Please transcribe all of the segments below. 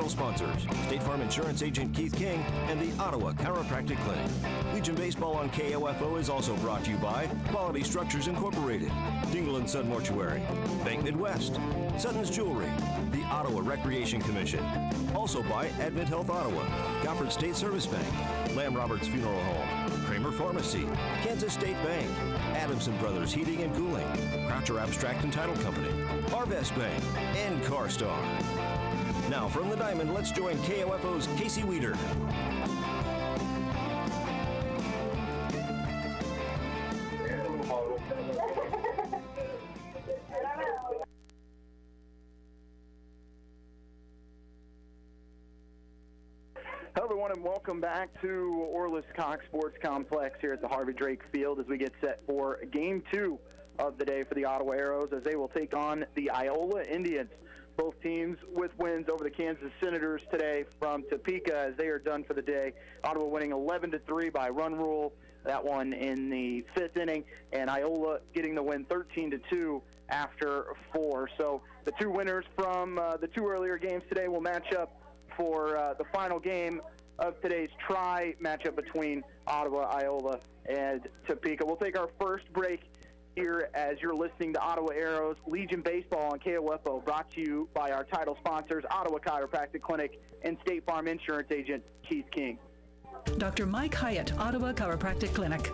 title sponsors, State Farm Insurance Agent Keith King and the Ottawa Chiropractic Clinic. Legion Baseball on KOFO is also brought to you by Quality Structures Incorporated, Dingle & Sud Mortuary, Bank Midwest, Sutton's Jewelry, the Ottawa Recreation Commission. Also by Advent Health Ottawa, Gofford State Service Bank, Lamb Roberts Funeral Home, Kramer Pharmacy, Kansas State Bank, Adamson Brothers Heating and Cooling, Croucher Abstract and Title Company, Arvest Bank, and CarStar. Now from the Diamond, let's join KOFO's Casey Weeder. Hello, everyone, and welcome back to Orla's Cox Sports Complex here at the Harvey Drake Field as we get set for Game 2 of the day for the Ottawa Arrows as they will take on the Iola Indians. Both teams with wins over the Kansas Senators today from Topeka as they are done for the day. Ottawa winning 11-3 by run rule, that one in the 5th inning, and Iola getting the win 13-2 after 4. So the two winners from the two earlier games today will match up for the final game of today's try matchup between Ottawa, Iola, and Topeka. We'll take our first break here as you're listening to Ottawa Arrows Legion Baseball on KOFO, brought to you by our title sponsors, Ottawa Chiropractic Clinic and State Farm Insurance Agent Keith King. Dr. Mike Hyatt, Ottawa Chiropractic Clinic.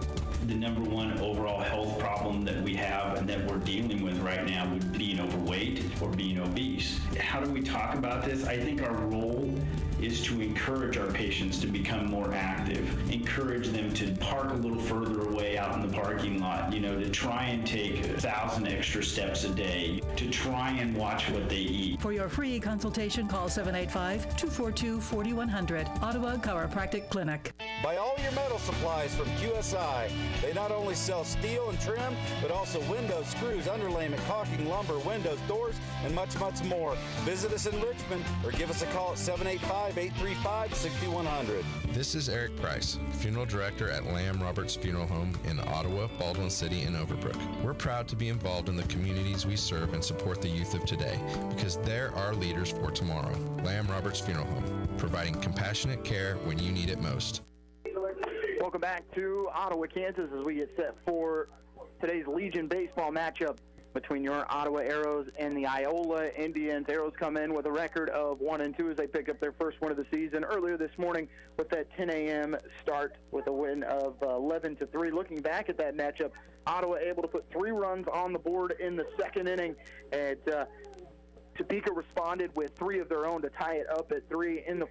The number one overall health problem that we have and that we're dealing with right now would be being overweight or being obese. How do we talk about this? I think our role is to encourage our patients to become more active, encourage them to park a little further away out in the parking lot, to try and take 1,000 extra steps a day, to try and watch what they eat. For your free consultation, call 785-242-4100, Ottawa Chiropractic Clinic. Buy all your metal supplies from QSI. They not only sell steel and trim, but also windows, screws, underlayment, caulking, lumber, windows, doors, and much, much more. Visit us in Richmond or give us a call at 785-835-6100. This is Eric Price, Funeral Director at Lamb Roberts Funeral Home in Ottawa, Baldwin City, and Overbrook. We're proud to be involved in the communities we serve and support the youth of today because they're our leaders for tomorrow. Lamb Roberts Funeral Home, providing compassionate care when you need it most. Welcome back to Ottawa, Kansas, as we get set for today's Legion Baseball matchup between your Ottawa Arrows and the Iola Indians. Arrows come in with a record of 1-2 as they pick up their first win of the season earlier this morning with that 10 a.m. start with a win of 11-3. Looking back at that matchup, Ottawa able to put 3 runs on the board in the second inning, and Topeka responded with 3 of their own to tie it up at 3 in the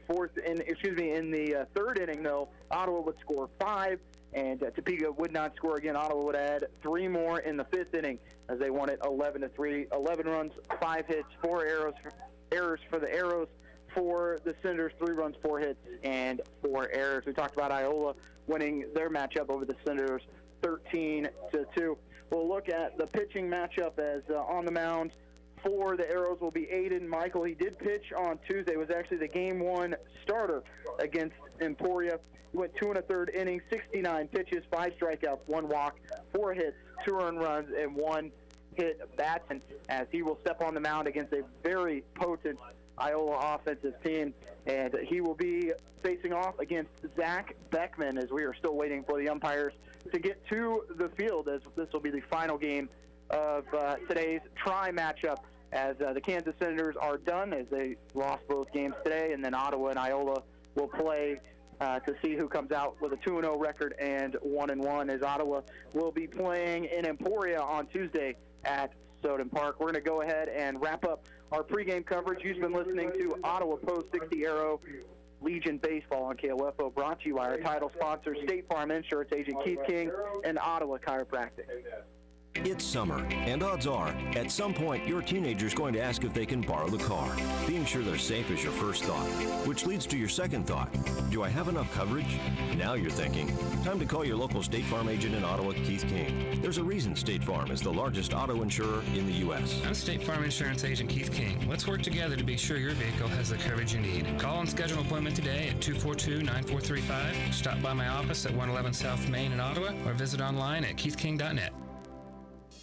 third inning. Though Ottawa would score 5, and Topeka would not score again. Ottawa would add 3 more in the 5th inning as they won it 11-3. 11 runs, 5 hits, 4 errors for the Arrows. For the Senators, 3 runs, 4 hits, and 4 errors. We talked about Iola winning their matchup over the Senators 13-2. We'll look at the pitching matchup as on the mound for the Arrows will be Aiden Michael. He did pitch on Tuesday. It was actually the Game 1 starter against Emporia. He went 2 1/3 innings, 69 pitches, 5 strikeouts, 1 walk, 4 hits, 2 earned runs, and 1 hit batsman as he will step on the mound against a very potent Iola offensive team. And he will be facing off against Zach Beckman as we are still waiting for the umpires to get to the field, as this will be the final game of today's try matchup as the Kansas Senators are done as they lost both games today, and then Ottawa and Iola will play to see who comes out with a 2-0 record and 1-1 as Ottawa will be playing in Emporia on Tuesday at Soden Park. We're going to go ahead and wrap up our pregame coverage. You've been listening to Ottawa Post 60 Arrow Legion Baseball on KOFO, brought to you by our title sponsor, State Farm Insurance Agent Keith King and Ottawa Chiropractic. It's summer, and odds are, at some point, your teenager's going to ask if they can borrow the car. Being sure they're safe is your first thought, which leads to your second thought. Do I have enough coverage? Now you're thinking, time to call your local State Farm agent in Ottawa, Keith King. There's a reason State Farm is the largest auto insurer in the U.S. I'm State Farm Insurance Agent Keith King. Let's work together to be sure your vehicle has the coverage you need. Call and schedule an appointment today at 242-9435. Stop by my office at 111 South Main in Ottawa, or visit online at keithking.net.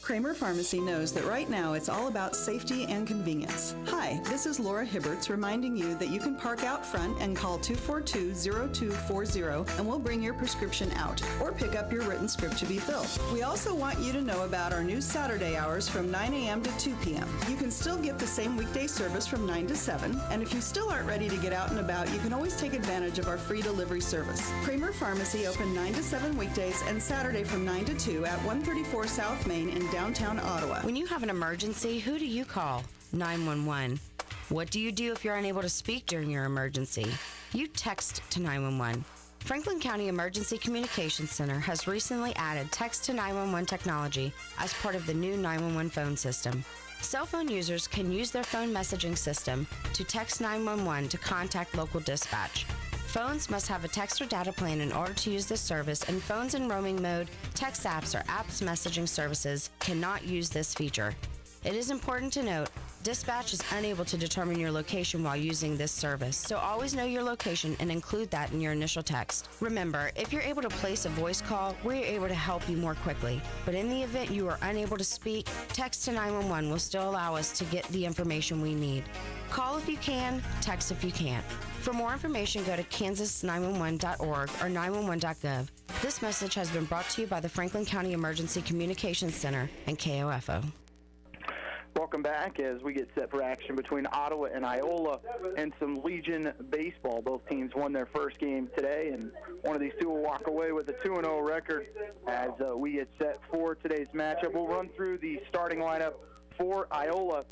Kramer Pharmacy knows that right now it's all about safety and convenience. Hi, this is Laura Hibberts reminding you that you can park out front and call 242-0240 and we'll bring your prescription out or pick up your written script to be filled. We also want you to know about our new Saturday hours from 9 a.m. to 2 p.m. You can still get the same weekday service from 9 to 7, and if you still aren't ready to get out and about, you can always take advantage of our free delivery service. Kramer Pharmacy open 9 to 7 weekdays and Saturday from 9 to 2 at 134 South Main in downtown Ottawa. When you have an emergency, who do you call? 911. What do you do if you're unable to speak during your emergency? You text to 911. Franklin County Emergency Communications Center has recently added text to 911 technology as part of the new 911 phone system. Cell phone users can use their phone messaging system to text 911 to contact local dispatch. Phones must have a text or data plan in order to use this service, and phones in roaming mode, text apps, or apps messaging services cannot use this feature. It is important to note, dispatch is unable to determine your location while using this service, so always know your location and include that in your initial text. Remember, if you're able to place a voice call, we're able to help you more quickly. But in the event you are unable to speak, text to 911 will still allow us to get the information we need. Call if you can, text if you can't. For more information, go to kansas911.org or 911.gov. This message has been brought to you by the Franklin County Emergency Communications Center and KOFO. Welcome back as we get set for action between Ottawa and Iola and some Legion baseball. Both teams won their first game today, and one of these two will walk away with a 2-0 record as we get set for today's matchup. We'll run through the starting lineup for Iola.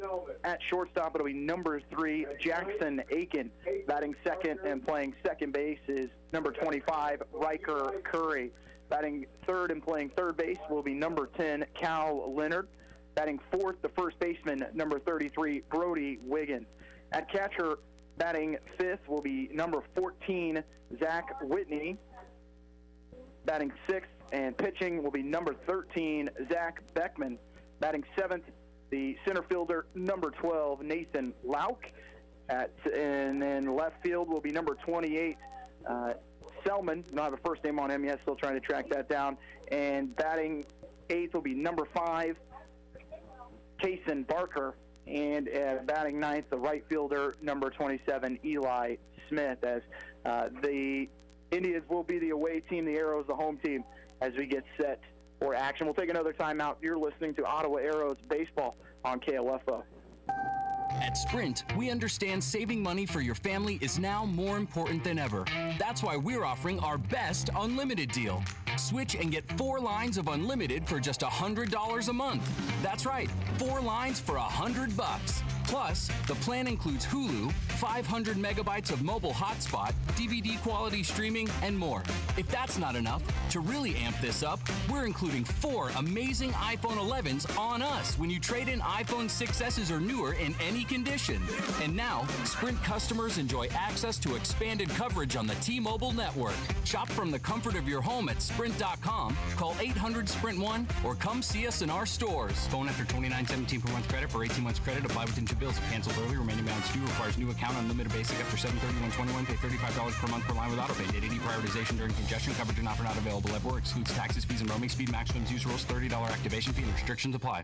At shortstop, it'll be number 3, Jackson Aiken. Batting second and playing second base is number 25, Riker Curry. Batting third and playing third base will be number 10, Cal Leonard. Batting fourth, the first baseman, number 33, Brody Wiggins. At catcher, batting fifth will be number 14, Zach Whitney. Batting sixth and pitching will be number 13, Zach Beckman. Batting seventh, the center fielder, number 12, Nathan Lauk. And then left field will be number 28, Selman. Don't have a first name on him yet, still trying to track that down. And batting eighth will be number 5, Kason Barker. And batting ninth, the right fielder, number 27, Eli Smith, as the Indians will be the away team, the Arrows the home team, as we get set for action. We'll take another timeout. You're listening to Ottawa Arrows Baseball on KOFO. At Sprint, we understand saving money for your family is now more important than ever. That's why we're offering our best unlimited deal. Switch and get 4 lines of unlimited for just $100 a month. That's right, 4 lines for $100. Plus, the plan includes Hulu, 500 megabytes of mobile hotspot, DVD quality streaming, and more. If that's not enough, to really amp this up, we're including 4 amazing iPhone 11s on us when you trade in iPhone 6S's or newer in any condition. And now, Sprint customers enjoy access to expanded coverage on the T-Mobile network. Shop from the comfort of your home at Sprint.com, call 800-SPRINT-1, or come see us in our stores. Phone after $29.17 per month credit for 18 months credit. Apply within 2 bills. If canceled early, remaining balance due. Requires new account. Unlimited basic after $731.21. Pay $35 per month per line with autopay. Data deprioritization during congestion. Coverage and offer not available everywhere. Excludes taxes, fees, and roaming. Speed maximums use rules. $30 activation fee and restrictions apply.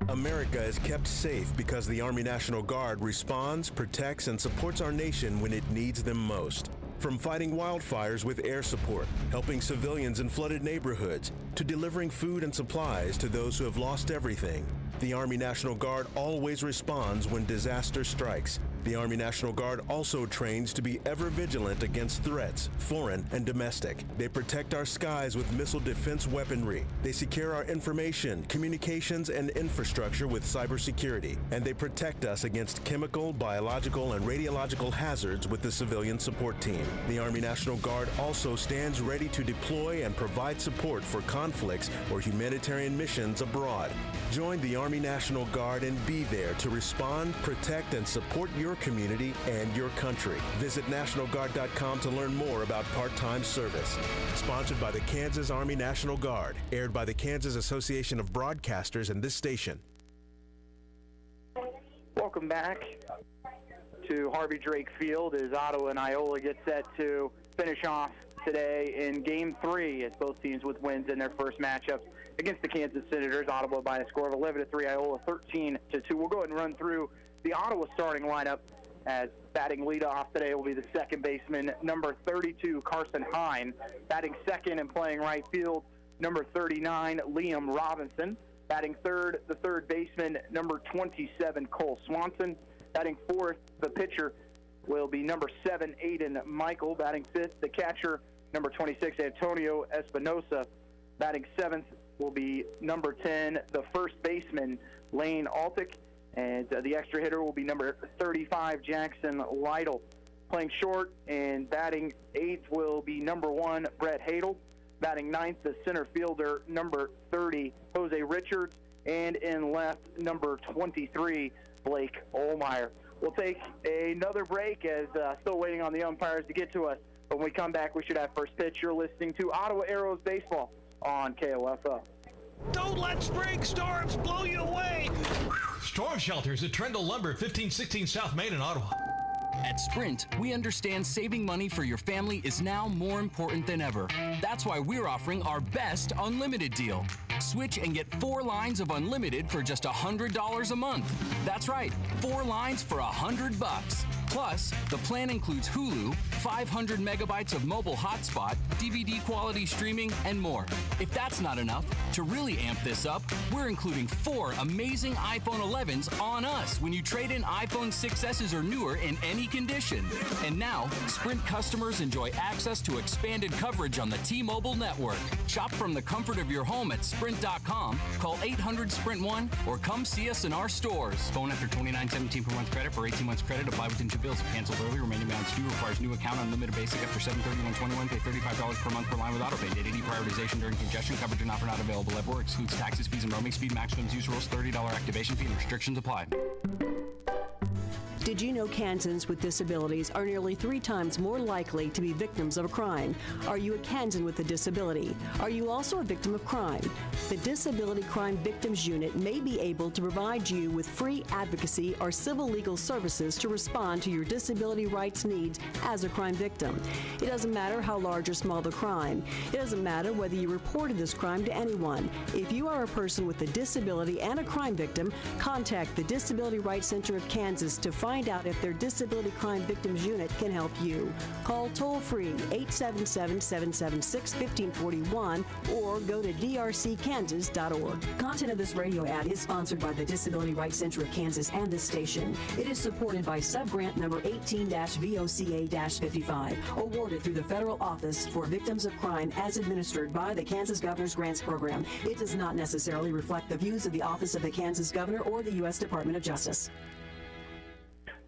America is kept safe because the Army National Guard responds, protects, and supports our nation when it needs them most. From fighting wildfires with air support, helping civilians in flooded neighborhoods, to delivering food and supplies to those who have lost everything, the Army National Guard always responds when disaster strikes. The Army National Guard also trains to be ever vigilant against threats, foreign and domestic. They protect our skies with missile defense weaponry. They secure our information, communications, and infrastructure with cybersecurity. And they protect us against chemical, biological, and radiological hazards with the civilian support team. The Army National Guard also stands ready to deploy and provide support for conflicts or humanitarian missions abroad. Join the Army National Guard and be there to respond, protect, and support your community and your country. Visit NationalGuard.com to learn more about part-time service. Sponsored by the Kansas Army National Guard. Aired by the Kansas Association of Broadcasters and this station. Welcome back to Harvey Drake Field as Ottawa and Iola get set to finish off today in Game 3 as both teams with wins in their first matchups against the Kansas Senators. Ottawa by a score of 11-3, Iola 13-2. We'll go ahead and run through the Ottawa starting lineup, as batting leadoff today will be the second baseman, number 32, Carson Hine. Batting second and playing right field, number 39, Liam Robinson. Batting third, the third baseman, number 27, Cole Swanson. Batting fourth, the pitcher will be number 7, Aiden Michael. Batting fifth, the catcher, number 26, Antonio Espinosa. Batting seventh will be number 10, the first baseman, Lane Altick. And the extra hitter will be number 35, Jackson Lytle. Playing short and batting eighth will be number 1, Brett Hadel. Batting ninth, the center fielder, number 30, Jose Richards. And in left, number 23, Blake Olmeyer. We'll take another break, as still waiting on the umpires to get to us. When we come back, we should have first pitch. You're listening to Ottawa Arrows Baseball on KOFO. Don't let spring storms blow you away. Storm shelters at Trendle Lumber, 1516 South Main in Ottawa. At Sprint, we understand saving money for your family is now more important than ever. That's why we're offering our best unlimited deal. Switch and get 4 lines of unlimited for just $100 a month. That's right, 4 lines for $100. Plus, the plan includes Hulu, 500 megabytes of mobile hotspot, DVD quality streaming, and more. If that's not enough, to really amp this up, we're including 4 amazing iPhone 11s on us when you trade in iPhone 6S's or newer in any condition. And now, Sprint customers enjoy access to expanded coverage on the T-Mobile network. Shop from the comfort of your home at Sprint.com, call 800-SPRINT-1, or come see us in our stores. Phone after $29.17 per month credit for 18 months credit. Apply within 2 bills. If canceled early, remaining balance due. Requires new account. Unlimited basic after 7/31/21. Pay $35 per month per line with autopay. Data deprioritization during congestion. Coverage and offer not available everywhere. Excludes taxes, fees, and roaming. Speed maximums use rules. $30 activation fee and restrictions apply. Did you know Kansans with disabilities are nearly 3 times more likely to be victims of a crime? Are you a Kansan with a disability? Are you also a victim of crime? The Disability Crime Victims Unit may be able to provide you with free advocacy or civil legal services to respond to your disability rights needs as a crime victim. It doesn't matter how large or small the crime. It doesn't matter whether you reported this crime to anyone. If you are a person with a disability and a crime victim, contact the Disability Rights Center of Kansas to find out if their Disability Crime Victims Unit can help you. Call toll-free 877-776-1541 or go to drckansas.org. Content of this radio ad is sponsored by the Disability Rights Center of Kansas and this station. It is supported by subgrant number 18-VOCA-55, awarded through the Federal Office for Victims of Crime as administered by the Kansas Governor's Grants Program. It does not necessarily reflect the views of the Office of the Kansas Governor or the U.S. Department of Justice.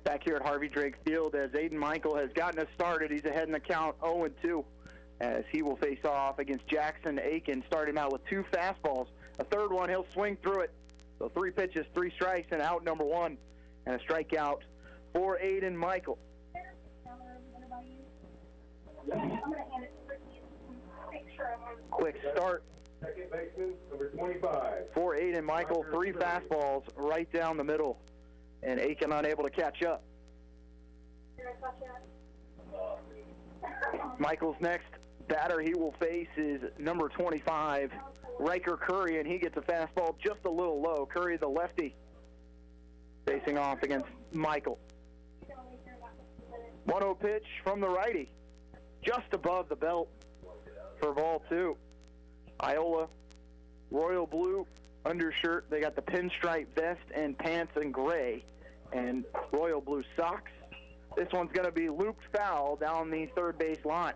Back here at Harvey Drake Field, as Aiden Michael has gotten us started. He's ahead in the count 0-2, as he will face off against Jackson Aiken. Start him out with 2 fastballs. A third one, he'll swing through it. So 3 pitches, 3 strikes, and out number 1. And a strikeout for Aiden Michael. Quick start. Second baseman, number 25. For Aiden Michael, 3 fastballs right down the middle. And Aiken unable to catch up. Michael's next batter he will face is number 25, Riker Curry, and he gets a fastball just a little low. Curry, the lefty, facing off against Michael. 1-0 pitch from the righty, just above the belt for ball 2. Iola, royal blue undershirt. They got the pinstripe vest and pants in gray and royal blue socks. This one's going to be looped foul down the third base line.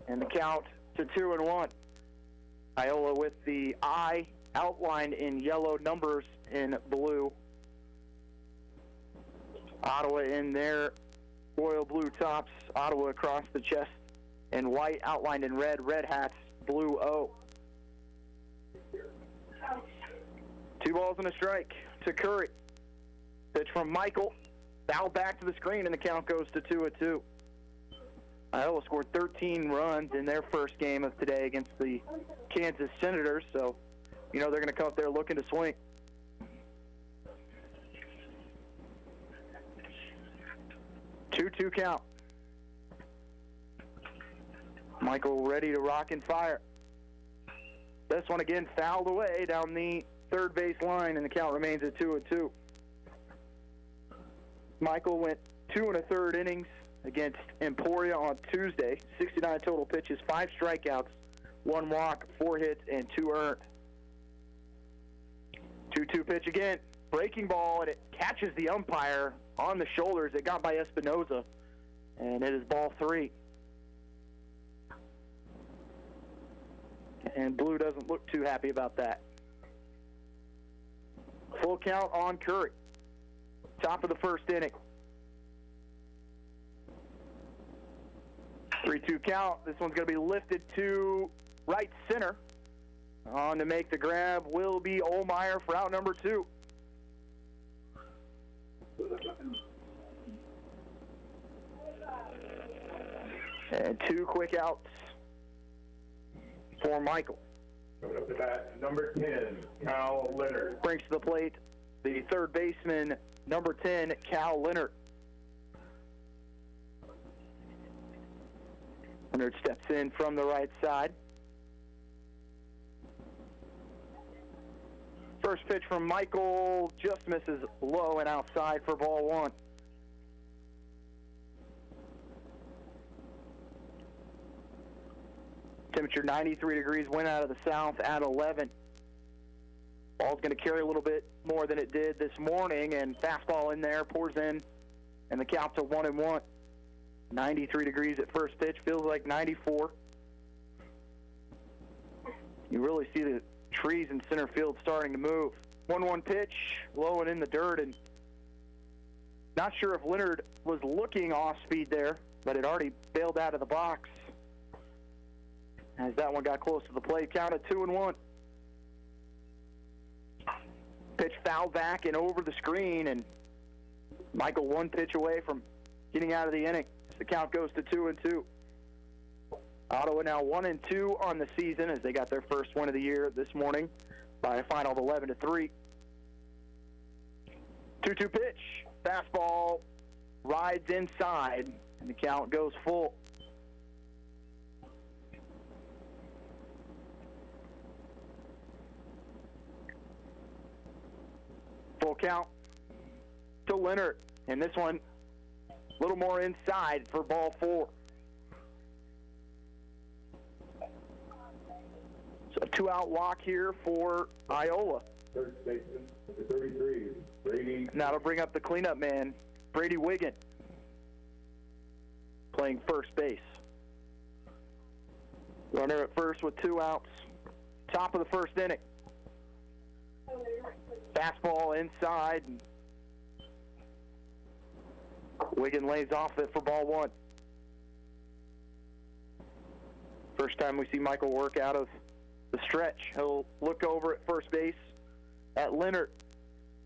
And the count to 2-1. Iola with the I outlined in yellow, numbers in blue. Ottawa in their royal blue tops. Ottawa across the chest in white, outlined in red. Red hats, blue O. 2 balls and a strike to Curry. Pitch from Michael. Foul back to the screen, and the count goes to 2-2. Iola scored 13 runs in their first game of today against the Kansas Senators, so you know they're going to come up there looking to swing. Two count. Michael ready to rock and fire. This one again fouled away down the third base line, and the count remains at 2-2. Michael went 2 1/3 innings against Emporia on Tuesday. 69 total pitches, 5 strikeouts, 1 walk, 4 hits, and 2 earned. 2-2 pitch again. Breaking ball, and it catches the umpire on the shoulders. It got by Espinoza, and it is ball 3. And Blue doesn't look too happy about that. Full count on Curry. Top of the first inning. 3-2 count. This one's going to be lifted to right center. On to make the grab will be Olmeyer for out number 2. And 2 quick outs for Michael. Coming up to bat, number 10, Cal Leonard. Brings to the plate the third baseman, number 10, Cal Leonard. Leonard steps in from the right side. First pitch from Michael just misses low and outside for ball 1. Temperature 93 degrees, wind out of the south at 11. Ball's going to carry a little bit more than it did this morning, and fastball in there, pours in, and the count's a 1-1. 93 degrees at first pitch, feels like 94. You really see the trees in center field starting to move. 1-1 pitch, low and in the dirt, and not sure if Leonard was looking off speed there, but it already bailed out of the box as that one got close to the plate. Count at 2-1. Pitch fouled back and over the screen, and Michael 1 pitch away from getting out of the inning. The count goes to 2-2. Ottawa now 1-2 on the season as they got their first win of the year this morning by a final of 11-3. 2-2 pitch. Fastball rides inside, and the count goes full. Full count to Leonard, and this one a little more inside for ball 4. So a 2-out walk here for Iola. Third baseman, number 33, Brady. Now to bring up the cleanup man, Brady Wiggin, playing first base. Runner at first with 2 outs. Top of the first inning. Fastball inside. Wiggin lays off it for ball 1. First time we see Michael work out of the stretch. He'll look over at first base at Leonard.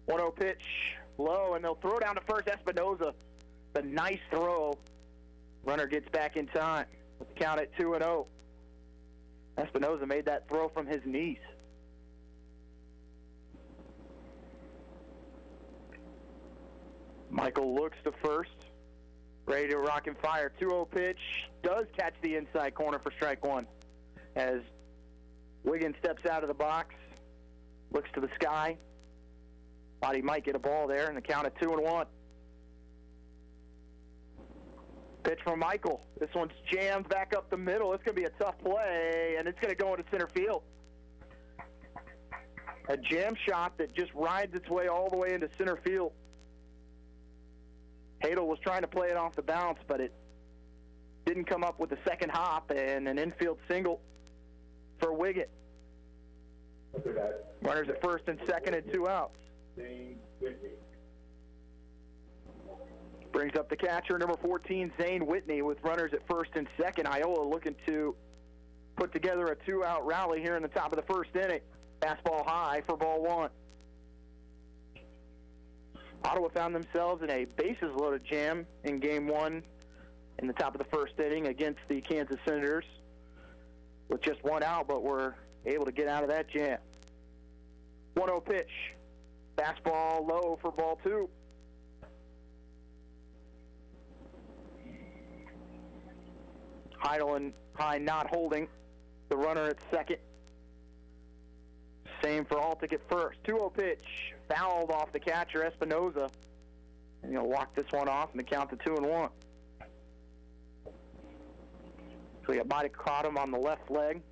1-0 pitch, low, and they'll throw down to first. Espinoza, the nice throw. Runner gets back in time. With the count at 2-0. Espinoza made that throw from his knees. Michael looks to first, ready to rock and fire. 2-0 pitch, does catch the inside corner for strike 1. As Wiggins steps out of the box, looks to the sky. Thought he might get a ball there, and the count at 2-1. Pitch from Michael. This one's jammed back up the middle. It's going to be a tough play, and it's going to go into center field. A jam shot that just rides its way all the way into center field. Hadel was trying to play it off the bounce, but it didn't come up with the second hop, and an infield single for Wiggett. Runners at first and second and 2 outs. Brings up the catcher, number 14, Zane Whitney, with runners at first and second. Iola looking to put together a 2-out rally here in the top of the first inning. Fastball high for ball 1. Ottawa found themselves in a bases-loaded jam in Game 1 in the top of the first inning against the Kansas Senators with just 1 out, but were able to get out of that jam. 1-0 pitch. Fastball low for ball 2. Heidel and High not holding. The runner at second. Same for Altic at first. 2-0 pitch, fouled off the catcher, Espinoza. And he'll walk this one off and the count to 2-1. So he might have caught him on the left leg.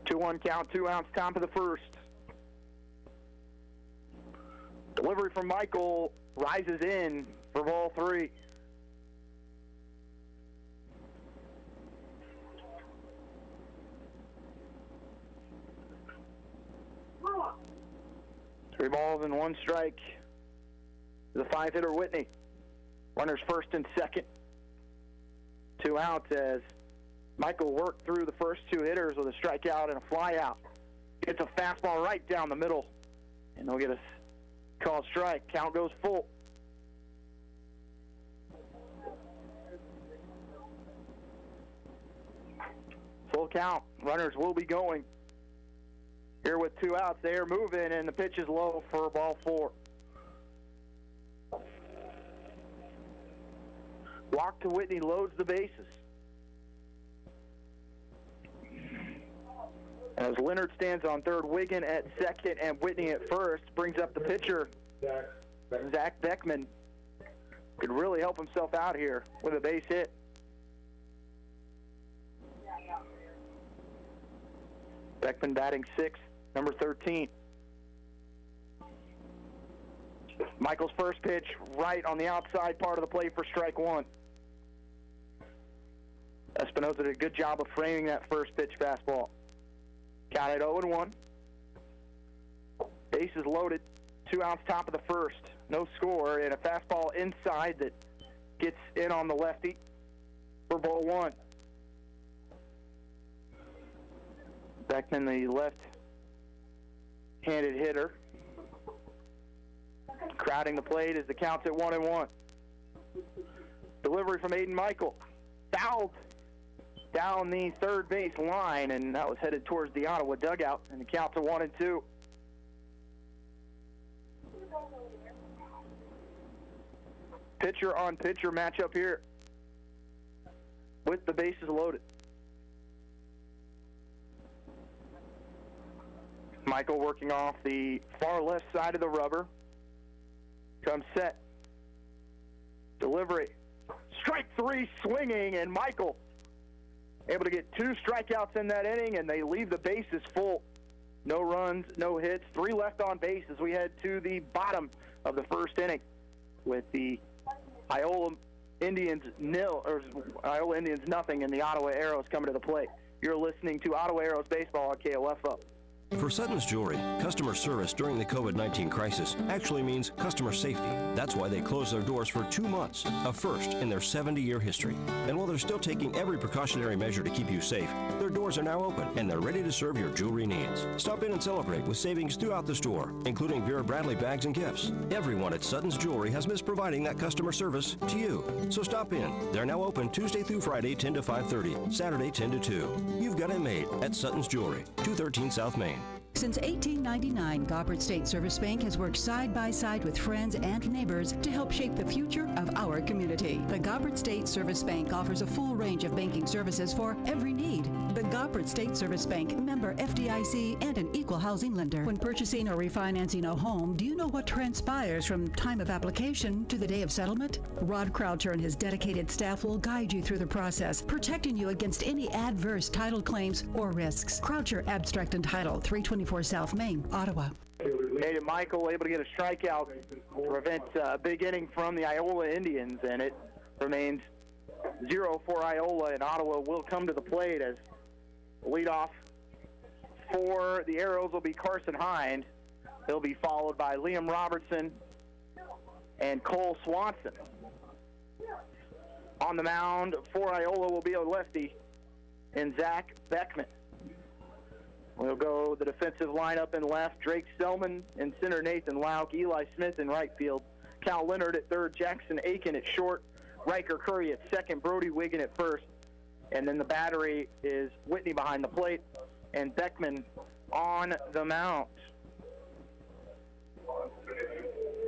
Two-one count, 2 outs, top of the first. Delivery from Michael rises in for ball 3. Three balls and 1 strike. The 5-hitter Whitney. Runners first and second. 2 outs as Michael worked through the first 2 hitters with a strikeout and a fly out. Gets a fastball right down the middle, and they'll get a called strike. Count goes full. Full count. Runners will be going. Here with 2 outs, they are moving, and the pitch is low for ball 4. Walk to Whitney loads the bases. As Leonard stands on third, Wiggin at second, and Whitney at first, brings up the pitcher, Zach Beckman. Could really help himself out here with a base hit. Beckman batting 6th, number 13. Michael's first pitch right on the outside part of the plate for strike 1. Espinoza did a good job of framing that first pitch fastball. Count at 0-1. Bases loaded. 2 outs, top of the first. No score, and a fastball inside that gets in on the lefty for ball 1. Beckman, the left-handed hitter. Crowding the plate as the count's at 1-1. Delivery from Aiden Michael. Fouled down the third base line, and that was headed towards the Ottawa dugout, and the count's at 1-2. Pitcher on pitcher matchup here with the bases loaded. Michael working off the far left side of the rubber. Comes set. Delivery. Strike 3 swinging, and Michael able to get 2 strikeouts in that inning, and they leave the bases full. No runs, no hits, 3 left on base as we head to the bottom of the first inning with the Iola Indians nothing, and the Ottawa Arrows coming to the plate. You're listening to Ottawa Arrows baseball on KOFO. For Sutton's Jewelry, customer service during the COVID-19 crisis actually means customer safety. That's why they closed their doors for 2 months, a first in their 70-year history. And while they're still taking every precautionary measure to keep you safe, their doors are now open and they're ready to serve your jewelry needs. Stop in and celebrate with savings throughout the store, including Vera Bradley bags and gifts. Everyone at Sutton's Jewelry has missed providing that customer service to you. So stop in. They're now open Tuesday through Friday, 10 to 5:30, Saturday, 10 to 2. You've got it made at Sutton's Jewelry, 213 South Main. Since 1899, Gobbert State Service Bank has worked side by side with friends and neighbors to help shape the future of our community. The Gobbert State Service Bank offers a full range of banking services for every need. The Gobbert State Service Bank, member FDIC, and an equal housing lender. When purchasing or refinancing a home, do you know what transpires from time of application to the day of settlement? Rod Croucher and his dedicated staff will guide you through the process, protecting you against any adverse title claims or risks. Croucher Abstract and Title, 324 South Main, Ottawa. Aiden Michael able to get a strikeout to prevent a big inning from the Iola Indians, and it remains 0 for Iola, and Ottawa will come to the plate as leadoff for the Arrows will be Carson Hind. He'll be followed by Liam Robertson and Cole Swanson. On the mound for Iola will be a lefty and Zach Beckman. We'll go the defensive lineup in left, Drake Selman in center, Nathan Lauk, Eli Smith in right field, Cal Leonard at third, Jackson Aiken at short, Riker Curry at second, Brody Wiggin at first, and then the battery is Whitney behind the plate and Beckman on the mound.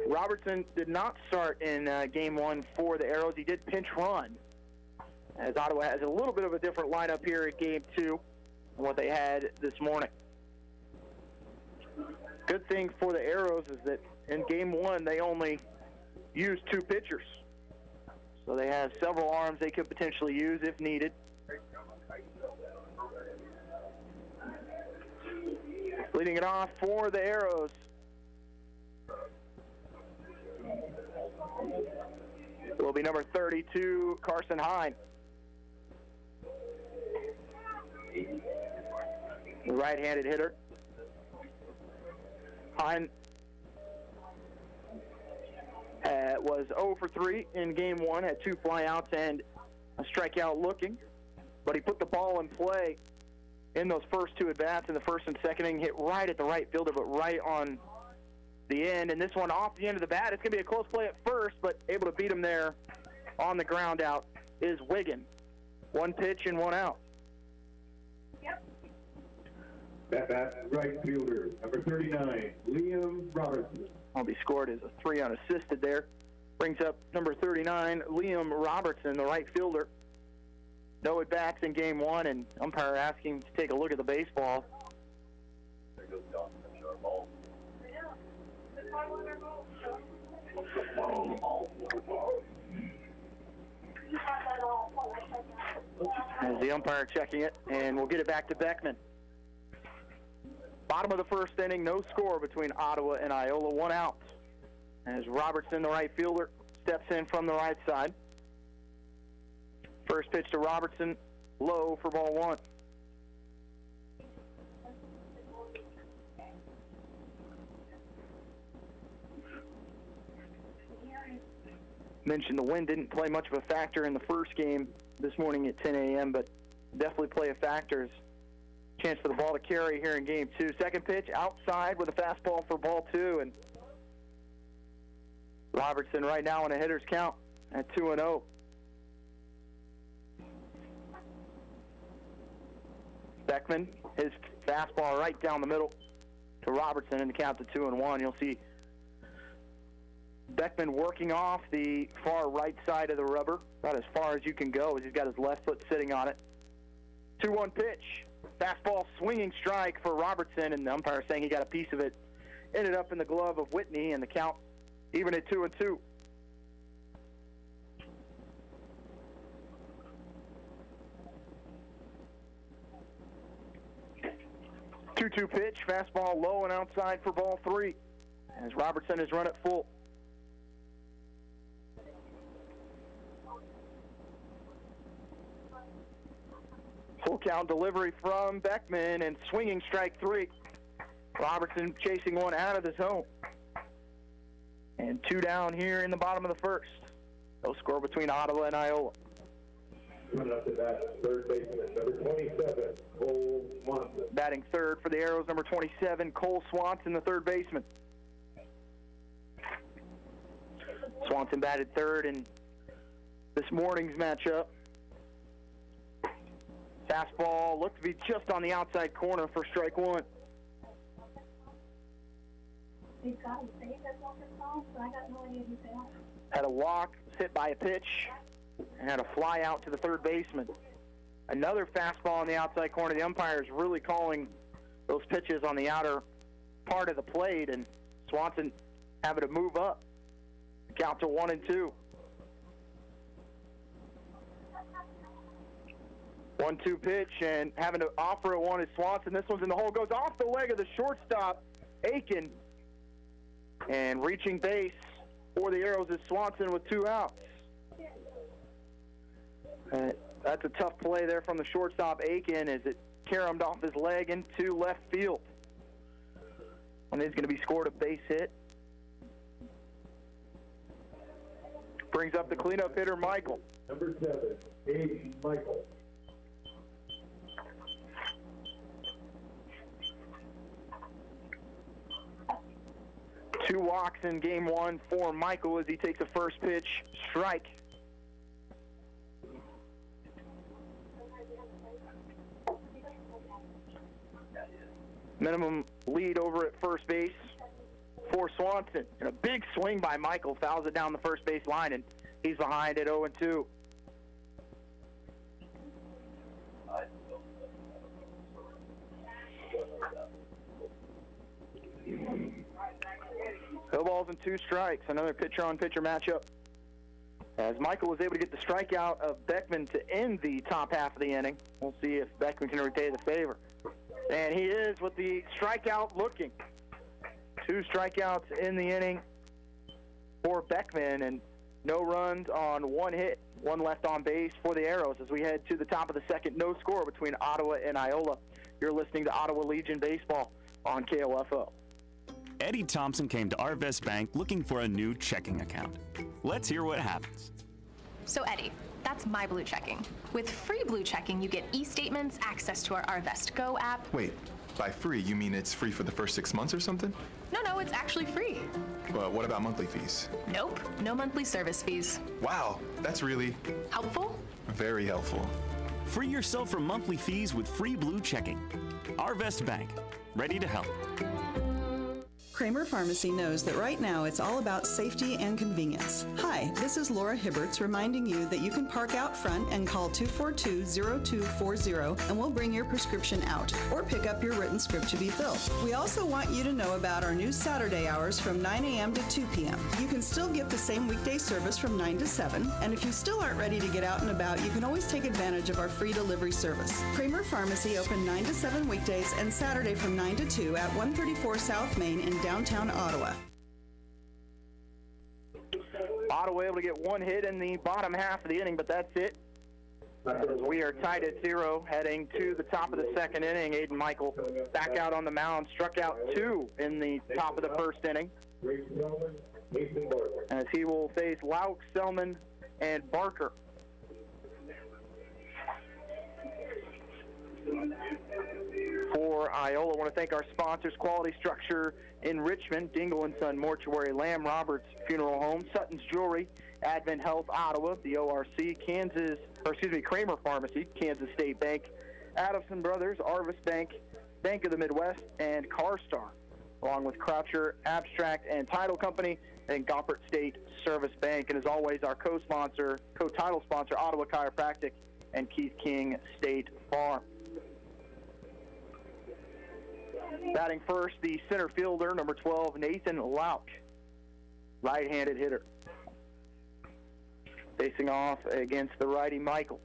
Robertson did not start in Game 1 for the Arrows. He did pinch run as Ottawa has a little bit of a different lineup here in Game 2 than what they had this morning. Good thing for the Arrows is that in Game 1 they only used 2 pitchers. So they have several arms they could potentially use if needed. Leading it off for the Arrows. It will be number 32, Carson Hine. The right-handed hitter. Hine was 0 for 3 in Game 1, had 2 flyouts and a strikeout looking, but he put the ball in play in those first 2 at-bats in the first and second inning, hit right at the right fielder, but right on the end, and this one off the end of the bat. It's going to be a close play at first, but able to beat him there on the ground out is Wiggin. 1 pitch and 1 out. Bat right fielder, number 39, Liam Robertson. Will be scored as a 3 unassisted there. Brings up number 39, Liam Robertson, the right fielder. No at-bats in Game 1, and umpire asking to take a look at the baseball. As the umpire checking it, and we'll get it back to Beckman. Bottom of the first inning, no score between Ottawa and Iola, 1 out. As Robertson, the right fielder, steps in from the right side. First pitch to Robertson, low for ball 1. Mentioned the wind didn't play much of a factor in the first game this morning at 10 a.m., but definitely play a factor. Chance for the ball to carry here in Game 2. Second pitch, outside with a fastball for ball 2, and Robertson right now on a hitter's count at 2-0. Beckman, his fastball right down the middle to Robertson in the count to 2-1. You'll see Beckman working off the far right side of the rubber, about as far as you can go, as he's got his left foot sitting on it. 2-1 pitch. Fastball swinging strike for Robertson, and the umpire saying he got a piece of it. Ended up in the glove of Whitney, and the count even at 2-2. Two-two pitch, fastball low and outside for ball 3, as Robertson has run it full. Full count delivery from Beckman, and swinging strike 3. Robertson chasing one out of the zone. And 2 down here in the bottom of the first. No score between Ottawa and Iola. Coming up to bat, third baseman, number 27, Cole Swanson. Batting third for the Arrows, number 27, Cole Swanson, the third baseman. Swanson batted third in this morning's matchup. Fastball looked to be just on the outside corner for strike 1. Had a walk, hit by a pitch, and had a fly out to the third baseman. Another fastball on the outside corner. The umpire is really calling those pitches on the outer part of the plate, and Swanson having to move up. Count to 1-2. 1-2 pitch, and having to offer a one is Swanson. This one's in the hole, goes off the leg of the shortstop, Aiken. And reaching base for the Arrows is Swanson with 2 outs. That's a tough play there from the shortstop, Aiken, as it caromed off his leg into left field. And he's going to be scored a base hit. Brings up the cleanup hitter, Michael. Number 7, Aiden Michael. Two walks in Game 1 for Michael as he takes a first pitch strike. Minimum lead over at first base for Swanson. And a big swing by Michael, fouls it down the first base line, and he's behind at 0-2. No balls and 2 strikes. Another pitcher-on-pitcher matchup. As Michael was able to get the strikeout of Beckman to end the top half of the inning. We'll see if Beckman can repay the favor. And he is with the strikeout looking. 2 strikeouts in the inning for Beckman, and no runs on 1 hit, 1 left on base for the Arrows as we head to the top of the second. No score between Ottawa and Iola. You're listening to Ottawa Legion Baseball on KOFO. Eddie Thompson came to Arvest Bank looking for a new checking account. Let's hear what happens. So Eddie, that's my Blue Checking. With free Blue Checking, you get e-statements, access to our Arvest Go app. Wait, by free, you mean it's free for the first 6 months or something? No, it's actually free. Well, what about monthly fees? Nope, no monthly service fees. Wow, that's really helpful. Very helpful. Free yourself from monthly fees with free Blue Checking. Arvest Bank, ready to help. Kramer Pharmacy knows that right now it's all about safety and convenience. Hi, this is Laura Hibberts reminding you that you can park out front and call 242-0240 and we'll bring your prescription out or pick up your written script to be filled. We also want you to know about our new Saturday hours from 9 a.m. to 2 p.m. You can still get the same weekday service from 9 to 7, and if you still aren't ready to get out and about, you can always take advantage of our free delivery service. Kramer Pharmacy open 9 to 7 weekdays and Saturday from 9 to 2 at 134 South Main in downtown Ottawa. Ottawa able to get 1 hit in the bottom half of the inning, but that's it. As we are tied at 0, heading to the top of the second inning. Aiden Michael back out on the mound, struck out 2 in the top of the first inning. As he will face Lauk, Selman, and Barker. For Iola, I want to thank our sponsors, Quality Structure in Richmond, Dingle & Son Mortuary, Lamb Roberts Funeral Home, Sutton's Jewelry, Advent Health Ottawa, the ORC, Kramer Pharmacy, Kansas State Bank, Addison Brothers, Arvis Bank, Bank of the Midwest, and CarStar, along with Croucher Abstract and Title Company and Goppert State Service Bank. And as always, our co-title sponsor, Ottawa Chiropractic and Keith King State Farm. Batting first, the center fielder, number 12, Nathan Lauk, right-handed hitter. Facing off against the righty Michael.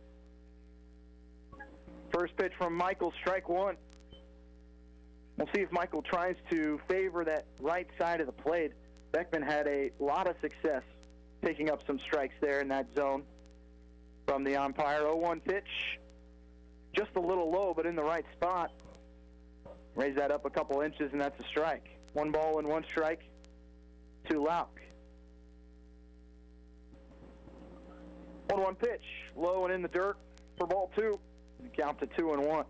First pitch from Michael, strike 1. We'll see if Michael tries to favor that right side of the plate. Beckman had a lot of success picking up some strikes there in that zone from the umpire. 0-1 pitch, just a little low, but in the right spot. Raise that up a couple inches, and that's a strike. 1 ball and 1 strike to Lauk. 1-1 pitch, low and in the dirt for ball 2. Count to 2-1.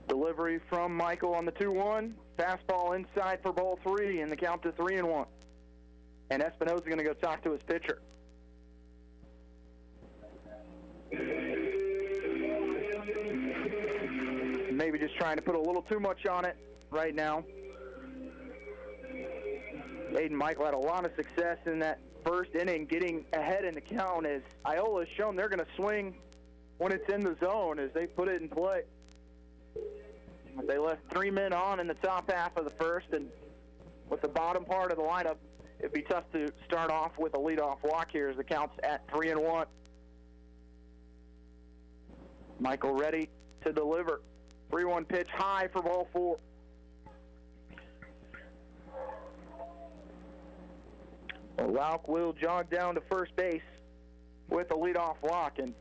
Delivery from Michael on the 2-1. Fastball inside for ball 3, and the count to 3-1. And Espinosa going to go talk to his pitcher. Maybe just trying to put a little too much on it right now. Aiden Michael had a lot of success in that first inning, getting ahead in the count, as Iola has shown they're going to swing when it's in the zone as they put it in play. They left 3 men on in the top half of the first, and with the bottom part of the lineup, it'd be tough to start off with a leadoff walk here as the count's at 3-1. Michael ready to deliver. 3-1 pitch high for ball 4. Lauk will jog down to first base with a leadoff walk, and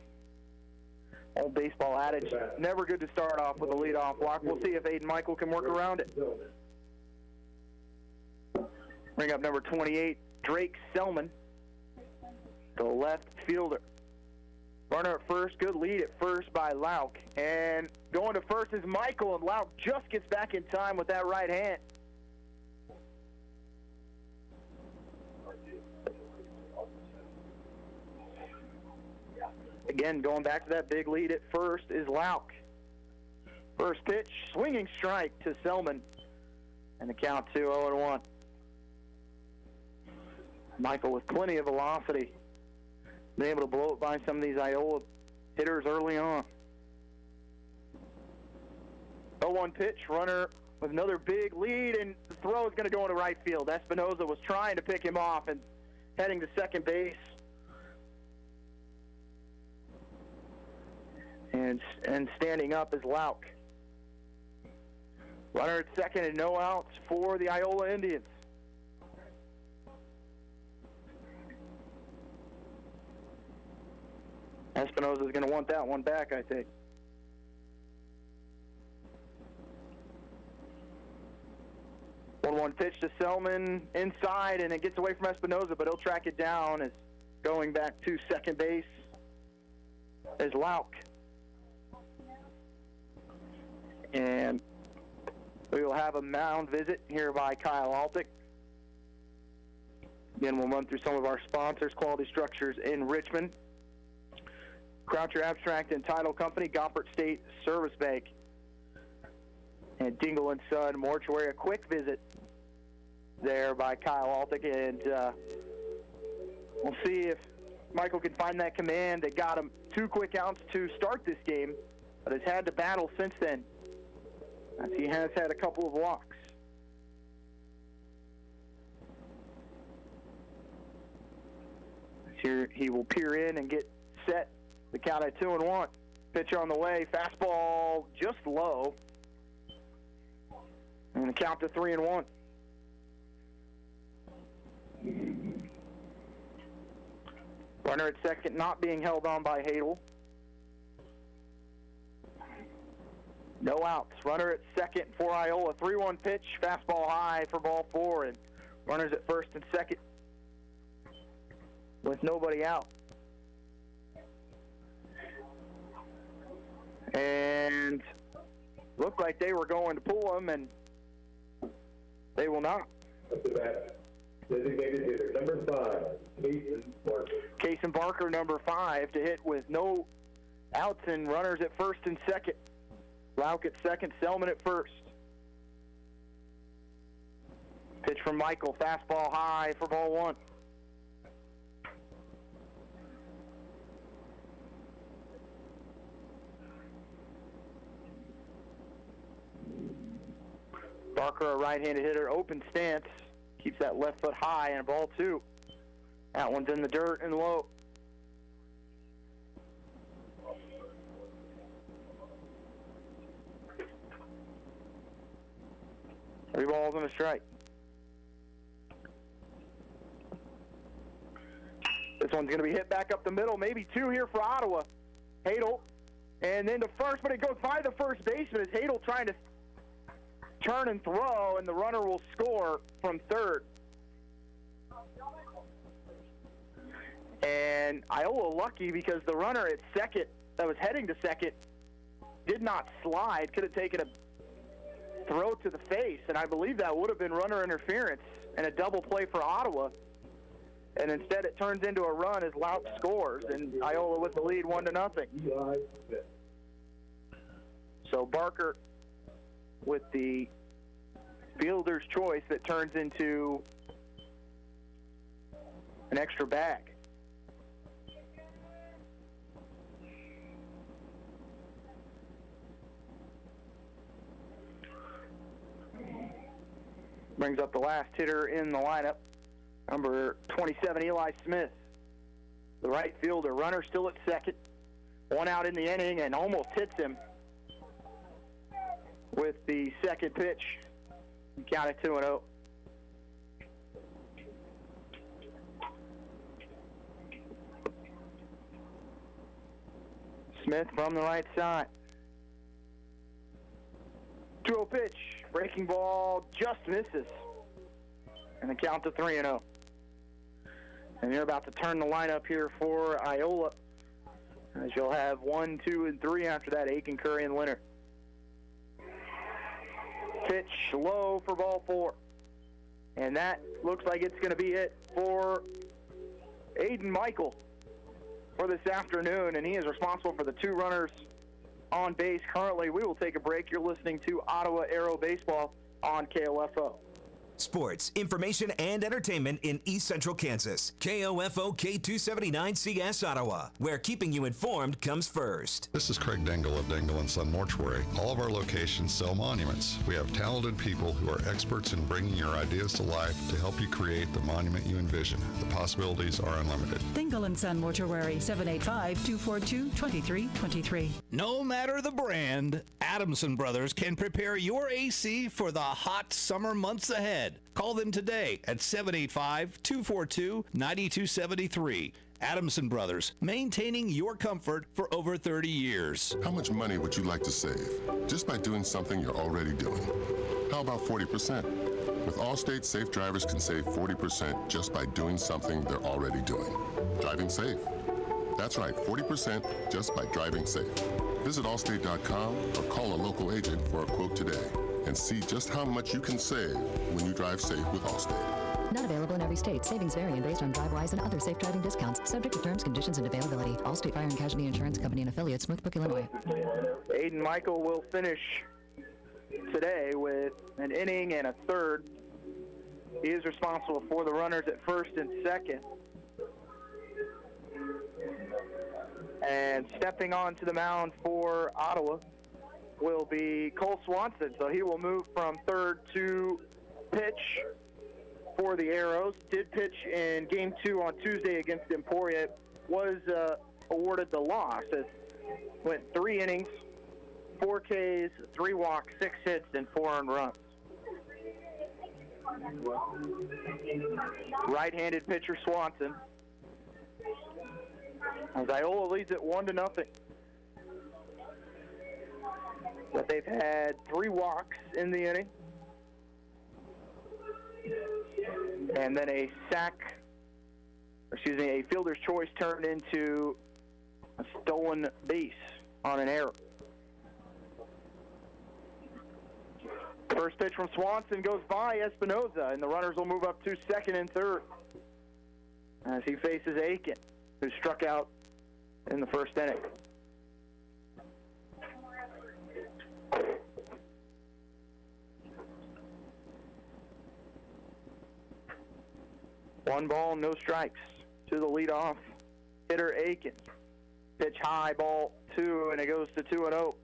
old baseball adage, never good to start off with a leadoff walk. We'll see if Aiden Michael can work around it. Bring up number 28, Drake Selman, the left fielder. Runner at first, good lead at first by Lauk. And going to first is Michael, and Lauk just gets back in time with that right hand. Again, going back to that big lead at first is Lauk. First pitch, swinging strike to Selman, and the count to 0-1. Michael with plenty of velocity been able to blow it by some of these Iola hitters early on. 0-1 pitch, runner with another big lead, and the throw is going to go into right field. Espinoza was trying to pick him off and heading to second base. And standing up is Lauk. Runner at second and no outs for the Iola Indians. Espinoza is going to want that one back, I think. One pitch to Selman inside, and it gets away from Espinoza, but he'll track it down as going back to second base is Lauk. And we will have a mound visit here by Kyle Altick. Again, we'll run through some of our sponsors, Quality Structures in Richmond, Croucher Abstract and Title Company, Gompert State Service Bank, and Dingle & Son Mortuary. A quick visit there by Kyle Altick, and we'll see if Michael can find that command that got him 2 quick outs to start this game, but has had to battle since then, as he has had a couple of walks. Here he will peer in and get set. The count at 2-1. Pitch on the way. Fastball just low. And the count to 3-1. Runner at second not being held on by Hadel. No outs. Runner at second for Iola. 3-1 pitch. Fastball high for ball 4. And runners at first and second with nobody out. And looked like they were going to pull him, and they will not. Up to bat, designated hitter, number 5, Cason Barker. Cason Barker, number 5, to hit with no outs and runners at first and second. Lauk at second, Selman at first. Pitch from Michael, fastball high for ball 1. Barker, a right-handed hitter, open stance, keeps that left foot high, and ball 2. That one's in the dirt and low. Three balls and a strike. This one's going to be hit back up the middle, maybe 2 here for Ottawa. Hadel, and then to first, but it goes by the first baseman as Hadel trying to turn and throw, and the runner will score from third. And Iola lucky because the runner at second that was heading to second did not slide, could have taken a throw to the face, and I believe that would have been runner interference and a double play for Ottawa. And instead it turns into a run as Lauk scores, and Iola with the lead 1-0. So Barker with the fielder's choice that turns into an extra bag. Brings up the last hitter in the lineup, number 27, Eli Smith. The right fielder, runner still at second. 1 out in the inning and almost hits him with the second pitch. Count it 2-0. Smith from the right side. 2-0 pitch. Breaking ball just misses. And the count to 3-0. And they're about to turn the lineup here for Iola, as you'll have 1, 2, and 3 after that. Aiken, Curry, and Leonard. Pitch low for ball 4. And that looks like it's going to be it for Aiden Michael for this afternoon, and he is responsible for the 2 runners on base currently. We will take a break. You're listening to Ottawa Aero Baseball on KOFO. Sports, information, and entertainment in East Central Kansas. KOFO K279CS Ottawa, where keeping you informed comes first. This is Craig Dingle of Dingle & Son Mortuary. All of our locations sell monuments. We have talented people who are experts in bringing your ideas to life to help you create the monument you envision. The possibilities are unlimited. Dingle & Son Mortuary, 785-242-2323. No matter the brand, Adamson Brothers can prepare your AC for the hot summer months ahead. Call them today at 785-242-9273. Adamson Brothers, maintaining your comfort for over 30 years. How much money would you like to save just by doing something you're already doing? How about 40%? With Allstate, safe drivers can save 40% just by doing something they're already doing. Driving safe. That's right, 40% just by driving safe. Visit Allstate.com or call a local agent for a quote today and see just how much you can save when you drive safe with Allstate. Not available in every state. Savings vary and based on DriveWise and other safe driving discounts. Subject to terms, conditions, and availability. Allstate Fire and Casualty Insurance Company and affiliates, Smithbrook, Illinois. Aiden Michael will finish today with an inning and a third. He is responsible for the runners at first and second. And stepping onto the mound for Ottawa will be Cole Swanson. So he will move from third to pitch for the Arrows. Did pitch in Game 2 on Tuesday against Emporia. Was awarded the loss. It went 3 innings, 4 Ks, 3 walks, 6 hits, and 4 earned runs. Right-handed pitcher Swanson. As Iola leads it 1-0. But they've had 3 walks in the inning. And then a fielder's choice turned into a stolen base on an error. First pitch from Swanson goes by Espinoza, and the runners will move up to second and third as he faces Aiken, who struck out in the first inning. One ball, no strikes to the leadoff hitter Aiken. Pitch high, ball 2, and it goes to 2-0.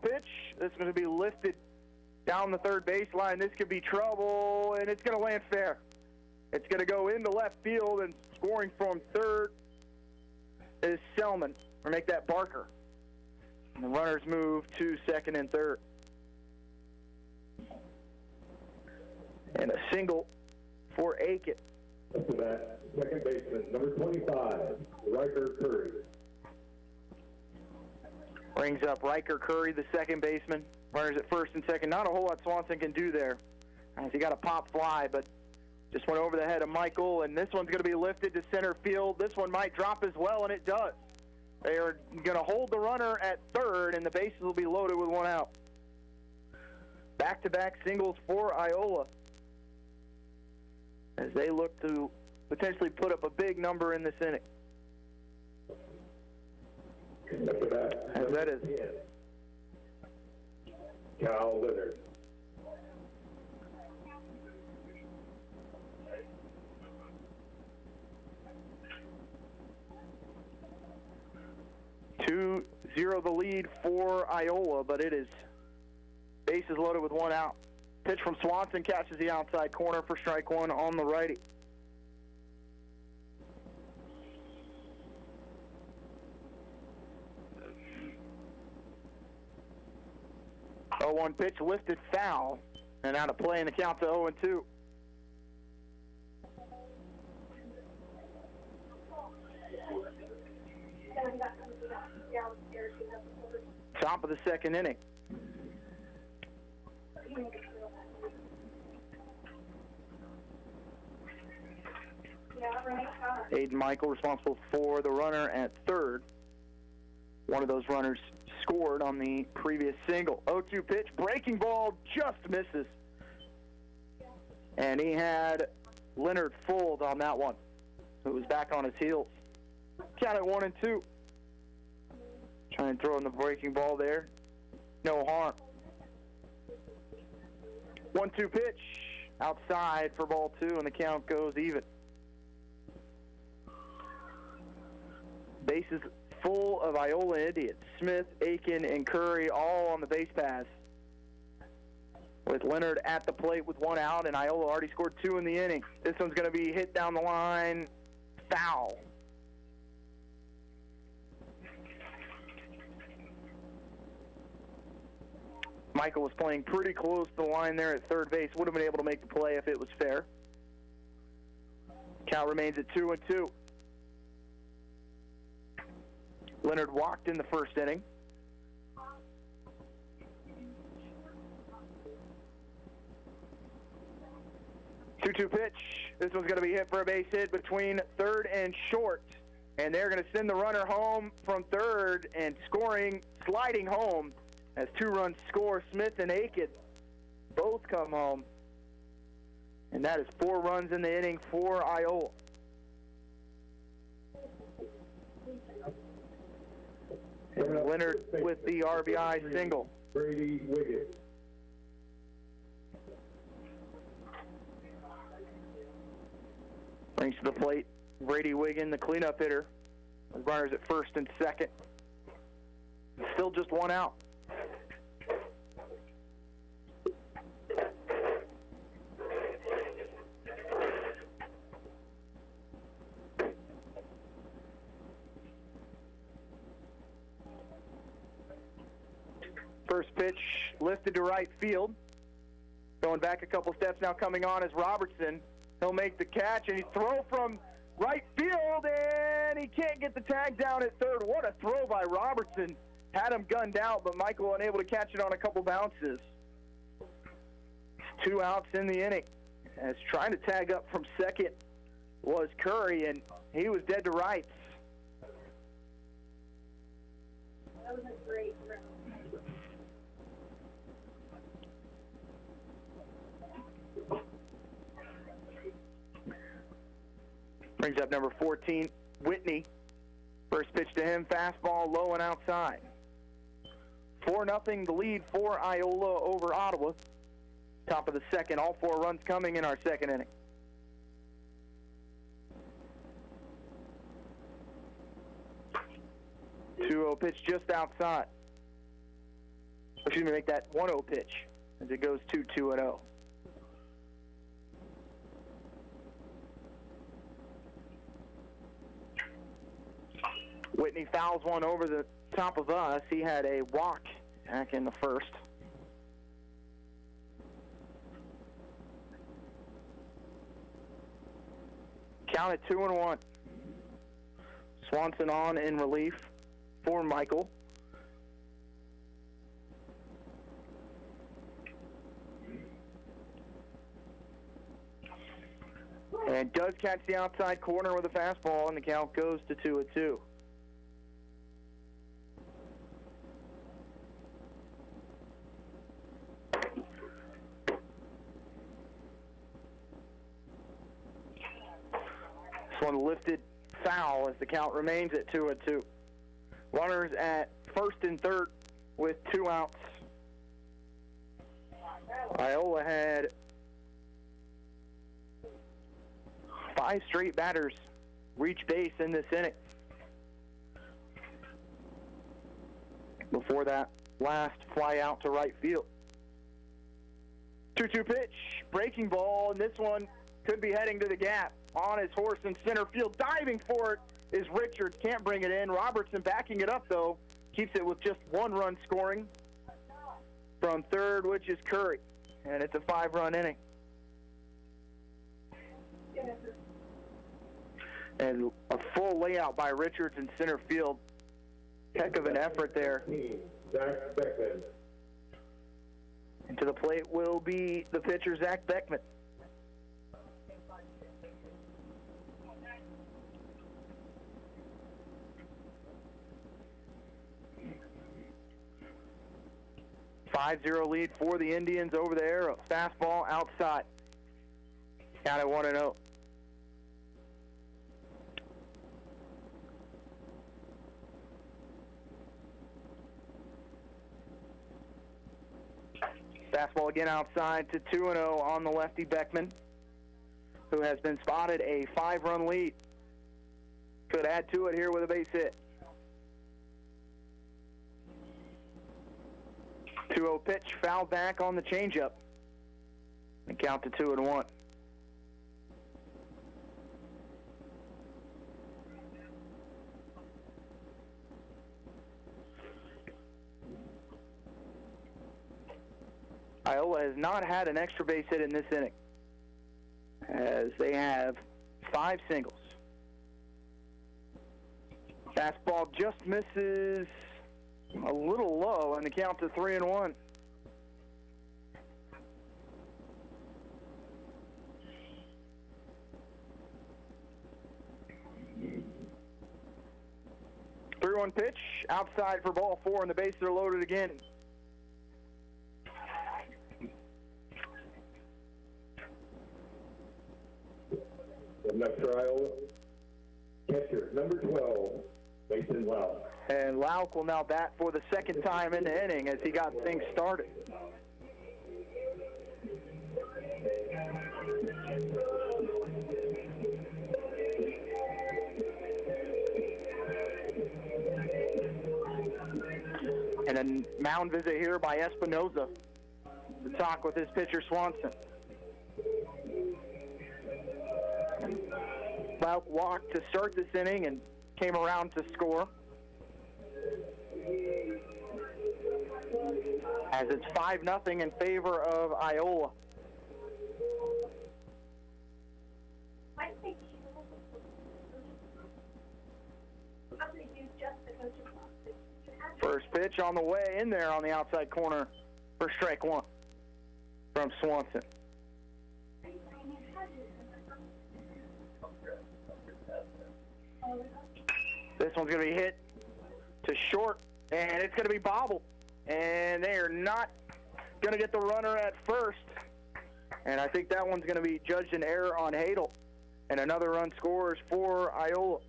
Pitch. This is going to be lifted down the third baseline. This could be trouble, and it's going to land fair. It's going to go into left field, and scoring from third is Selman, or make that Barker. And the runners move to second and third. And a single for Aiken. Up to that, second baseman, number 25, Riker Curry. Brings up Riker Curry, the second baseman. Runners at first and second. Not a whole lot Swanson can do there, as he got a pop fly, but just went over the head of Michael, and this one's going to be lifted to center field. This one might drop as well, and it does. They are going to hold the runner at third, and the bases will be loaded with 1 out. Back-to-back singles for Iola as they look to potentially put up a big number in this inning. As that is Cal Leonard. Two 2-0 the lead for Iola, but it is bases loaded with 1 out. Pitch from Swanson catches the outside corner for strike 1 on the righty. Oh, 1 pitch lifted foul, and out of play in the count to 0-2. Top of the second inning. Aiden Michael responsible for the runner at third. One of those runners scored on the previous single. 0-2 pitch, breaking ball, just misses. And he had Leonard fooled on that one, who was back on his heels. Count it 1-2. Trying to throw in the breaking ball there. No harm. 1-2 pitch. Outside for ball 2, and the count goes even. Bases full of Iola Indians. Smith, Aiken, and Curry all on the base paths. With Leonard at the plate with 1 out, and Iola already scored 2 in the inning. This one's going to be hit down the line. Foul. Michael was playing pretty close to the line there at third base. Would have been able to make the play if it was fair. Count remains at 2-2. Leonard walked in the first inning. Two-two pitch. This one's going to be hit for a base hit between third and short. And they're going to send the runner home from third, and sliding home as 2 runs score. Smith and Aiken both come home. And that is 4 runs in the inning for Iola. And Leonard with the RBI single. Brady Wiggins. Brings to the plate Brady Wiggins, the cleanup hitter. Runners at first and second. Still just 1 out. First pitch lifted to right field. Going back a couple steps now, coming on is Robertson. He'll make the catch, and he throw from right field, and he can't get the tag down at third. What a throw by Robertson. Had him gunned out, but Michael unable to catch it on a couple bounces. 2 outs in the inning. As trying to tag up from second was Curry, and he was dead to rights. That was a great throw. Brings up number 14, Whitney. First pitch to him, fastball low and outside. 4-0 the lead for Iola over Ottawa. Top of the second, all 4 runs coming in our second inning. Two-oh pitch just outside. Excuse me, make that 1-0 pitch as it goes 2-2-0. Whitney fouls one over the top of us. He had a walk back in the first. Count at 2-1. Swanson on in relief for Michael. And does catch the outside corner with a fastball, and the count goes to 2-2. This one lifted foul as the count remains at 2-2. Runners at first and third with 2 outs. Iola had 5 straight batters reach base in this inning. Before that last fly out to right field. 2-2 pitch, breaking ball, and this one could be heading to the gap. On his horse in center field, diving for it is Richards. Can't bring it in. Robertson backing it up, though. Keeps it with just 1 run scoring from third, which is Curry. And it's a 5-run inning. And a full layout by Richards in center field. Heck of an effort there. And to the plate will be the pitcher, Zach Beckman. A 5-0 lead for the Indians over there. A fastball outside. Count at 1-0. Fastball again outside to 2-0 on the lefty Beckman, who has been spotted a 5-run lead. Could add to it here with a base hit. 2-0 pitch, foul back on the changeup. And count to 2-1. Iola has not had an extra base hit in this inning, as they have 5 singles. Fastball just misses a little low, and the count to 3-1. Three-one pitch, outside for ball 4, and the bases are loaded again. Next for Iola, catcher number 12, Mason Lauk. And Lauk will now bat for the second time in the inning as he got things started. And a mound visit here by Espinoza to talk with his pitcher Swanson. Lauk walked to start this inning and came around to score. As it's 5-0 in favor of Iola. First pitch on the way in there on the outside corner for strike 1 from Swanson. This one's going to be hit to short, and it's going to be bobbled. And they are not going to get the runner at first. And I think that one's going to be judged an error on Hadel. And another run scores for Iola.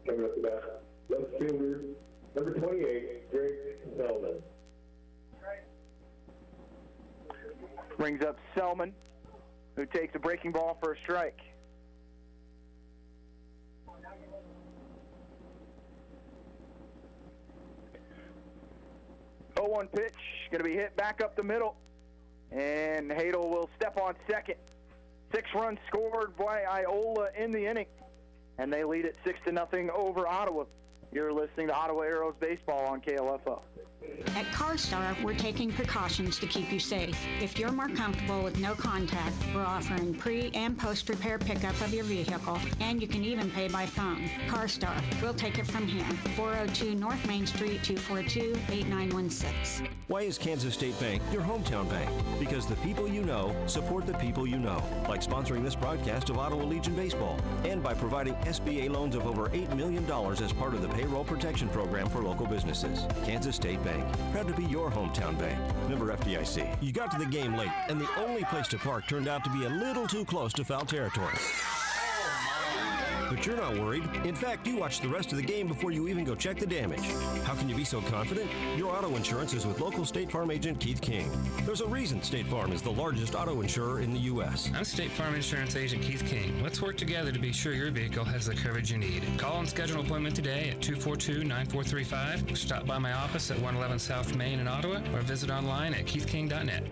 Coming up to bat, left fielder, number 28, Greg Selman. Brings up Selman, who takes a breaking ball for a strike. Oh, 1 pitch, going to be hit back up the middle, and Hadel will step on second. 6 runs scored by Iola in the inning, and they lead it 6-0 over Ottawa. You're listening to Ottawa Arrows Baseball on KLFO. At CarStar, we're taking precautions to keep you safe. If you're more comfortable with no contact, we're offering pre- and post-repair pickup of your vehicle, and you can even pay by phone. CarStar, we'll take it from here. 402 North Main Street, 242-8916. Why is Kansas State Bank your hometown bank? Because the people you know support the people you know, like sponsoring this broadcast of Ottawa Legion Baseball, and by providing SBA loans of over $8 million as part of the Payroll Protection Program for local businesses. Kansas State Bank, proud to be your hometown bank. Member FDIC. You got to the game late, and the only place to park turned out to be a little too close to foul territory. But you're not worried. In fact, you watch the rest of the game before you even go check the damage. How can you be so confident? Your auto insurance is with local State Farm agent Keith King. There's a reason State Farm is the largest auto insurer in the U.S. I'm State Farm Insurance Agent Keith King. Let's work together to be sure your vehicle has the coverage you need. Call and schedule an appointment today at 242-9435. Stop by my office at 111 South Main in Ottawa, or visit online at keithking.net.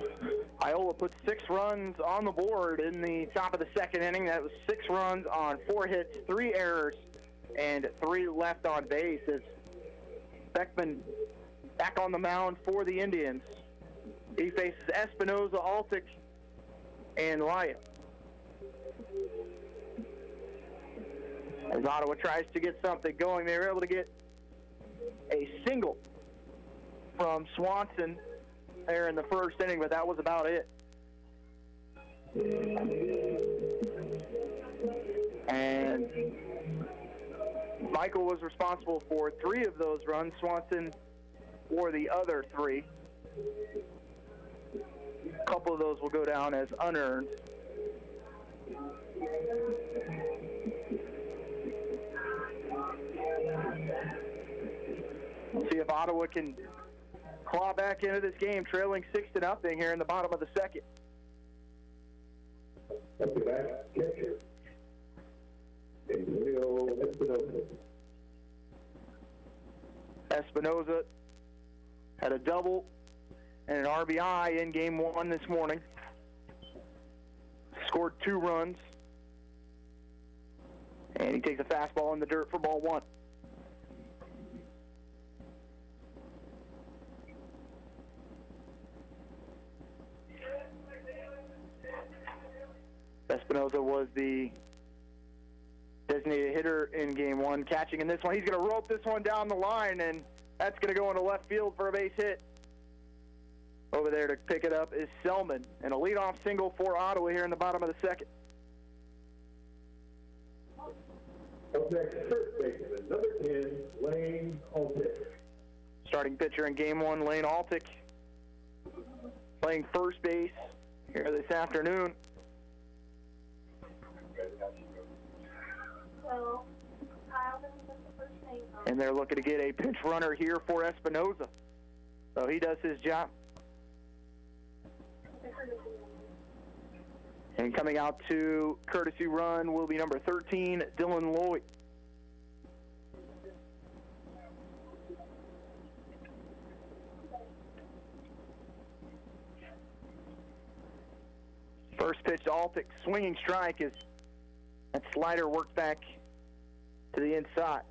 Iola put 6 runs on the board in the top of the second inning. That was 6 runs on 4 hits, 3 errors, and 3 left on base. As Beckman back on the mound for the Indians. He faces Espinoza, Altick, and Lyon. As Ottawa tries to get something going, they were able to get a single from Swanson there in the first inning, but that was about it. And Michael was responsible for 3 of those runs. Swanson for the other 3. A couple of those will go down as unearned. if Ottawa can claw back into this game, trailing 6-0 here in the bottom of the second. Up to bat, catcher. Emilio Espinoza. Espinoza had a double and an RBI in game one this morning. Scored 2 runs. And he takes a fastball in the dirt for ball 1. Espinoza was the designated hitter in game 1, catching in this one. He's going to rope this one down the line, and that's going to go into left field for a base hit. Over there to pick it up is Selman, and a leadoff single for Ottawa here in the bottom of the second. Up next, first baseman, number 10, Lane Altic. Starting pitcher in game 1, Lane Altic, playing first base here this afternoon. And they're looking to get a pinch runner here for Espinoza. So he does his job. And coming out to courtesy run will be number 13, Dylan Lloyd. First pitch to Altic, swinging strike as that slider worked back to the inside.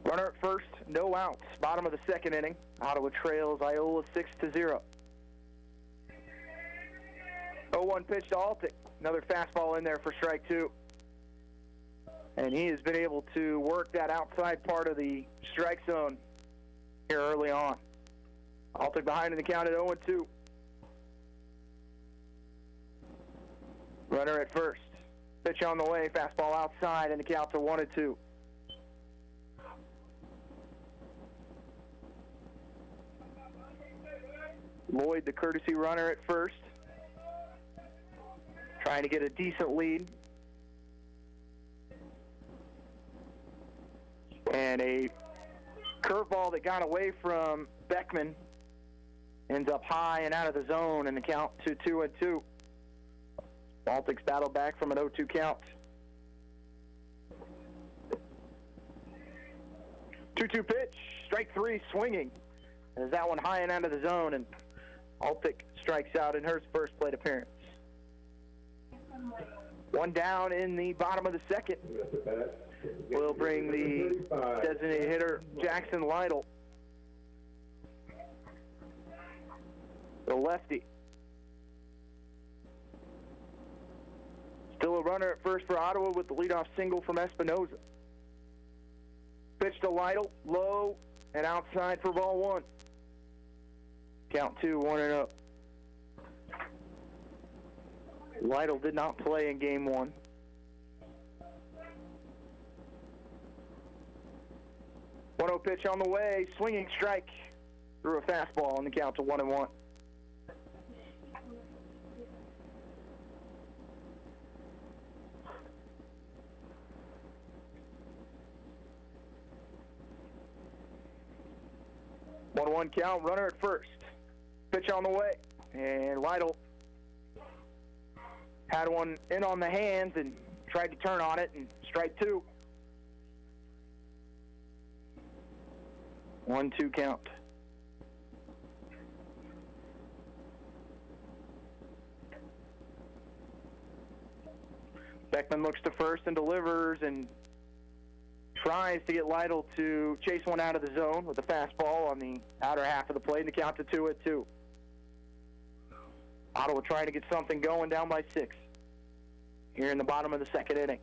Runner at first, no outs. Bottom of the second inning. Ottawa trails Iola 6-0. 0-1 pitch to Altic. Another fastball in there for strike 2. And he has been able to work that outside part of the strike zone here early on. Altic behind in the count at 0-2. Runner at first. Pitch on the way, fastball outside, and the count to 1-2. Lloyd, the courtesy runner at first, trying to get a decent lead. And a curveball that got away from Beckman ends up high and out of the zone, and the count to 2-2. Baltic's battle back from an 0-2 count. 2-2 pitch, strike 3, swinging. As that one high and out of the zone, and Altic strikes out in her first plate appearance. One down in the bottom of the second. We'll bring the designated hitter, Jackson Lytle, the lefty. Still a runner at first for Ottawa with the leadoff single from Espinoza. Pitch to Lytle, low and outside for ball 1. Count 2, 1-0. Lytle did not play in game 1. One-0 pitch on the way, swinging strike through a fastball on the count to 1-1. One count, runner at first. Pitch on the way, and Lytle had one in on the hands and tried to turn on it, and strike 2. 1-2 count. Beckman looks to first and delivers and tries to get Lytle to chase one out of the zone with a fastball on the outer half of the plate, and the count to 2-2. Ottawa trying to get something going, down by 6 here in the bottom of the second inning.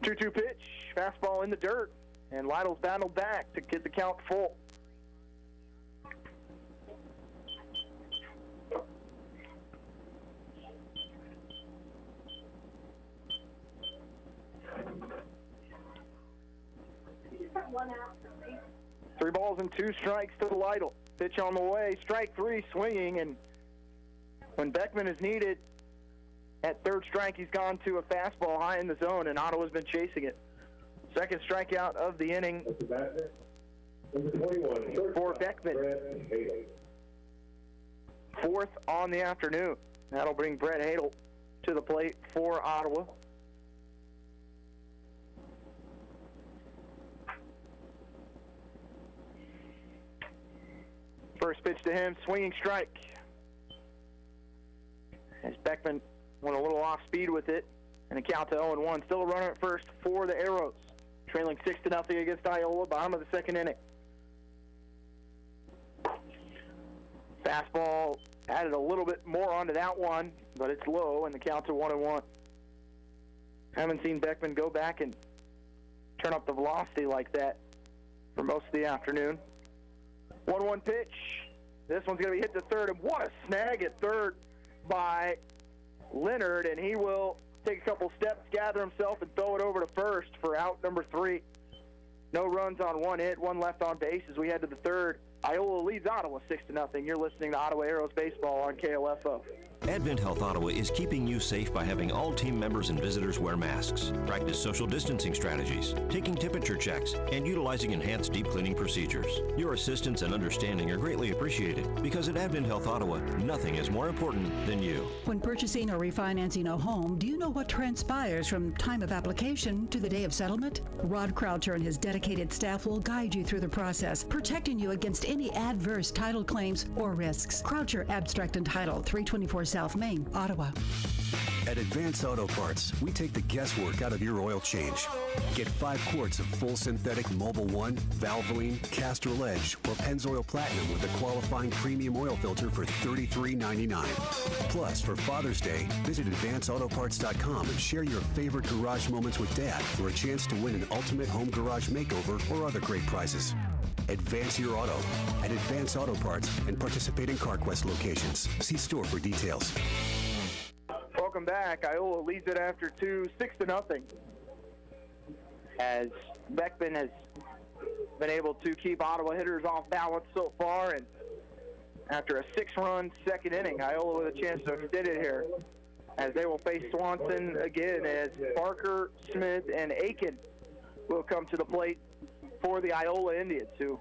2-2 pitch, fastball in the dirt, and Lytle's battled back to get the count full. Three balls and 2 strikes to Lytle. Pitch on the way, strike 3, swinging, and when Beckman is needed, At third strike, he's gone to a fastball high in the zone, and Ottawa's been chasing it. Second strikeout of the inning for Beckman. Fourth on the afternoon. That'll bring Brett Hadel to the plate for Ottawa. First pitch to him, swinging strike. As Beckman went a little off speed with it, and a count to 0-1. Still a runner at first for the Arrows, trailing 6-0 against Iola, bottom of the second inning. Fastball added a little bit more onto that one, but it's low, and the count to 1-1. Haven't seen Beckman go back and turn up the velocity like that for most of the afternoon. 1-1 pitch. This one's going to be hit to third, and what a snag at third by Leonard, and he will take a couple steps, gather himself, and throw it over to first for out number 3. No runs on one hit, one left on base as we head to the third. Iola leads Ottawa 6-0. You're listening to Ottawa Arrows Baseball on KOFO. Advent Health Ottawa is keeping you safe by having all team members and visitors wear masks, practice social distancing strategies, taking temperature checks, and utilizing enhanced deep cleaning procedures. Your assistance and understanding are greatly appreciated because at Advent Health Ottawa, nothing is more important than you. When purchasing or refinancing a home, do you know what transpires from time of application to the day of settlement? Rod Croucher and his dedicated staff will guide you through the process, protecting you against any adverse title claims or risks. Croucher Abstract and Title, 324 South Main, Ottawa. At Advance Auto Parts, we take the guesswork out of your oil change. Get 5 quarts of full synthetic Mobil 1, Valvoline, Castrol Edge, or Pennzoil Platinum with a qualifying premium oil filter for $33.99. Plus, for Father's Day, visit AdvanceAutoParts.com and share your favorite garage moments with Dad for a chance to win an ultimate home garage makeover or other great prizes. Advance your auto at Advance Auto Parts and participating CarQuest locations. See store for details. Welcome back. Iola leads it after 2, 6-0. As Beckman has been able to keep Ottawa hitters off balance so far, and after a 6-run second inning, Iola with a chance to extend it here, as they will face Swanson again, as Barker, Smith, and Aiken will come to the plate for the Iola Indians, who,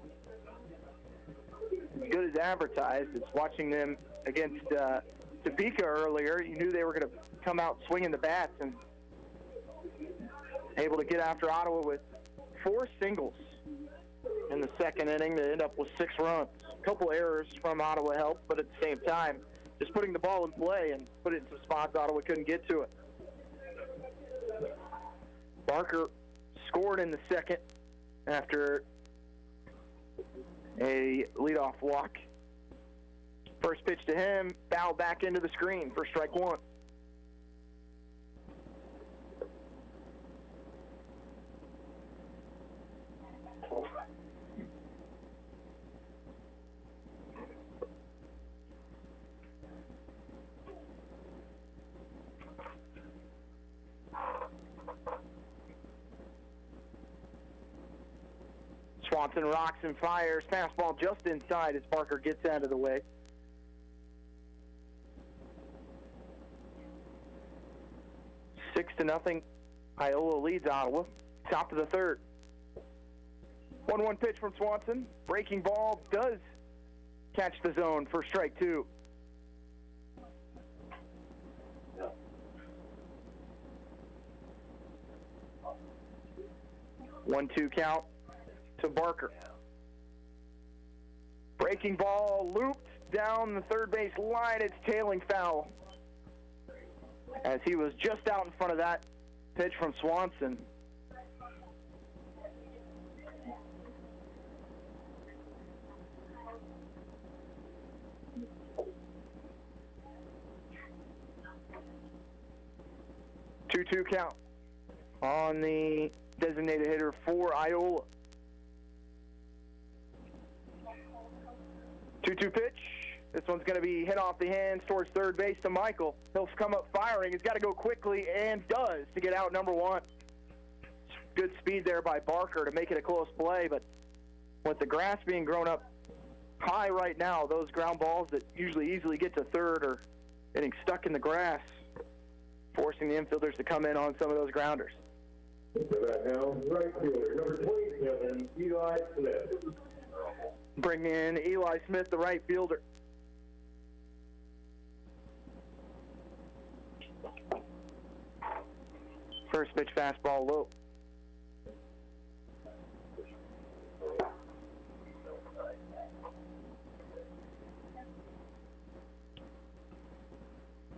as good as advertised, it's watching them against Topeka earlier. You knew they were going to come out swinging the bats, and able to get after Ottawa with 4 singles in the second inning to end up with 6 runs. A couple errors from Ottawa helped, but at the same time, just putting the ball in play and put it in some spots Ottawa couldn't get to it. Barker scored in the second after a leadoff walk. First pitch to him, foul back into the screen for strike 1. Swanson rocks and fires. Fastball just inside as Barker gets out of the way. Six to nothing. Iola leads Ottawa. Top of the third. 1-1 pitch from Swanson. Breaking ball does catch the zone for strike 2. One-two count to Barker. Breaking ball looped down the third base line. It's tailing foul, as he was just out in front of that pitch from Swanson. Two count on the designated hitter for Iola. 2-2 pitch. This one's going to be hit off the hands towards third base to Michael. He'll come up firing. He's got to go quickly, and does, to get out number 1. Good speed there by Barker to make it a close play, but with the grass being grown up high right now, those ground balls that usually easily get to third are getting stuck in the grass. forcing the infielders to come in on some of those grounders. To that now, right fielder, number 27, Eli Smith. Bring in Eli Smith, the right fielder. First pitch fastball low.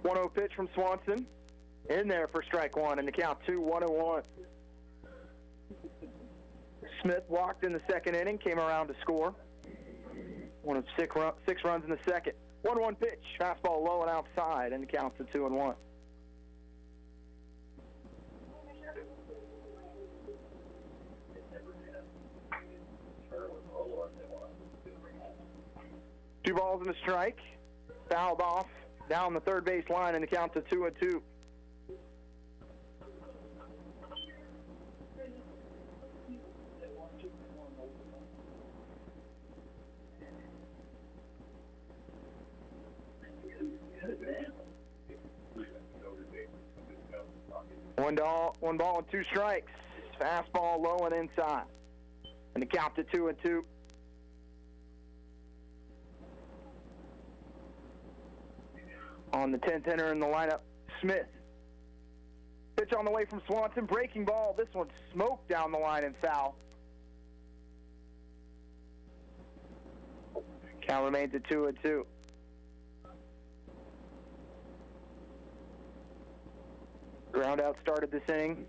One-0 pitch from Swanson. In there for strike one, and the count 2-1-1. Smith walked in the second inning, came around to score. One of six runs in the second. 1-1 pitch, fastball low and outside, and the count's at 2-1. Two balls and a strike. Fouled off down the third base line, and the count's at 2-2. One ball and two strikes. Fastball low and inside. And the count to 2-2. On the 10th hitter in the lineup, Smith. Pitch on the way from Swanson. Breaking ball. This one smoked down the line and foul. Count remains at 2-2. Ground out started this inning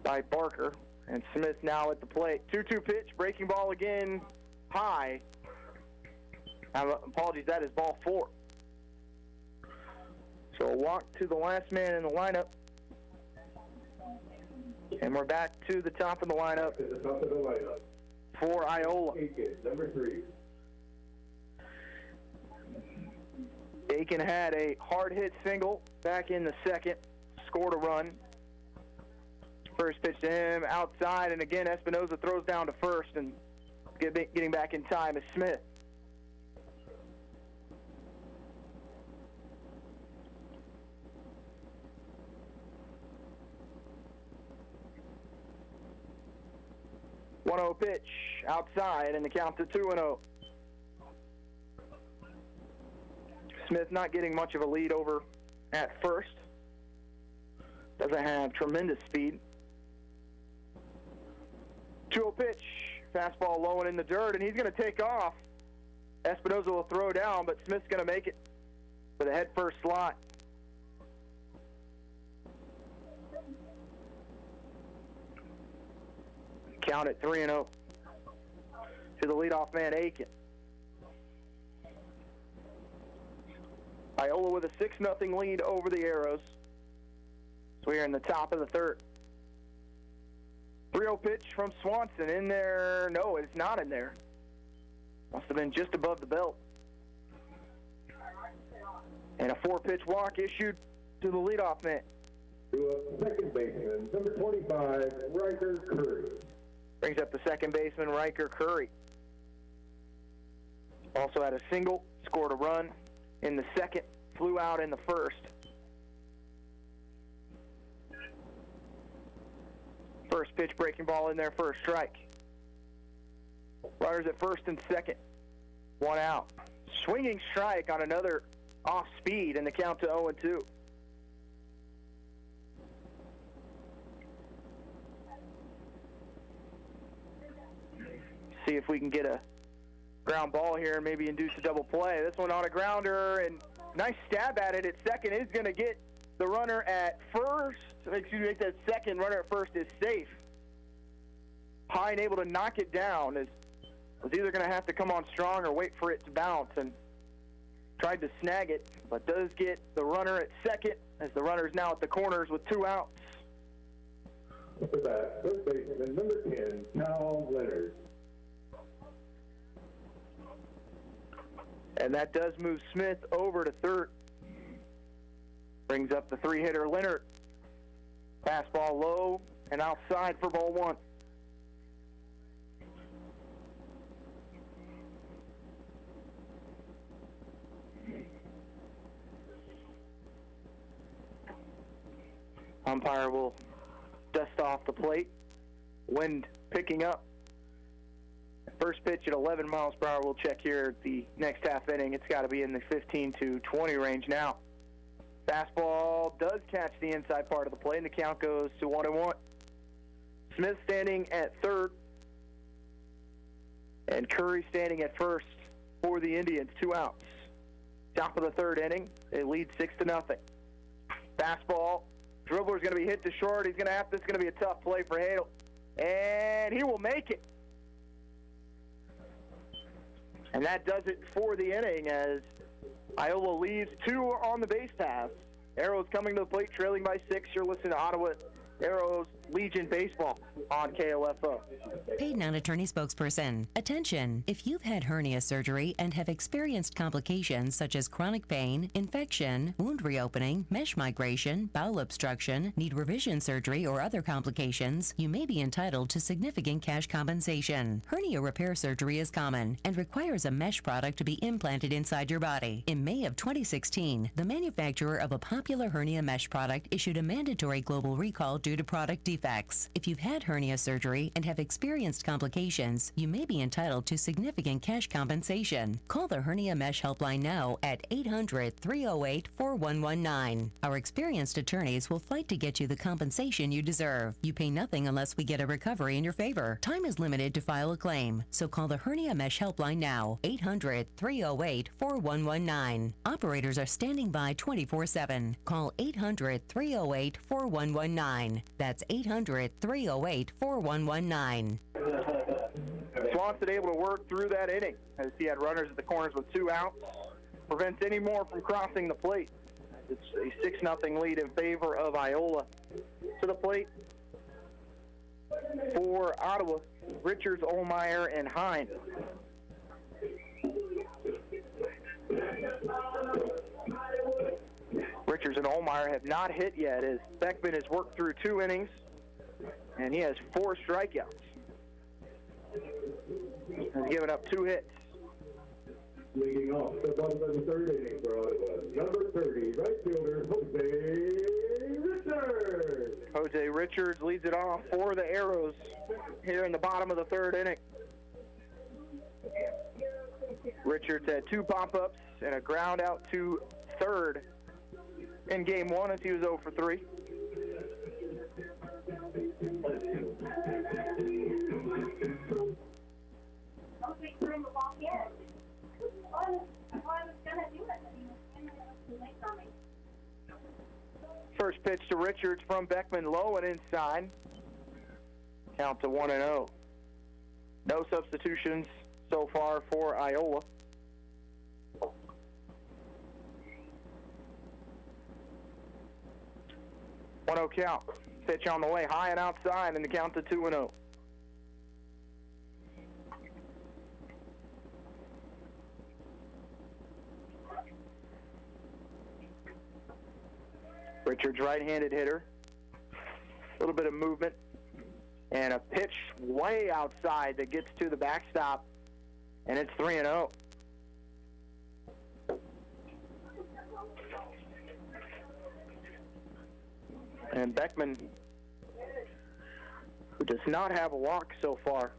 by Barker, and Smith now at the plate. 2-2 pitch, breaking ball again, high. Apologies, that is ball 4. So a walk to the last man in the lineup. And we're back to the top of the lineup for Iola. Number 3. Aiken had a hard hit single back in the second, scored a run. First pitch to him outside, and again Espinoza throws down to first, and getting back in time is Smith. One-0 pitch outside, and the count to 2-0. Smith not getting much of a lead over at first. Doesn't have tremendous speed. 2-0 pitch. Fastball low and in the dirt, and he's going to take off. Espinoza will throw down, but Smith's going to make it for the head-first slot. Count at 3-0 to the leadoff man, Aiken. Iola with a 6-0 lead over the Arrows. So we are in the top of the third. 3-0 pitch from Swanson. In there. No, it's not in there. Must have been just above the belt. And a 4-pitch walk issued to the leadoff man. To a second baseman, number 25, Riker Curry. Brings up the second baseman, Riker Curry. Also had a single, scored a run in the second, flew out in the first. First pitch, breaking ball in there for a strike. Runners at first and second. One out. Swinging strike on another off speed, and the count to 0-2. See if we can get a ground ball here and maybe induce a double play. This one on a grounder, and nice stab at it at second. Is going to get the runner at first. Excuse me, that second runner at first is safe. Pine able to knock it down. Was either going to have to come on strong or wait for it to bounce, and tried to snag it, but does get the runner at second as the runner is now at the corners with 2 outs. After that, third baseman, number 10, Cal Leonard. And that does move Smith over to third. Brings up the 3-hitter Leonard. Fastball low and outside for ball 1. Umpire will dust off the plate. Wind picking up. First pitch at 11 miles per hour. We'll check here at the next half inning. It's got to be in the 15 to 20 range now. Fastball does catch the inside part of the plate, and the count goes to 1-1. Smith standing at third, and Curry standing at first for the Indians. 2 outs. Top of the third inning, they lead 6-0. Fastball, dribbler's going to be hit to short. This is going to be a tough play for Hadel, and he will make it. And that does it for the inning as Iola leaves 2 on the base pass. Arrows coming to the plate, trailing by 6. You're listening to Ottawa Arrows Legion Baseball on KOFO. Paid non-attorney spokesperson. Attention! If you've had hernia surgery and have experienced complications such as chronic pain, infection, wound reopening, mesh migration, bowel obstruction, need revision surgery, or other complications, you may be entitled to significant cash compensation. Hernia repair surgery is common and requires a mesh product to be implanted inside your body. In May of 2016, the manufacturer of a popular hernia mesh product issued a mandatory global recall due to product defects. If you've had hernia surgery and have experienced complications, you may be entitled to significant cash compensation. Call the Hernia Mesh Helpline now at 800-308-4119. Our experienced attorneys will fight to get you the compensation you deserve. You pay nothing unless we get a recovery in your favor. Time is limited to file a claim, so call the Hernia Mesh Helpline now, 800-308-4119. Operators are standing by 24/7. Call 800-308-4119. That's 800-308-4119. Swanson able to work through that inning as he had runners at the corners with 2 outs. Prevents any more from crossing the plate. It's a 6-0 lead in favor of Iola. To the plate for Ottawa, Richards, Olmeyer, and Hine. Richards and Olmeyer have not hit yet as Beckman has worked through 2 innings, and he has 4 strikeouts. Has given up 2 hits. Leading off the bottom of the third inning for Ottawa, number 30, right fielder, Jose Richards. Jose Richards leads it off for the Arrows here in the bottom of the third inning. Richards had 2 pop-ups and a ground out to third in game 1 as he was 0 for 3. First pitch to Richards from Beckman, low and inside. Count to 1-0. No substitutions so far for Iola. 1-0 count. Pitch on the way, high and outside, and the count to 2-0. Richards, right-handed hitter. A little bit of movement. And a pitch way outside that gets to the backstop, and it's 3-0. And Beckman, who does not have a walk so far,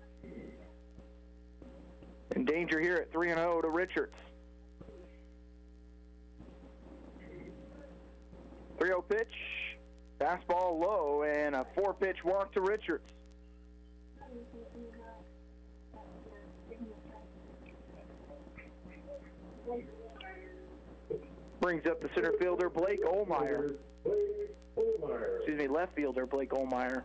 in danger here at 3-0 to Richards. 3-0 pitch, fastball low, and a 4-pitch walk to Richards. Brings up the center fielder, Blake Olmeyer. Excuse me, left fielder, Blake Olmeyer.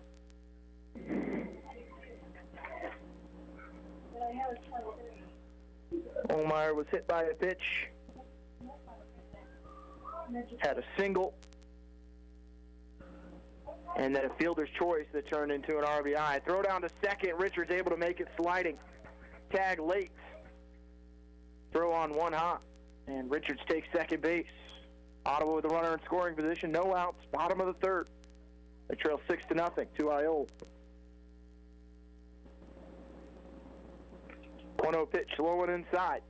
Olmeyer was hit by a pitch. Had a single. And then a fielder's choice that turned into an RBI. Throw down to second. Richards able to make it sliding. Tag late. Throw on 1 hop. And Richards takes second base. Ottawa with a runner in scoring position. No outs. Bottom of the third. They trail 6-0 to Iola. 1-0 pitch, low and inside.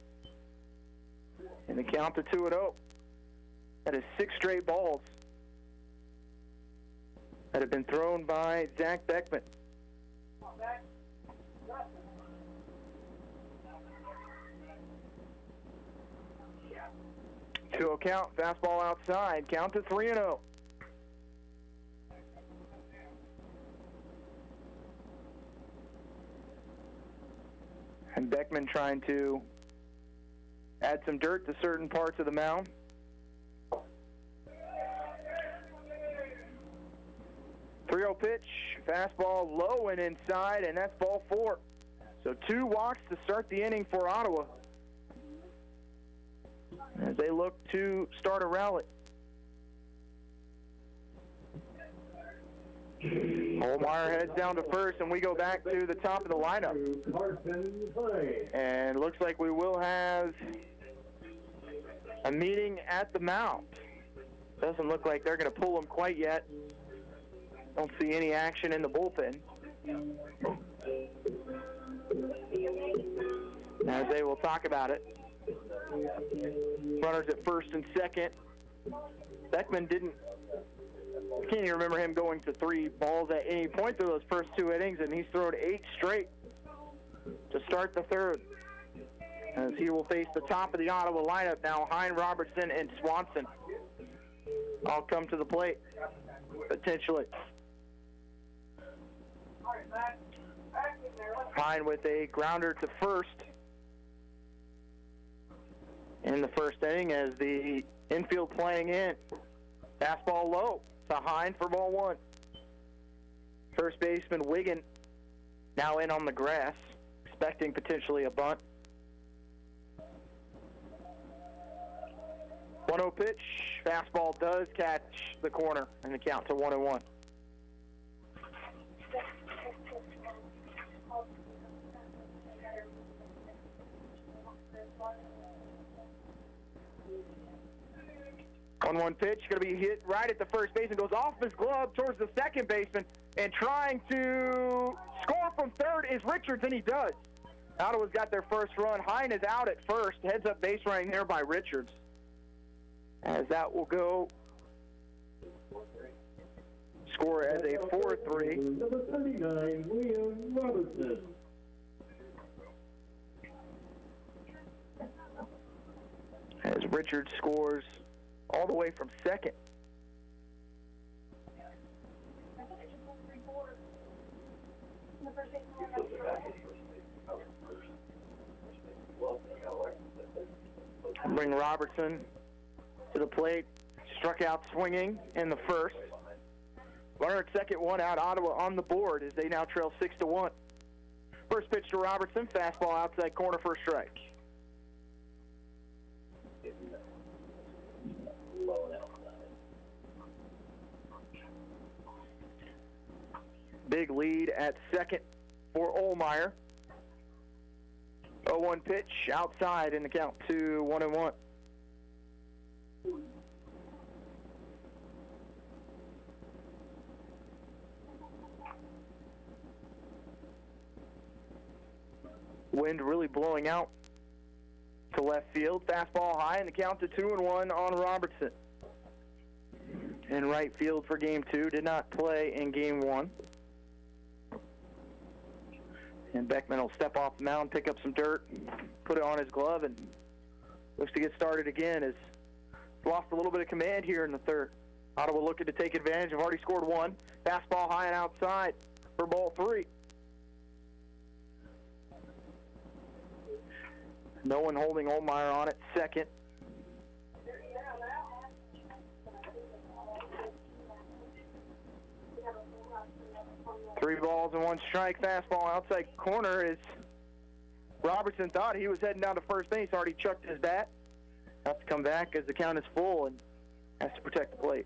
And the count to 2-0. That is 6 straight balls. that had been thrown by Zach Beckman. 2-0 count, fastball outside, count to 3-0. And Beckman trying to add some dirt to certain parts of the mound. Pitch, fastball low and inside, and that's ball 4. So 2 walks to start the inning for Ottawa as they look to start a rally. Olmeyer heads down to first, and we go back to the top of the lineup. And looks like we will have a meeting at the mound. Doesn't look like they're going to pull him quite yet. Don't see any action in the bullpen. As they will talk about it. Runners at first and second. Beckman can't even remember him going to 3 balls at any point through those first 2 innings, and he's thrown 8 straight to start the third. As he will face the top of the Ottawa lineup now, Hine, Robertson, and Swanson. All come to the plate, potentially. Hine with a grounder to first in the first inning as the infield playing in. Fastball low to Hine for ball 1. First baseman Wiggin now in on the grass, expecting potentially a bunt. 1-0 pitch. Fastball does catch the corner and the count to 1-1. On 1 pitch, going to be hit right at the first base and goes off his glove towards the second baseman, and trying to score from third is Richards, and he does. Ottawa's got their first run. Hine is out at first. Heads up base running there by Richards. As that will go. Score as a 4-3. Number 39, William Robertson. As Richards scores all the way from second. Bring Robertson to the plate. Struck out swinging in the first. Runner at second, 1 out. Ottawa on the board as they now trail 6-1. First pitch to Robertson. Fastball outside corner for a strike. Big lead at second for Olmeyer. 0-1 pitch outside in the count to 1-1. Wind really blowing out to left field. Fastball high, and the count to 2-1 on Robertson. In right field for game 2. Did not play in game 1. And Beckman will step off the mound, pick up some dirt, put it on his glove, and looks to get started again. Has lost a little bit of command here in the third. Ottawa looking to take advantage. Have already scored 1. Fastball high and outside for ball 3. No one holding Olmeyer on at second. Three balls and 1 strike. Fastball outside corner is Robertson thought he was heading down to first base. Already chucked his bat. Has to come back as the count is full and has to protect the plate.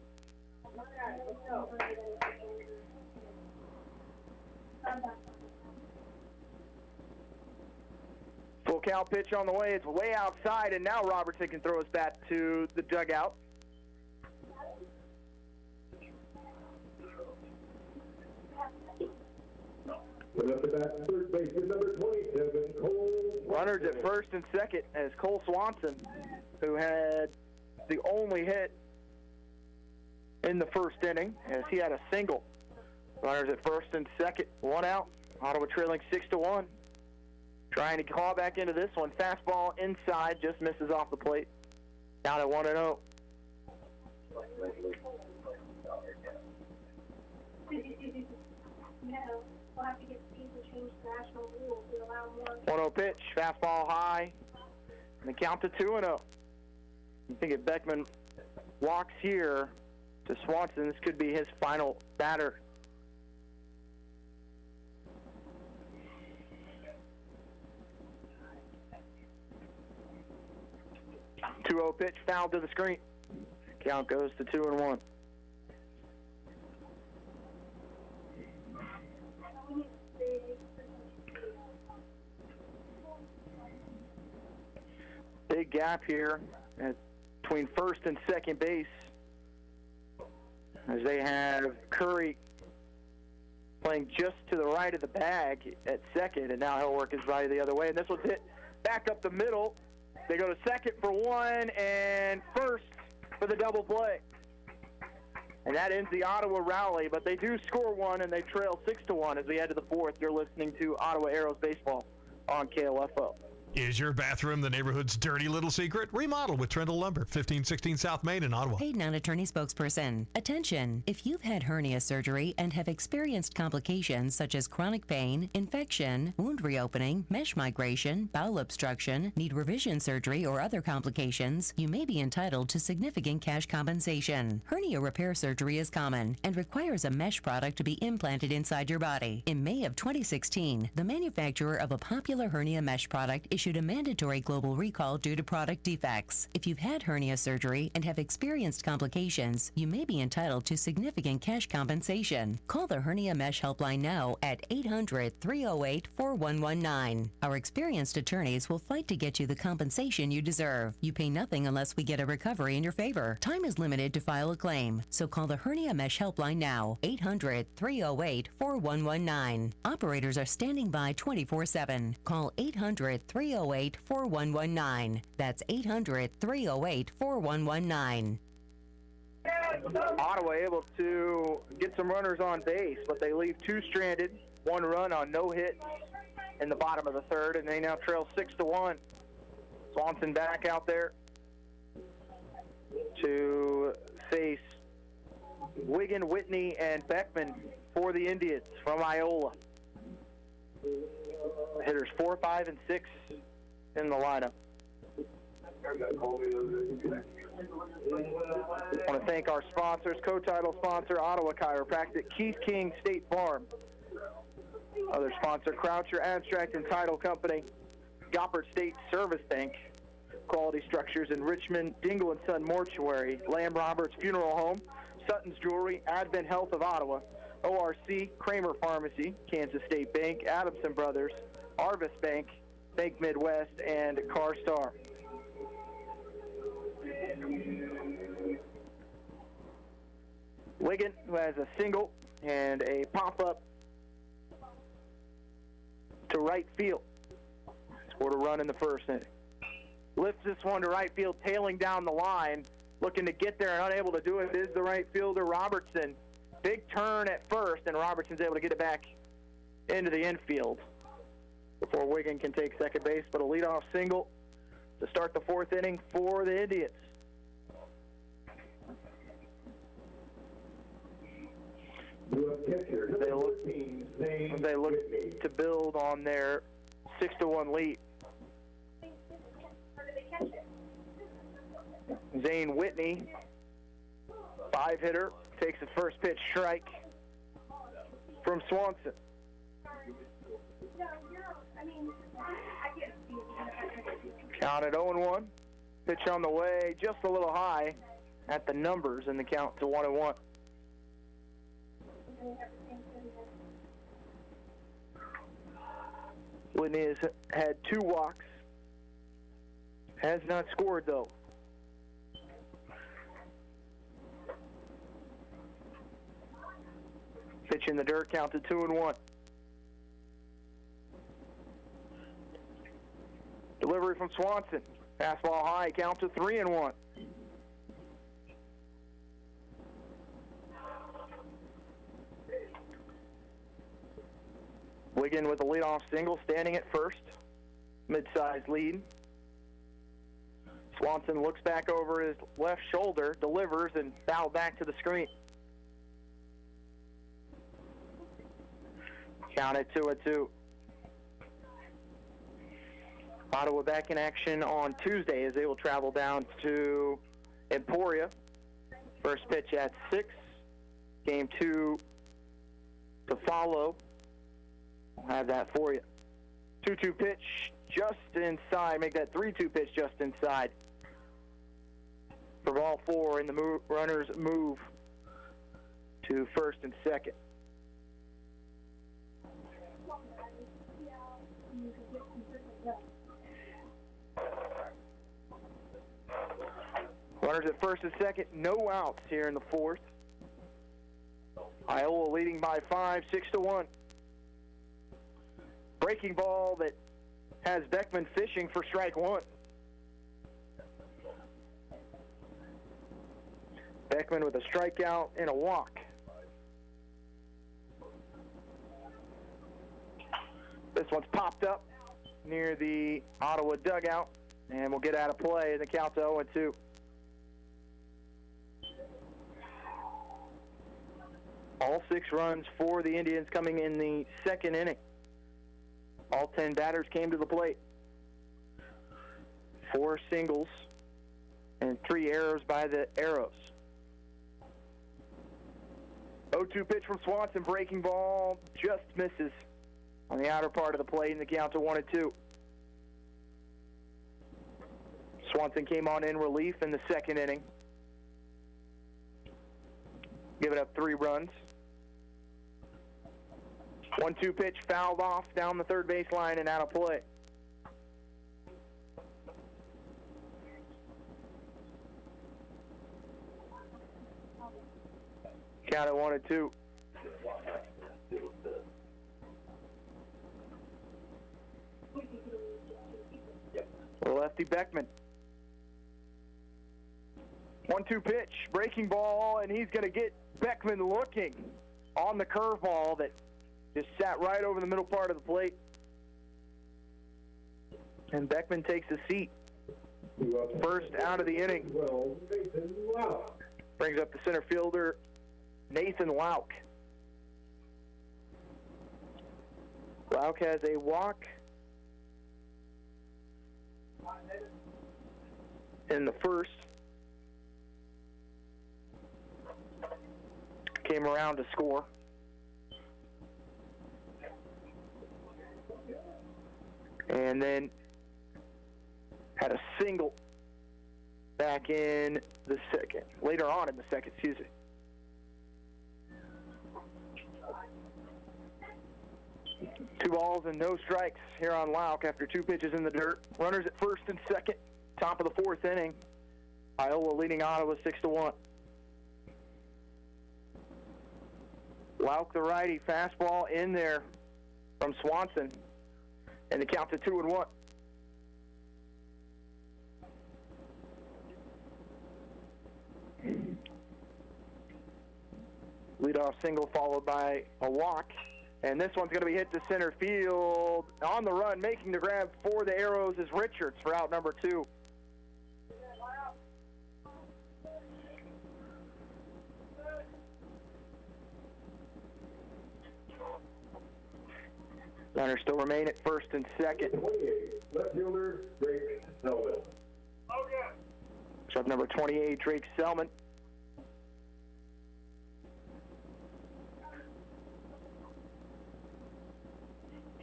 Full count pitch on the way. It's way outside, and now Robertson can throw his bat to the dugout. Third baseman, number 27, Cole. Runners at first and second as Cole Swanson, who had the only hit in the first inning as he had a single. Runners at first and second, one out. Ottawa trailing 6-1. Trying to claw back into this one. Fastball inside, just misses off the plate. Down at 1-0. We'll have to get Steve to change the national rules to allow more. 1-0 pitch, fastball high, and the count to 2-0. I think if Beckman walks here to Swanson, this could be his final batter. Two-0 pitch, foul to the screen. Count goes to 2-1. Big gap here between first and second base as they have Curry playing just to the right of the bag at second, and now he'll work his body the other way. And this one's hit back up the middle. They go to second for one and first for the double play. And that ends the Ottawa rally, but they do score one, and they trail 6-1 as we head to the fourth. You're listening to Ottawa Arrows Baseball on KOFO. Is your bathroom the neighborhood's dirty little secret? Remodel with Trendle Lumber, 1516 South Main in Ottawa. Paid non-attorney spokesperson. Attention! If you've had hernia surgery and have experienced complications such as chronic pain, infection, wound reopening, mesh migration, bowel obstruction, need revision surgery, or other complications, you may be entitled to significant cash compensation. Hernia repair surgery is common and requires a mesh product to be implanted inside your body. In May of 2016, the manufacturer of a popular hernia mesh product issued a mandatory global recall due to product defects. If you've had hernia surgery and have experienced complications, you may be entitled to significant cash compensation. Call the Hernia Mesh Helpline now at 800-308-4119. Our experienced attorneys will fight to get you the compensation you deserve. You pay nothing unless we get a recovery in your favor. Time is limited to file a claim, so call the Hernia Mesh Helpline now, 800-308-4119. Operators are standing by 24/7. Call 800-308-4119. That's 800-308-4119. Ottawa able to get some runners on base, but they leave two stranded, one run on no hits in the bottom of the third, and they now trail 6-1. Swanson back out there to face Wigan, Whitney, and Beckman for the Indians from Iola. Hitters 4, 5, and 6 in the lineup. I want to thank our sponsors, co-title sponsor, Ottawa Chiropractic, Keith King State Farm. Other sponsor, Croucher Abstract and Title Company, Goppert State Service Bank, Quality Structures in Richmond, Dingle & Son Mortuary, Lamb Roberts Funeral Home, Sutton's Jewelry, Advent Health of Ottawa, ORC, Kramer Pharmacy, Kansas State Bank, Adamson Brothers, Arvis Bank, Bank Midwest, and CarStar. Wigan, who has a single and a pop-up to right field. Scored a run in the first inning. Lifts this one to right field, tailing down the line, looking to get there and unable to do it is the right fielder, Robertson. Big turn at first, and Robertson's able to get it back into the infield before Wigan can take second base, but a leadoff single to start the fourth inning for the Indians. They look to build on their 6-1 lead. Zane Whitney, 5-hitter, takes the first pitch strike from Swanson. Count at 0-1. Pitch on the way, just a little high at the numbers, and the count to 1-1. Whitney has had 2 walks. Has not scored, though. Pitch in the dirt, count to 2-1. Delivery from Swanson. Fastball high, count to 3-1. Wiggin with a leadoff single, standing at first. Mid-sized lead. Swanson looks back over his left shoulder, delivers, and foul back to the screen. Count it 2-2. Ottawa back in action on Tuesday as they will travel down to Emporia. First pitch at 6. Game 2 to follow. We'll have that for you. 2-2 pitch just inside. Make that 3-2 pitch just inside. For ball 4, and the runners move to first and second. Runners at first and second, no outs here in the fourth. Iola leading by 5, 6-1. Breaking ball that has Beckman fishing for strike 1. Beckman with a strikeout and a walk. This one's popped up near the Ottawa dugout, and we'll get out of play, and the count's 0-2. All 6 runs for the Indians coming in the second inning. All 10 batters came to the plate. 4 singles and 3 errors by the Arrows. 0-2 pitch from Swanson, breaking ball, just misses on the outer part of the plate, and the count to 1-2. Swanson came on in relief in the second inning. Giving up 3 runs. 1-2 pitch fouled off down the third base line and out of play. Count at 1-2. Lefty Beckman. 1-2 pitch, breaking ball, and he's going to get Beckman looking on the curveball that just sat right over the middle part of the plate. And Beckman takes a seat. First out of the inning. Brings up the center fielder, Nathan Lauk. Lauk has a walk in the first. Came around to score. And then had a single back in the second. Later on in the second, excuse me. Two balls and no strikes here on Lauk after 2 pitches in the dirt. Runners at first and second. Top of the fourth inning. Iola leading Ottawa 6-1. Lauk, the righty, fastball in there from Swanson. And the count to 2-1. Leadoff single followed by a walk. And this one's going to be hit to center field. On the run, making the grab for the Arrows is Richards for out number 2. Runners still remain at first and second. 28, left fielder, Drake Selman. Sub number 28, Drake Selman.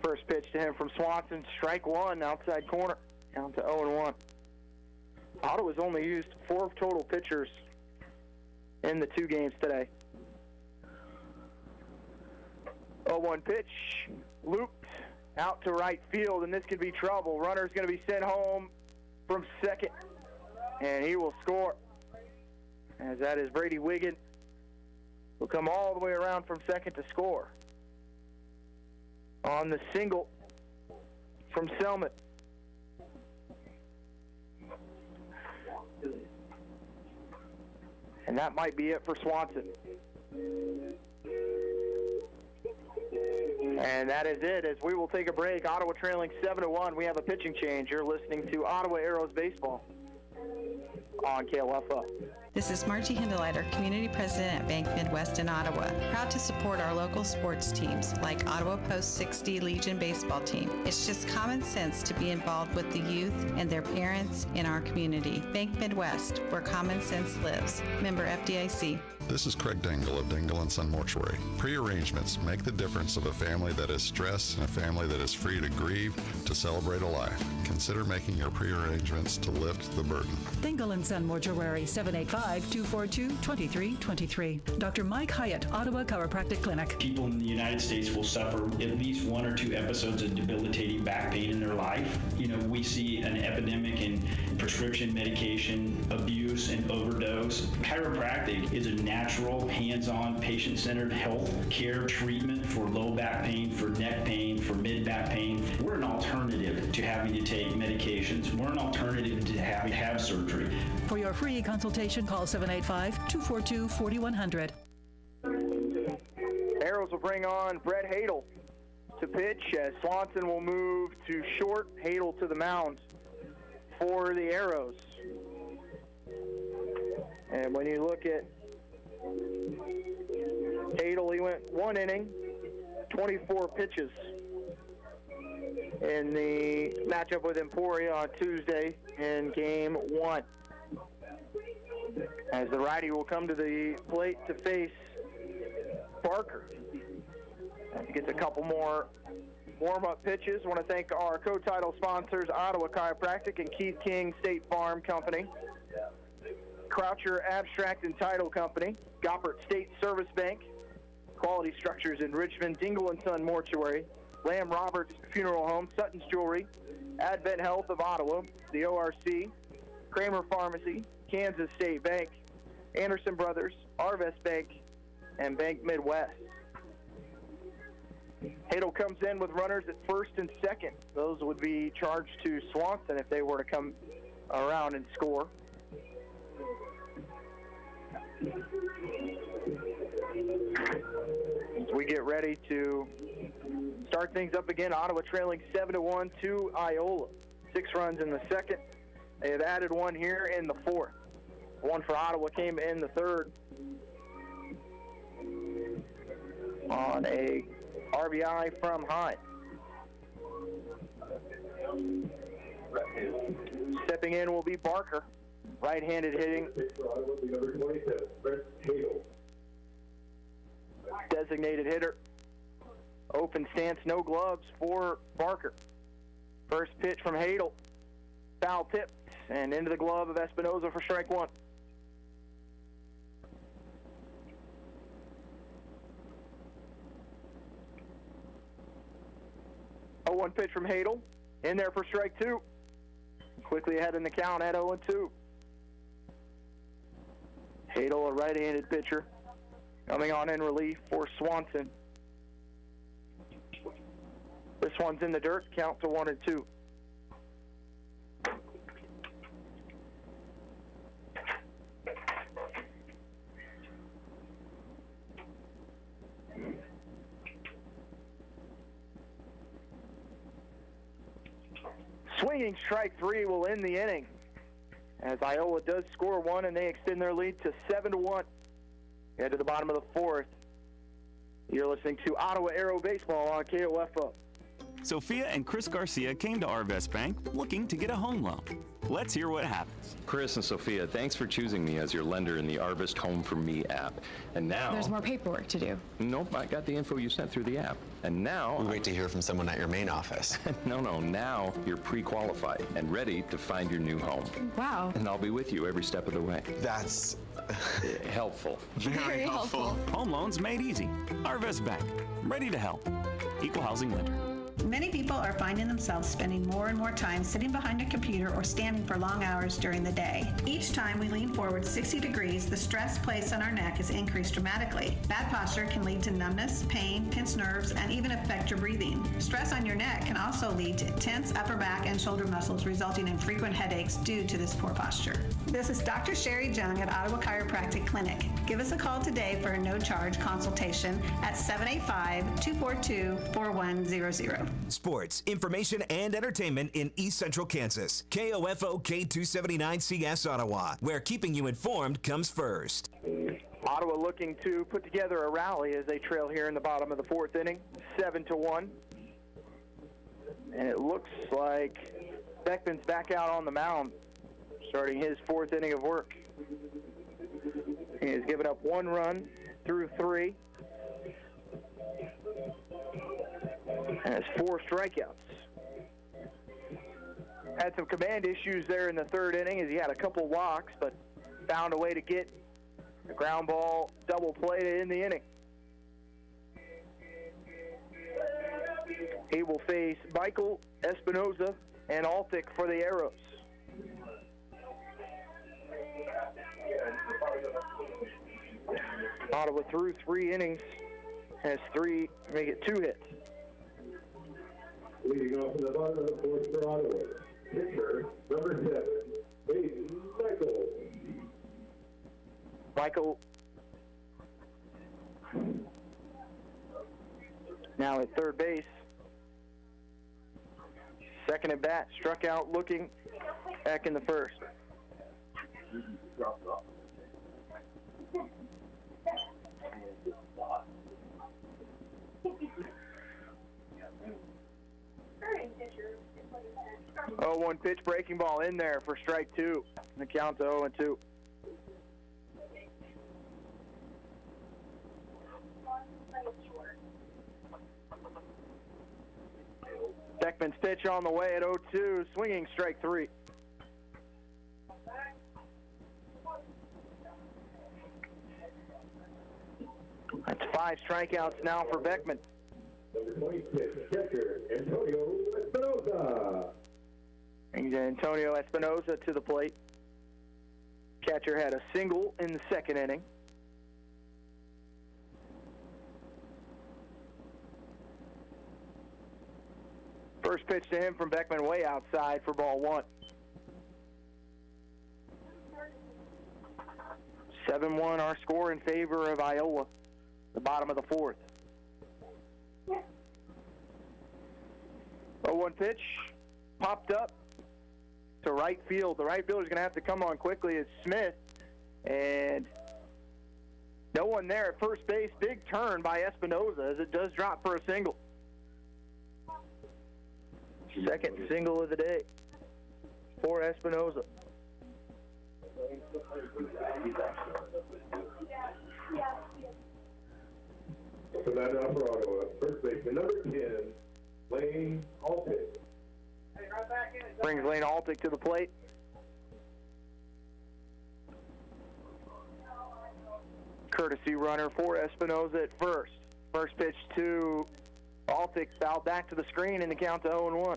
First pitch to him from Swanson, strike 1, outside corner, down to 0-1. Ottawa's only used 4 total pitchers in the 2 games today. 0-1 pitch, looped out to right field, and this could be trouble. Runner's going to be sent home from second, and he will score. As that is Brady Wiggin, will come all the way around from second to score on the single from Selman. And that might be it for Swanson. And that is it. As we will take a break, Ottawa trailing 7-1. We have a pitching change. You're listening to Ottawa Arrows Baseball on KOFO. This is Margie Hindeleiter, Community President at Bank Midwest in Ottawa. Proud to support our local sports teams like Ottawa Post 60 Legion baseball team. It's just common sense to be involved with the youth and their parents in our community. Bank Midwest, where common sense lives. Member FDIC. This is Craig Dingle of Dingle & Son Mortuary. Pre-arrangements make the difference of a family that is stressed and a family that is free to grieve, to celebrate a life. Consider making your pre-arrangements to lift the burden. Dingle & Son Mortuary, 785-242-2323. Dr. Mike Hyatt, Ottawa Chiropractic Clinic. People in the United States will suffer at least 1 or 2 episodes of debilitating back pain in their life. We see an epidemic in prescription medication abuse and overdose. Chiropractic is a natural, hands-on, patient-centered health care treatment for low back pain, for neck pain, for mid-back pain. We're an alternative to having to take medications. We're an alternative to having to have surgery. For your free consultation, call 785-242-4100. Arrows will bring on Brett Hadel to pitch as Swanson will move to short. Hadel to the mound for the Arrows. And when you look at Hadel, he went 1 inning, 24 pitches in the matchup with Emporia on Tuesday in Game 1. As the righty will come to the plate to face Barker. He gets a couple more warm-up pitches. I want to thank our co-title sponsors, Ottawa Chiropractic and Keith King State Farm Company, Croucher Abstract and Title Company, Goppert State Service Bank, Quality Structures in Richmond, Dingle & Son Mortuary, Lamb Roberts Funeral Home, Sutton's Jewelry, Advent Health of Ottawa, the ORC, Kramer Pharmacy, Kansas State Bank, Anderson Brothers, Arvest Bank, and Bank Midwest. Hadel comes in with runners at first and second. Those would be charged to Swanson if they were to come around and score. As we get ready to start things up again, Ottawa trailing 7-1 to Iola. 6 runs in the second. They have added 1 here in the fourth. 1 for Ottawa came in the third on a RBI from Hine. Stepping in will be Barker, right-handed hitting. Designated hitter. Open stance, no gloves for Barker. First pitch from Hadel. Foul tip and into the glove of Espinoza for strike 1. A 1 pitch from Hadel. In there for strike 2. Quickly ahead in the count at 0-2. Hadel, a right-handed pitcher, coming on in relief for Swanson. This one's in the dirt, count to 1-2. Swinging strike 3 will end the inning as Iola does score 1 and they extend their lead to 7-1. Head to the bottom of the fourth. You're listening to Ottawa Arrow Baseball on KOFO. Sophia and Chris Garcia came to Arvest Bank looking to get a home loan. Let's hear what happens. Chris and Sophia, thanks for choosing me as your lender in the Arvest Home for Me app. And now... There's more paperwork to do. Nope, I got the info you sent through the app. And now... We wait to hear from someone at your main office. No, now you're pre-qualified and ready to find your new home. Wow. And I'll be with you every step of the way. That's... helpful. Very helpful. Home loans made easy. Arvest Bank. Ready to help. Equal housing lender. Many people are finding themselves spending more and more time sitting behind a computer or standing for long hours during the day. Each time we lean forward 60 degrees, the stress placed on our neck is increased dramatically. Bad posture can lead to numbness, pain, tense nerves, and even affect your breathing. Stress on your neck can also lead to tense upper back and shoulder muscles, resulting in frequent headaches due to this poor posture. This is Dr. Sherry Jung at Ottawa Chiropractic Clinic. Give us a call today for a no-charge consultation at 785-242-4100. Sports, information, and entertainment in East Central Kansas. KOFO K279CS Ottawa, where keeping you informed comes first. Ottawa looking to put together a rally as they trail here in the bottom of the fourth inning, 7-1. And it looks like Beckman's back out on the mound, starting his fourth inning of work. He has given up 1 run through 3. And has 4 strikeouts. Had some command issues there in the third inning as he had a couple walks, but found a way to get the ground ball double play to end the inning. He will face Michael Espinoza and Altick for the Arrows. Ottawa through 3 innings has 2 hits. Leading off in the bottom of the fourth for Ottawa, pitcher number 7, Hayden Michael now at third base. Second at bat, struck out looking back in the first. Oh, 1 pitch breaking ball in there for strike 2. The count to 0-2. Beckman's pitch on the way at 0-2, swinging strike 3. That's 5 strikeouts now for Beckman. Number 26, catcher Antonio Espinoza. Brings Antonio Espinoza to the plate. Catcher had a single in the second inning. First pitch to him from Beckman way outside for ball 1. 7-1 our score in favor of Iola, the bottom of the fourth. 0-1 pitch, popped up to right field. The right fielder's going to have to come on quickly. It's Smith, and no one there at first base. Big turn by Espinoza as it does drop for a single. Second single of the day for Espinoza. So that now for Ottawa, first baseman number 10, Lane Altick. Brings Lane Altick to the plate. Courtesy runner for Espinoza at first. First pitch to Altick, fouled back to the screen in the count to 0-1.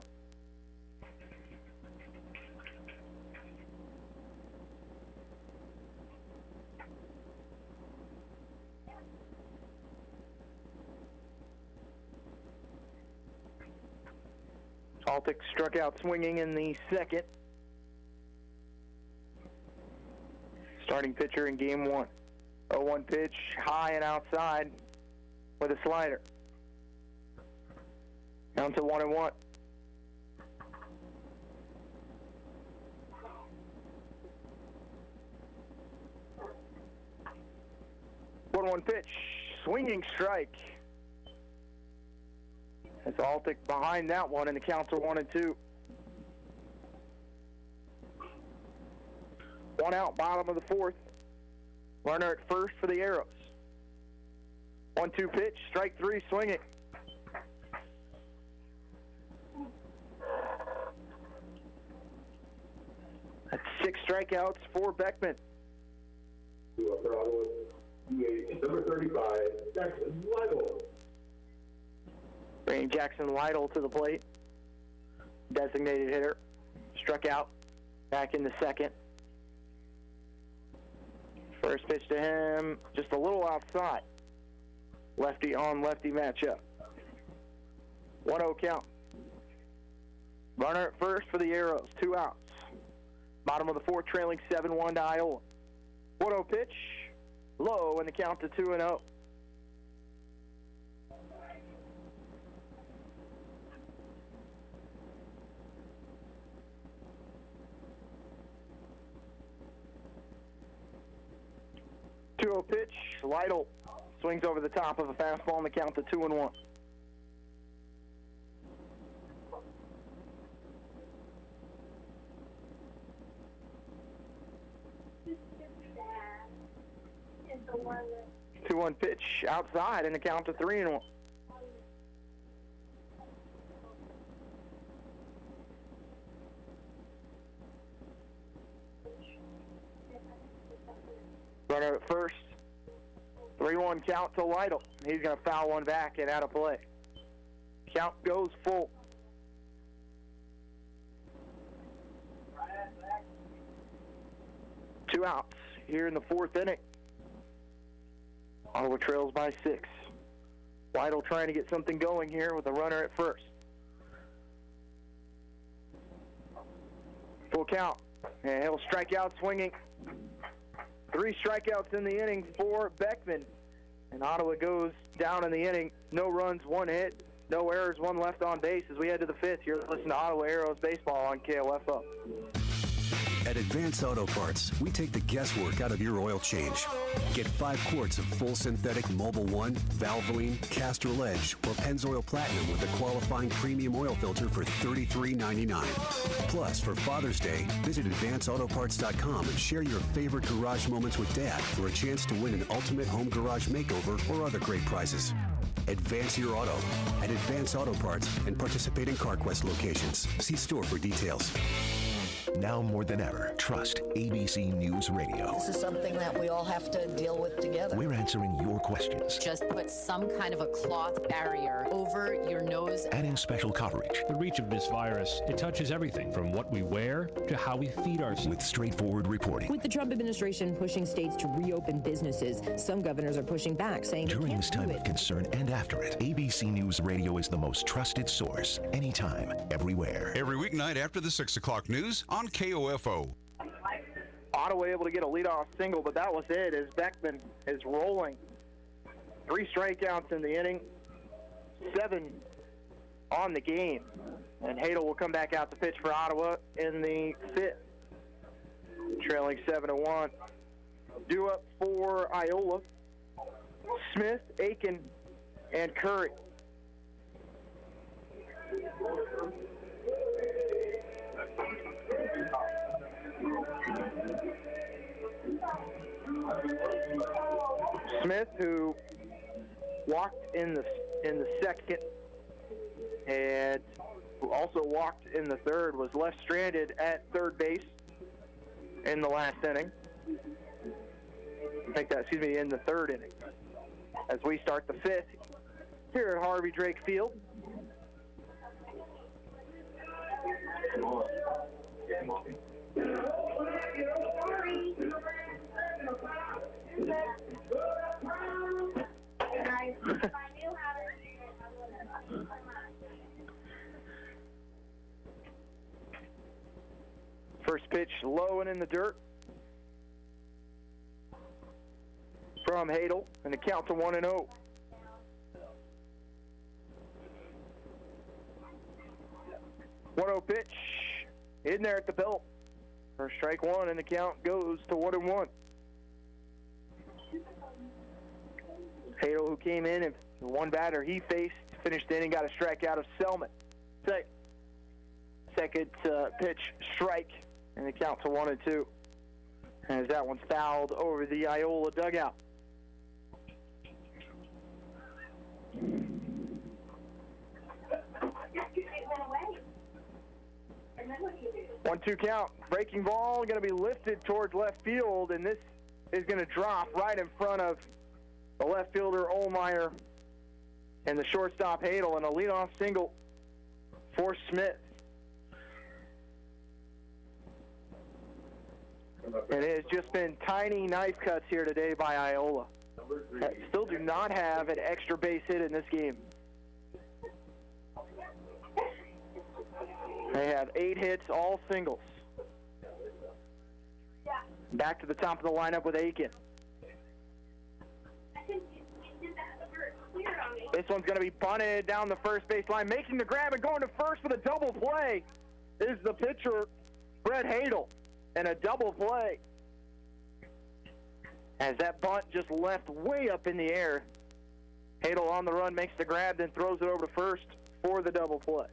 Altick struck out swinging in the second. Starting pitcher in game 1. 0-1 pitch, high and outside with a slider. Down to 1-1. One pitch, swinging strike. It's Altick behind that one, and the counts are 1-2. 1 out, bottom of the fourth. Runner at first for the Arrows. 1-2 pitch, strike 3, swinging. That's 6 strikeouts for Beckman. Number 35, Jackson Lytle. Bringing Jackson Lytle to the plate. Designated hitter. Struck out. Back in the second. First pitch to him, just a little outside. Lefty on lefty matchup. 1-0 count. Runner at first for the Arrows. 2 outs. Bottom of the fourth, trailing 7-1 to Iola. 1-0 pitch. Low, and the count to 2-0. Pitch. Lytle swings over the top of a fastball and the count to 2-1. Two-one pitch outside and the count to 3-1. Runner at first. 3-1 count to Lytle. He's going to foul one back and out of play. Count goes full. Two outs here in the fourth inning. Ottawa trails by 6. Lytle trying to get something going here with a runner at first. Full count. And he'll strike out swinging. 3 strikeouts in the inning for Beckman. And Ottawa goes down in the inning. No runs, 1 hit, no errors, 1 left on base as we head to the 5th. You're listening to Ottawa Arrows Baseball on KOFO. At Advance Auto Parts, we take the guesswork out of your oil change. Get 5 quarts of full synthetic Mobile 1, Valvoline, Castrol Edge, or Pennzoil Platinum with a qualifying premium oil filter for $33.99. Plus, for Father's Day, visit AdvanceAutoParts.com and share your favorite garage moments with Dad for a chance to win an ultimate home garage makeover or other great prizes. Advance your auto at Advance Auto Parts and participating CarQuest locations. See store for details. Now more than ever, trust ABC News Radio. This is something that we all have to deal with together. We're answering your questions. Just put some kind of a cloth barrier over your nose. Adding special coverage. The reach of this virus, it touches everything from what we wear to how we feed ourselves. With straightforward reporting. With the Trump administration pushing states to reopen businesses, some governors are pushing back, saying during this time of concern and after it, ABC News Radio is the most trusted source. Anytime, everywhere. Every weeknight after the 6 o'clock news on KOFO. Ottawa able to get a leadoff single, but that was it as Beckman is rolling. 3 strikeouts in the inning, 7 on the game. And Hadel will come back out to pitch for Ottawa in the 5th. Trailing 7-1. Due up for Iola, Smith, Aiken, and Curry. Smith, who walked in the second and who also walked in the third, was left stranded at third base in the last inning. In the third inning. As we start the 5th here at Harvey Drake Field. First pitch low and in the dirt from Hadel, and the count to 1-0. Pitch in there at the belt for strike 1, and the count goes to 1-1. Hadel, who came in and the one batter he faced, finished the inning, got a strikeout of Selman. Second pitch strike, and the count to 1-2. As that one's fouled over the Iola dugout. One-two count. Breaking ball going to be lifted towards left field, and this is going to drop right in front of the left fielder, Olmeyer. and the shortstop Hadel, and a leadoff single for Smith. And it has just been tiny knife cuts here today by Iola. Still do not have an extra base hit in this game. They have 8 hits, all singles. Back to the top of the lineup with Aiken. This one's going to be bunted down the first base line, making the grab and going to first with a double play is the pitcher, Brett Hadel, and a double play. As that bunt just left way up in the air. Hadel on the run, makes the grab, then throws it over to first for the double play.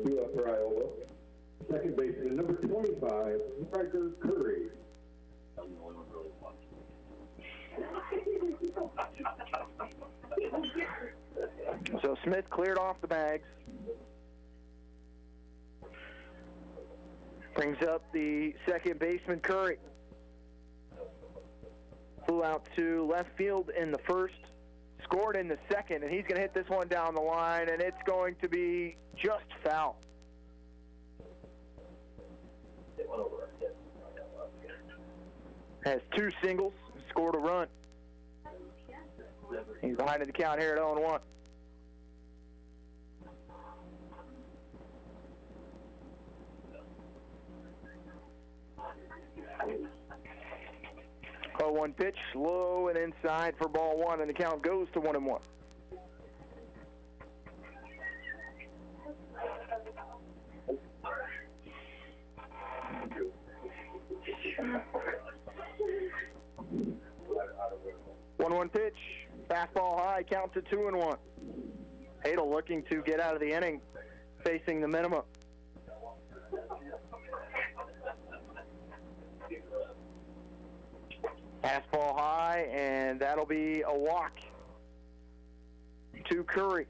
Two up for Iola. Second baseman, number 25, Striker Curry. So Smith cleared off the bags. Brings up the second baseman, Curry. Flew out to left field in the first, scored in the second, and he's going to hit this one down the line, and it's going to be just foul. Has 2 singles, scored a run. He's behind in the count here at 0-1. Oh, 1 pitch, low and inside for ball 1, and the count goes to 1-1. One pitch, fastball high, count to 2-1. Hadel looking to get out of the inning, facing the minimum. Fastball high, and that'll be a walk to Curry.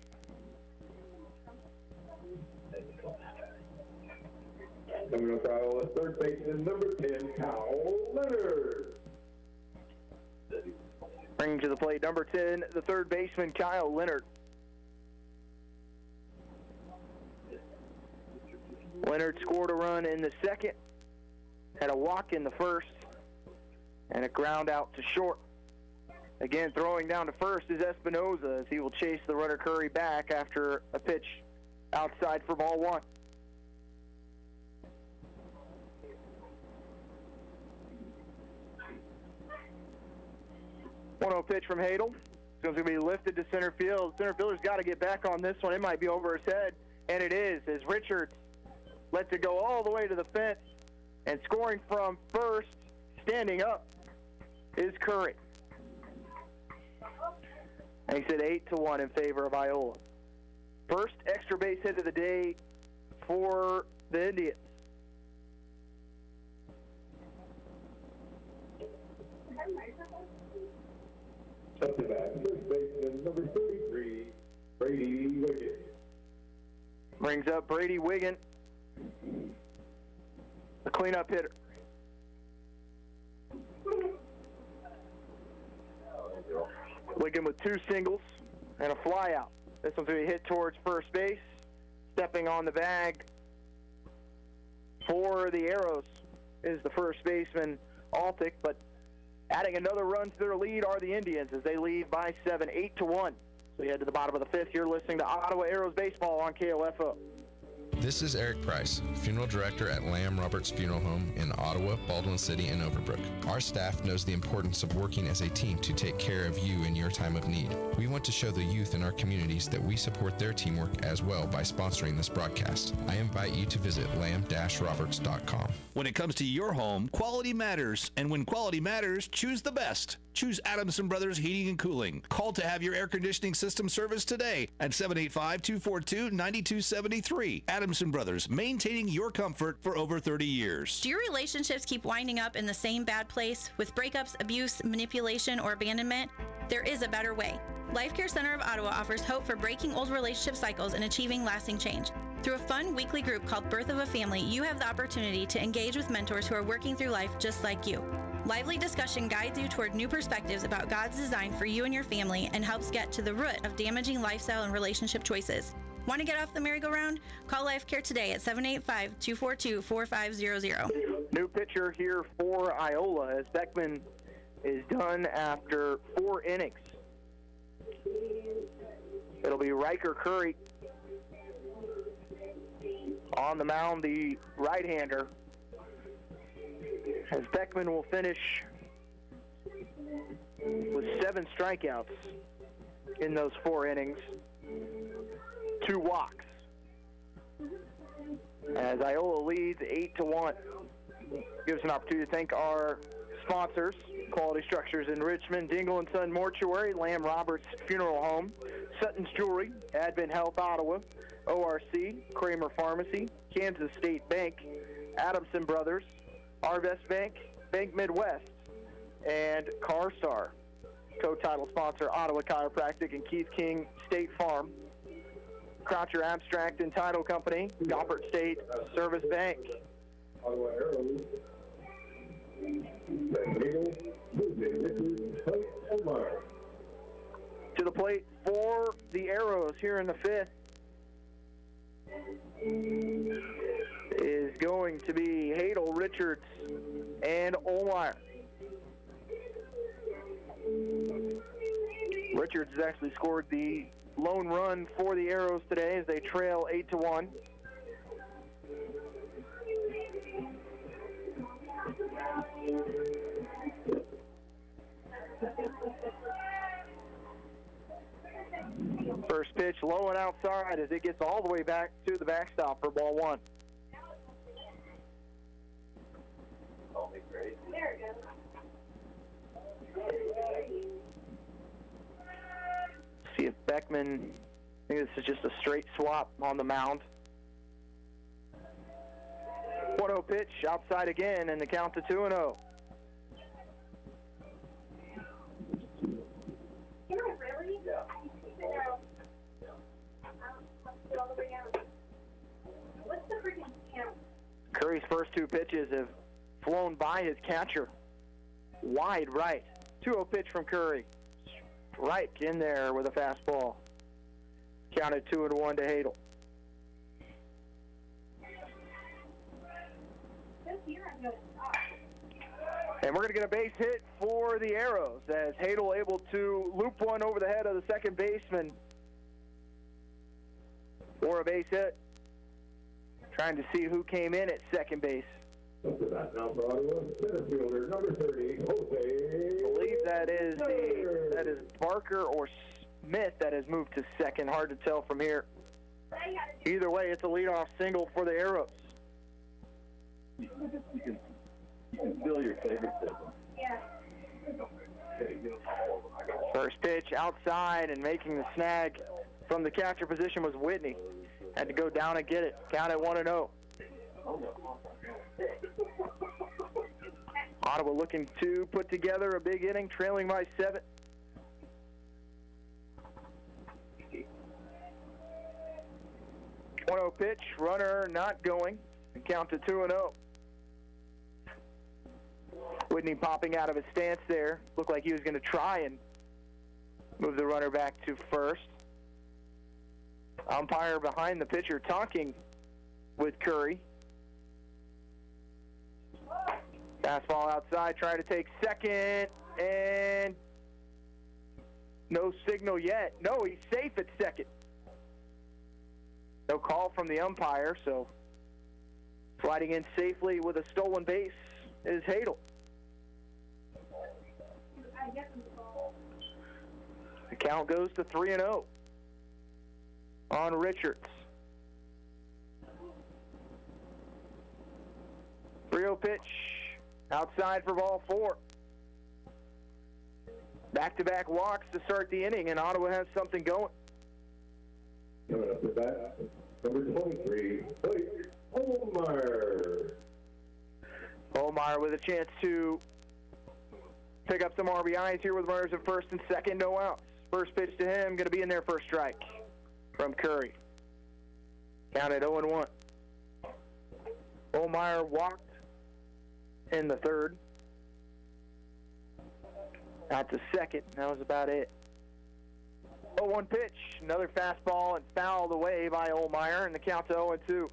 Coming up, Iola, third baseman, number 10, Kyle Leonard. Bringing to the plate, number 10, the third baseman, Kyle Leonard. Leonard scored a run in the second, had a walk in the first, and a ground out to short. Again, throwing down to first is Espinoza as he will chase the runner Curry back after a pitch outside for ball 1. 1-0 pitch from Hadel. It's going to be lifted to center field. Center fielder's got to get back on this one. It might be over his head, and it is, as Richards lets it go all the way to the fence, and scoring from first, standing up, is Curry. And he said 8-1 in favor of Iola. First extra base hit of the day for the Indians. Up to bat, first baseman, number 33, Brady Wiggin. Brings up Brady Wiggin, the cleanup hitter. Wiggin with 2 singles and a fly out. This one's going to be hit towards first base. Stepping on the bag for the Arrows is the first baseman, Altick, but adding another run to their lead are the Indians as they lead by 7, 8-1. So we head to the bottom of the 5th. You're listening to Ottawa Arrows Baseball on KOFO. This is Eric Price, funeral director at Lamb Roberts Funeral Home in Ottawa, Baldwin City, and Overbrook. Our staff knows the importance of working as a team to take care of you in your time of need. We want to show the youth in our communities that we support their teamwork as well by sponsoring this broadcast. I invite you to visit lamb-roberts.com. When it comes to your home, quality matters. And when quality matters, choose the best. Choose Adamson Brothers Heating and Cooling. Call to have your air conditioning system serviced today at 785-242-9273. Adamson Brothers, maintaining your comfort for over 30 years. Do your relationships keep winding up in the same bad place with breakups, abuse, manipulation, or abandonment? There is a better way. Life Care Center of Ottawa offers hope for breaking old relationship cycles and achieving lasting change. Through a fun weekly group called Birth of a Family, you have the opportunity to engage with mentors who are working through life just like you. Lively discussion guides you toward new perspectives about God's design for you and your family and helps get to the root of damaging lifestyle and relationship choices. Want to get off the merry-go-round? Call Life Care today at 785-242-4500. New pitcher here for Iola as Beckman is done after 4 innings. It'll be Riker Curry on the mound, the right-hander, as Beckman will finish with 7 strikeouts in those 4 innings, 2 walks, as Iola leads 8-1. Gives an opportunity to thank our sponsors: Quality Structures in Richmond, Dingle & Son Mortuary, Lamb Roberts Funeral Home, Sutton's Jewelry, Advent Health Ottawa, ORC, Kramer Pharmacy, Kansas State Bank, Adamson Brothers, Arvest Bank, Bank Midwest, and CarStar. Co-title sponsor Ottawa Chiropractic and Keith King State Farm, Croucher Abstract and Title Company, Goppert State Service Bank. Ottawa Arrows. To the plate for the Arrows here in the 5th is going to be Hadel, Richards, and Olmeyer. Richards has actually scored the lone run for the Arrows today as they trail 8-1. First pitch low and outside as it gets all the way back to the backstop for ball 1. See if Beckman, I think this is just a straight swap on the mound. 1-0 pitch outside again, and the count to 2-0. Curry's first 2 pitches have flown by his catcher. Wide right. 2-0 pitch from Curry. Right in there with a fastball. Counted 2-1 to Hadel. And we're going to get a base hit for the Arrows as Hadel able to loop one over the head of the second baseman for a base hit. Trying to see who came in at second base. Up to bat now for Ottawa, center fielder, number 30, Jose. I believe that is Barker or Smith that has moved to second. Hard to tell from here. Either way, it's a leadoff single for the Arrows. You can feel your favorite system. Yeah. First pitch outside, and making the snag from the catcher position was Whitney. Had to go down and get it. Count at 1-0. Ottawa looking to put together a big inning, trailing by 7. Pitch, runner not going, and count to 2-0. Whitney popping out of his stance there. Looked like he was going to try and move the runner back to first. Umpire behind the pitcher talking with Curry. Fastball outside, trying to take second, and no signal yet. No, he's safe at second. No call from the umpire, so sliding in safely with a stolen base is Hadel. The count goes to 3-0 on Richards. 3-0 pitch outside for ball 4. Back-to-back walks to start the inning, and Ottawa has something going. Coming up to bat, number 23, Olmeyer. Olmeyer with a chance to pick up some RBIs here with runners at first and second, no outs. First pitch to him, going to be in there for a strike from Curry. Counted 0-1. Olmeyer walked in the third. Out to second. That was about it. 0-1 pitch. Another fastball and fouled away by Olmeyer, and the count to 0-2.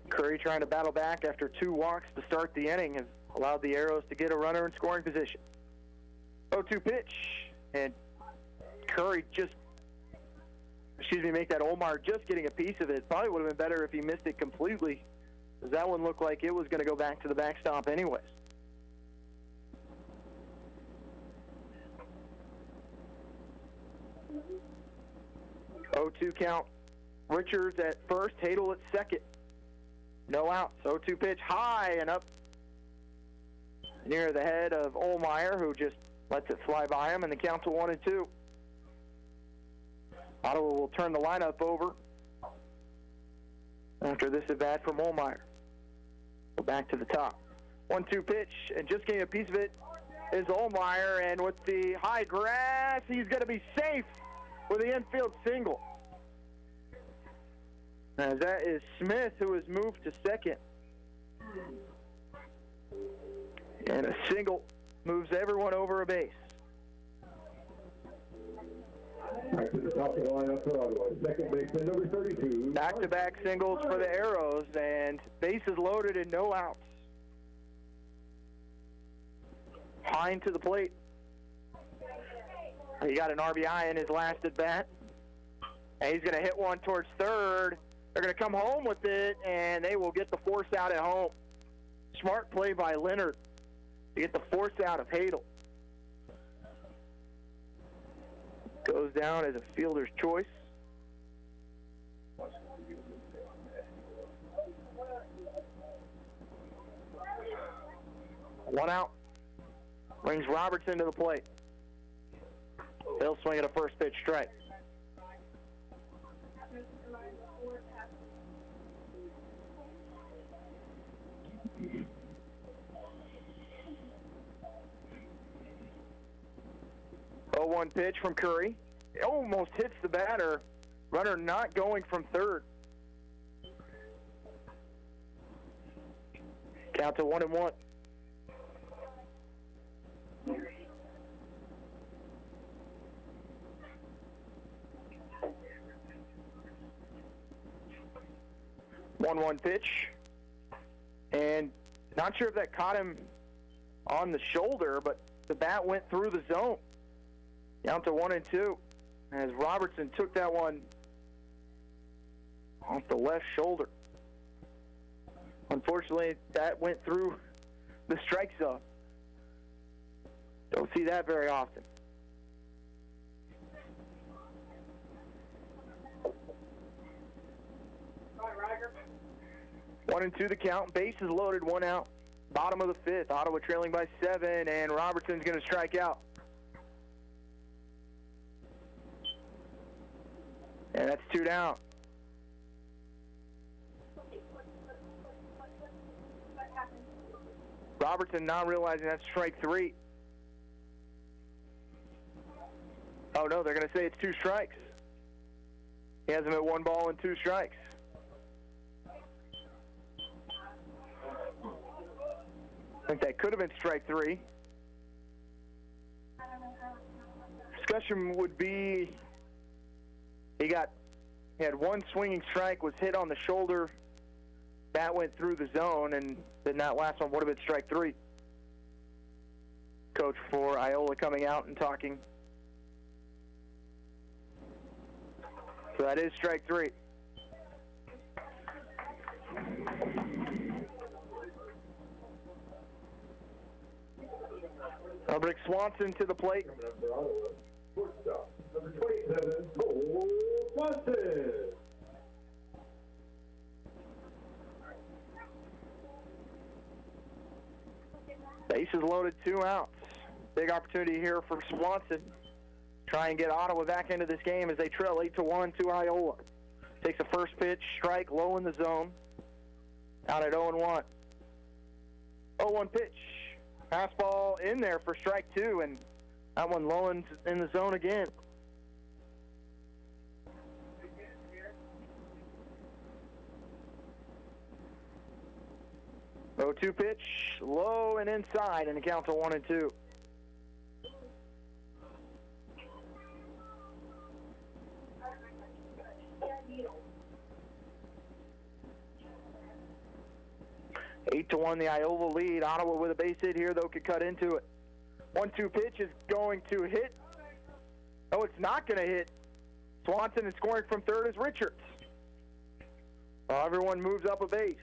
Curry trying to battle back after 2 walks to start the inning has allowed the Arrows to get a runner in scoring position. 0-2 pitch, and Curry make that Olmeyer just getting a piece of it. Probably would have been better if he missed it completely, because that one looked like it was going to go back to the backstop anyways. Oh-2 count. Richards at first, Hadel at second. No outs. 0-2 pitch, high and up near the head of Olmeyer, who just lets it fly by him, and the count to 1-2. Ottawa will turn the lineup over after this at bat from Olmeyer. Go back to the top. 1-2 pitch, and just getting a piece of it is Olmeyer, and with the high grass, he's going to be safe with the infield single. As that is Smith, who has moved to second. And a single moves everyone over a base. Back to the top of the lineup for Ottawa. Second baseman, number 32. Back-to-back singles for the Arrows, and bases loaded and no outs. Hine to the plate. He got an RBI in his last at-bat. And he's going to hit one towards third. They're going to come home with it, and they will get the force out at home. Smart play by Leonard to get the force out of Hadel. Goes down as a fielder's choice. One out. Brings Robertson to the plate. He'll swing at a first pitch strike. Oh, 1 pitch from Curry. It almost hits the batter. Runner not going from third. Count to 1-1. One pitch, and not sure if that caught him on the shoulder, but the bat went through the zone. Down to 1-2, as Robertson took that one off the left shoulder. Unfortunately, that went through the strike zone. Don't see that very often. One and two the count. Bases loaded, 1 out. Bottom of the 5th. Ottawa trailing by 7, and Robertson's going to strike out. And that's 2 down. Robertson not realizing that's strike 3. Oh, no, they're going to say it's 2 strikes. He has him at 1 ball and 2 strikes. I think that could have been strike 3. Discussion would be he had 1 swinging strike, was hit on the shoulder. That went through the zone, and then that last one would have been strike 3. Coach for Iola coming out and talking. So that is strike 3. I'll bring Swanson to the plate. Number 27, Cole Swanson. Bases loaded, 2 outs. Big opportunity here for Swanson. Try and get Ottawa back into this game as they trail 8-1 to Iola. Takes a first pitch, strike, low in the zone. Out at 0-1. 0-1 pitch. Fastball in there for strike 2, and that one low in the zone again. 0-2 pitch, low and inside, and the count to 1-2. Eight to 1, the Iola lead. Ottawa with a base hit here, though, could cut into it. 1-2 pitch is going to hit. Oh, it's not going to hit. Swanson is scoring from third is Richards. Everyone moves up a base.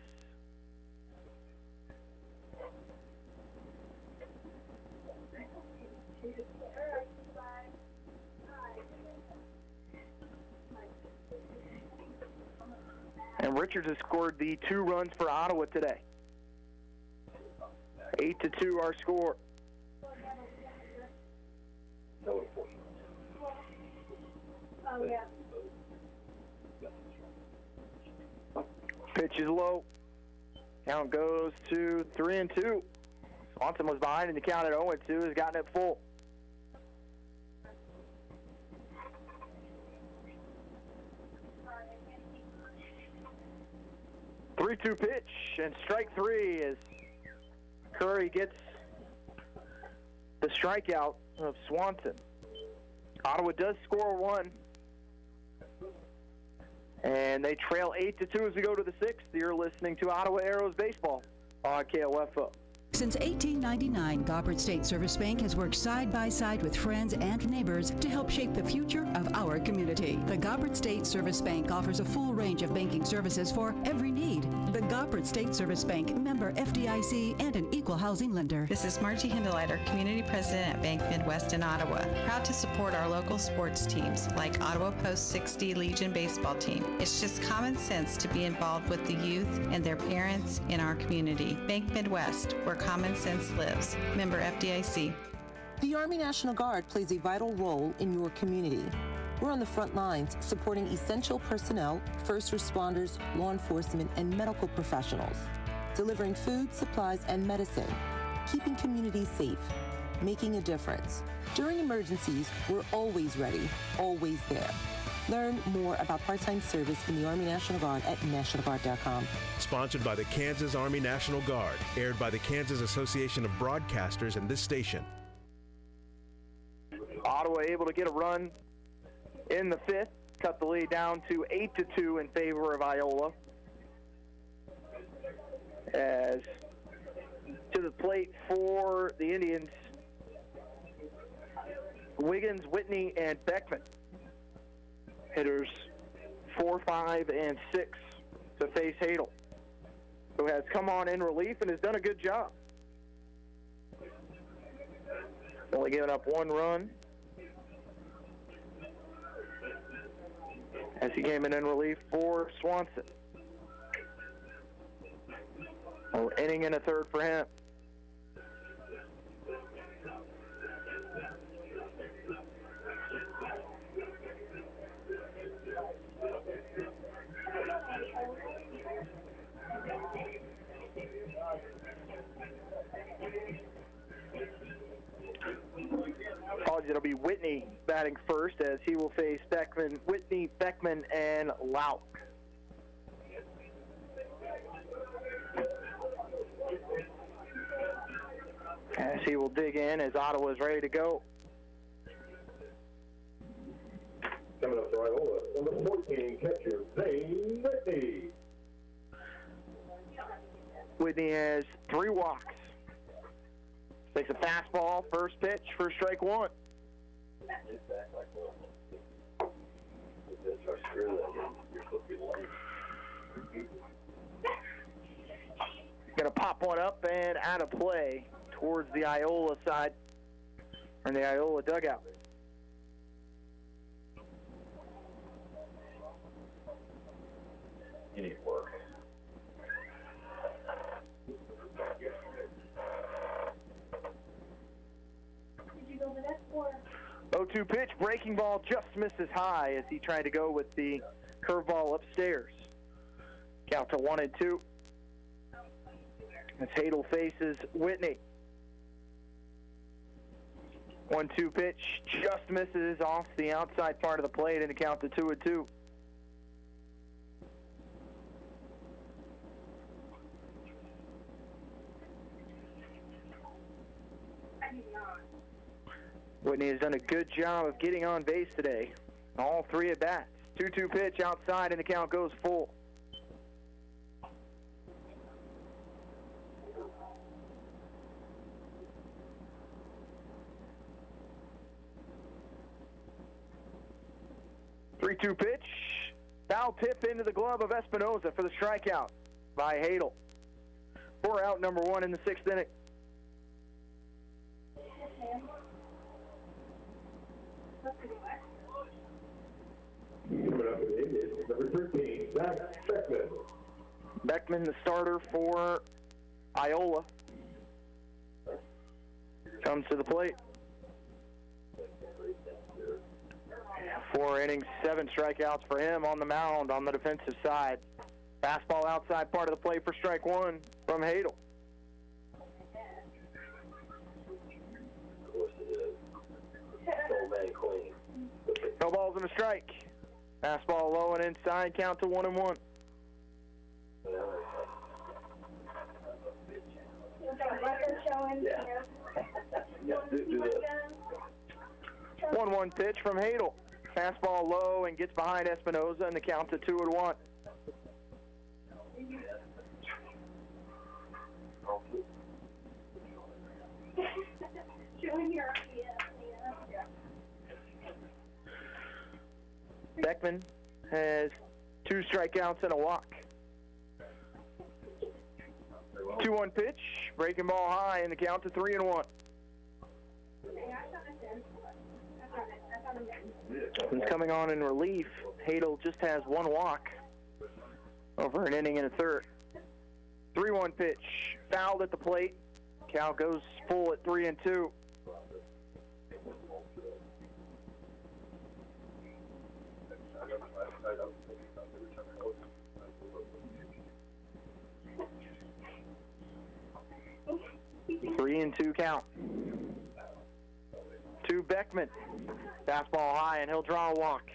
And Richards has scored the 2 runs for Ottawa today. 8-2 our score. Pitch is low. Count goes to 3-2. Swanson was behind in the count at 0-2, has gotten it full. Three-two pitch, and strike 3 as Curry gets the strikeout of Swanson. Ottawa does score 1, and they trail 8-2 as we go to the 6th. You're listening to Ottawa Arrows Baseball on KOFO. Since 1899, Gobbert State Service Bank has worked side by side with friends and neighbors to help shape the future of our community. The Gobbert State Service Bank offers a full range of banking services for every need. The Gobbert State Service Bank, member FDIC, and an equal housing lender. This is Margie Hindeleiter, Community President at Bank Midwest in Ottawa. Proud to support our local sports teams like Ottawa Post 60 Legion Baseball Team. It's just common sense to be involved with the youth and their parents in our community. Bank Midwest, where common sense lives. Member FDIC. The Army National Guard plays a vital role in your community. We're on the front lines supporting essential personnel, first responders, law enforcement, and medical professionals, delivering food, supplies, and medicine, keeping communities safe, making a difference. During emergencies, we're always ready, always there. Learn more about part-time service in the Army National Guard at nationalguard.com. Sponsored by the Kansas Army National Guard. Aired by the Kansas Association of Broadcasters and this station. Ottawa able to get a run in the 5th. Cut the lead down to 8-2 in favor of Iola. As to the plate for the Indians, Wiggins, Whitney, and Beckman. Hitters 4, 5, and 6 to face Hadel, who has come on in relief and has done a good job. Only giving up 1 run as he came in relief for Swanson. An inning and a third for him. It'll be Whitney batting first as he will face Beckman, Whitney, Beckman, and Lauk. As he will dig in as Ottawa is ready to go. Coming up for Iola, number 14, catcher, Zane Whitney. Whitney has 3 walks. Takes a fastball, first pitch for strike 1. Gonna pop one up and out of play towards the Iola side, or the Iola dugout. You need work. 0-2 pitch, breaking ball just misses high as he tried to go with the curveball upstairs. Count to 1-2. As Hadel faces Whitney. 1-2 pitch just misses off the outside part of the plate and the count to 2-2. Whitney has done a good job of getting on base today. All 3 at bats. 2-2 pitch outside, and the count goes full. Three-two pitch. Foul tip into the glove of Espinoza for the strikeout by Hadel. 4 out, number 1 in the 6th inning. Coming up in the Indians, number 13, Zach Beckman. Beckman, the starter for Iola, comes to the plate. 4 innings, 7 strikeouts for him on the mound on the defensive side. Fastball outside part of the plate for strike 1 from Hadel. No balls and a strike. Fastball low and inside, count to 1-1. 1-1 pitch from Hadel. Fastball low and gets behind Espinoza, and the count to 2-1. Beckman has 2 strikeouts and a walk. 2-1 pitch, breaking ball high, and the count to 3-1. He's coming on in relief. Hadel just has 1 walk over an inning and a third. 3-1 pitch, fouled at the plate. Count goes full at 3-2. Three and 2 count. To Beckman. Fastball high, and he'll draw a walk.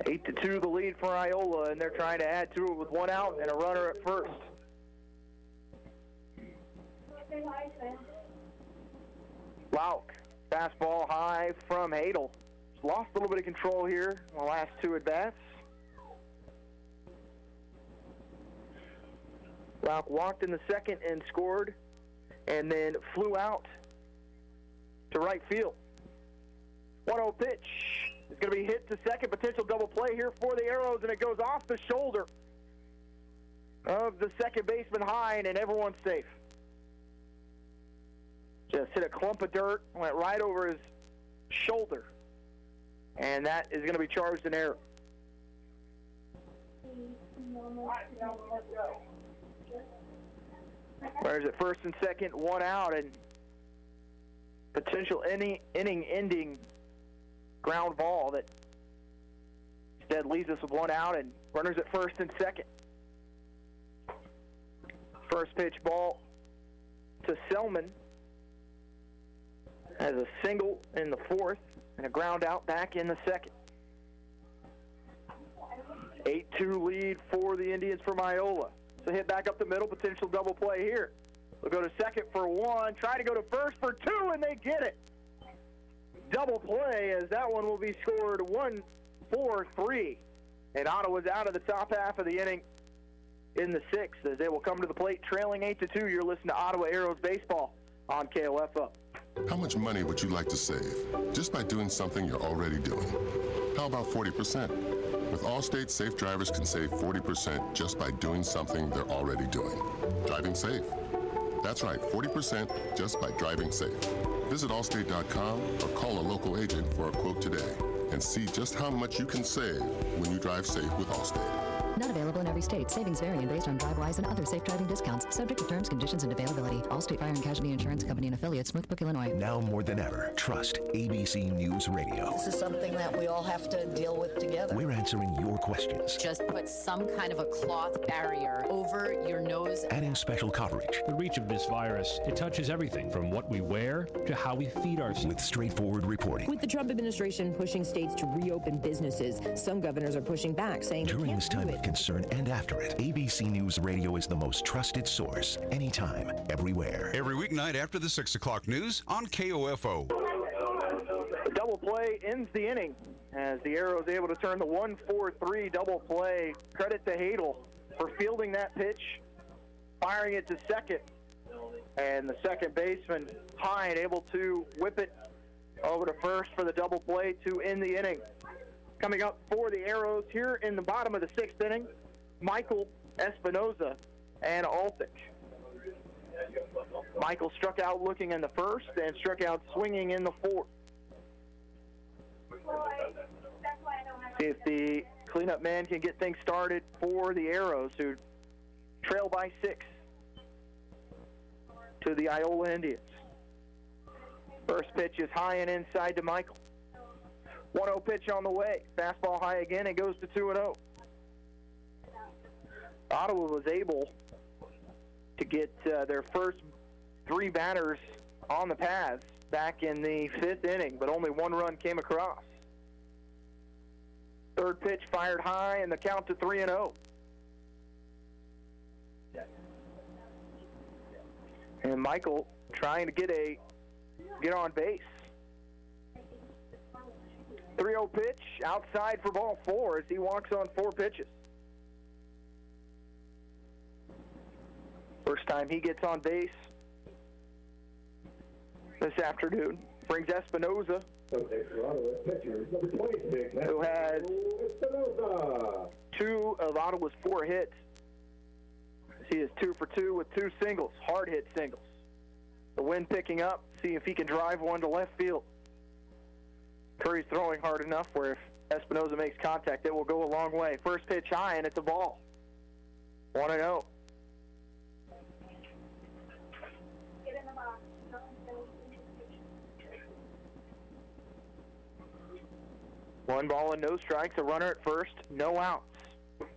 Eight to 2 the lead for Iola, and they're trying to add to it with 1 out and a runner at first. Lauk, fastball high from Hadel. Lost a little bit of control here in the last 2 at-bats. Lauk walked in the second and scored, and then flew out to right field. 1-0 pitch. It's going to be hit to second. Potential double play here for the Arrows, and it goes off the shoulder of the second baseman Hine, and everyone's safe. Just hit a clump of dirt, went right over his shoulder, and that is going to be charged an error. Whereas at first and second, 1 out, and potential inning-ending ground ball that instead leaves us with 1 out and runners at first and second. First pitch ball to Selman has a single in the 4th and a ground out back in the 2nd. 8-2 lead for the Indians from Iola. So hit back up the middle, potential double play here. We'll go to second for 1, try to go to first for 2, and they get it. Double play, as that one will be scored 1-4-3. And Ottawa's out of the top half of the inning in the 6th, as they will come to the plate trailing 8-2. You're listening to Ottawa Arrows Baseball on KOFO. How much money would you like to save just by doing something you're already doing? How about 40%? With Allstate, safe drivers can save 40% just by doing something they're already doing. Driving safe. That's right, 40% just by driving safe. Visit Allstate.com or call a local agent for a quote today and see just how much you can save when you drive safe with Allstate. Not available in every state. Savings vary based on DriveWise and other safe driving discounts. Subject to terms, conditions, and availability. Allstate Fire and Casualty Insurance Company and affiliates, Smithbrook, Illinois. Now more than ever, trust ABC News Radio. This is something that we all have to deal with together. We're answering your questions. Just put some kind of a cloth barrier over your nose. Adding special coverage. The reach of this virus, it touches everything from what we wear to how we feed ourselves. With straightforward reporting. With the Trump administration pushing states to reopen businesses, some governors are pushing back, saying during this time of concern and after it, ABC News Radio is the most trusted source. Anytime, everywhere. Every weeknight after the 6 o'clock news on KOFO. The double play ends the inning as the Arrows able to turn the 1-4-3 double play. Credit to Hadel for fielding that pitch, firing it to second. And the second baseman, Hine, able to whip it over to first for the double play to end the inning. Coming up for the Arrows here in the bottom of the sixth inning, Michael, Espinoza, and Altich. Michael struck out looking in the first and struck out swinging in the fourth. See if the cleanup man can get things started for the Arrows, who trail by 6 to the Iola Indians. First pitch is high and inside to Michael. 1-0 pitch on the way. Fastball high again. It goes to 2-0. Ottawa was able to get their first 3 batters on the paths back in the 5th inning, but only 1 run came across. Third pitch fired high, and the count to 3-0. And Michael trying to get on base. 3-0 pitch outside for ball 4 as he walks on 4 pitches. First time he gets on base this afternoon. Brings Espinoza, who has 2 of Ottawa's 4 hits. He is 2 for 2 with 2 singles, hard hit singles. The wind picking up, see if he can drive one to left field. Curry's throwing hard enough where if Espinoza makes contact, it will go a long way. First pitch high, and it's a ball. 1-0. One ball and no strikes, a runner at first, no outs.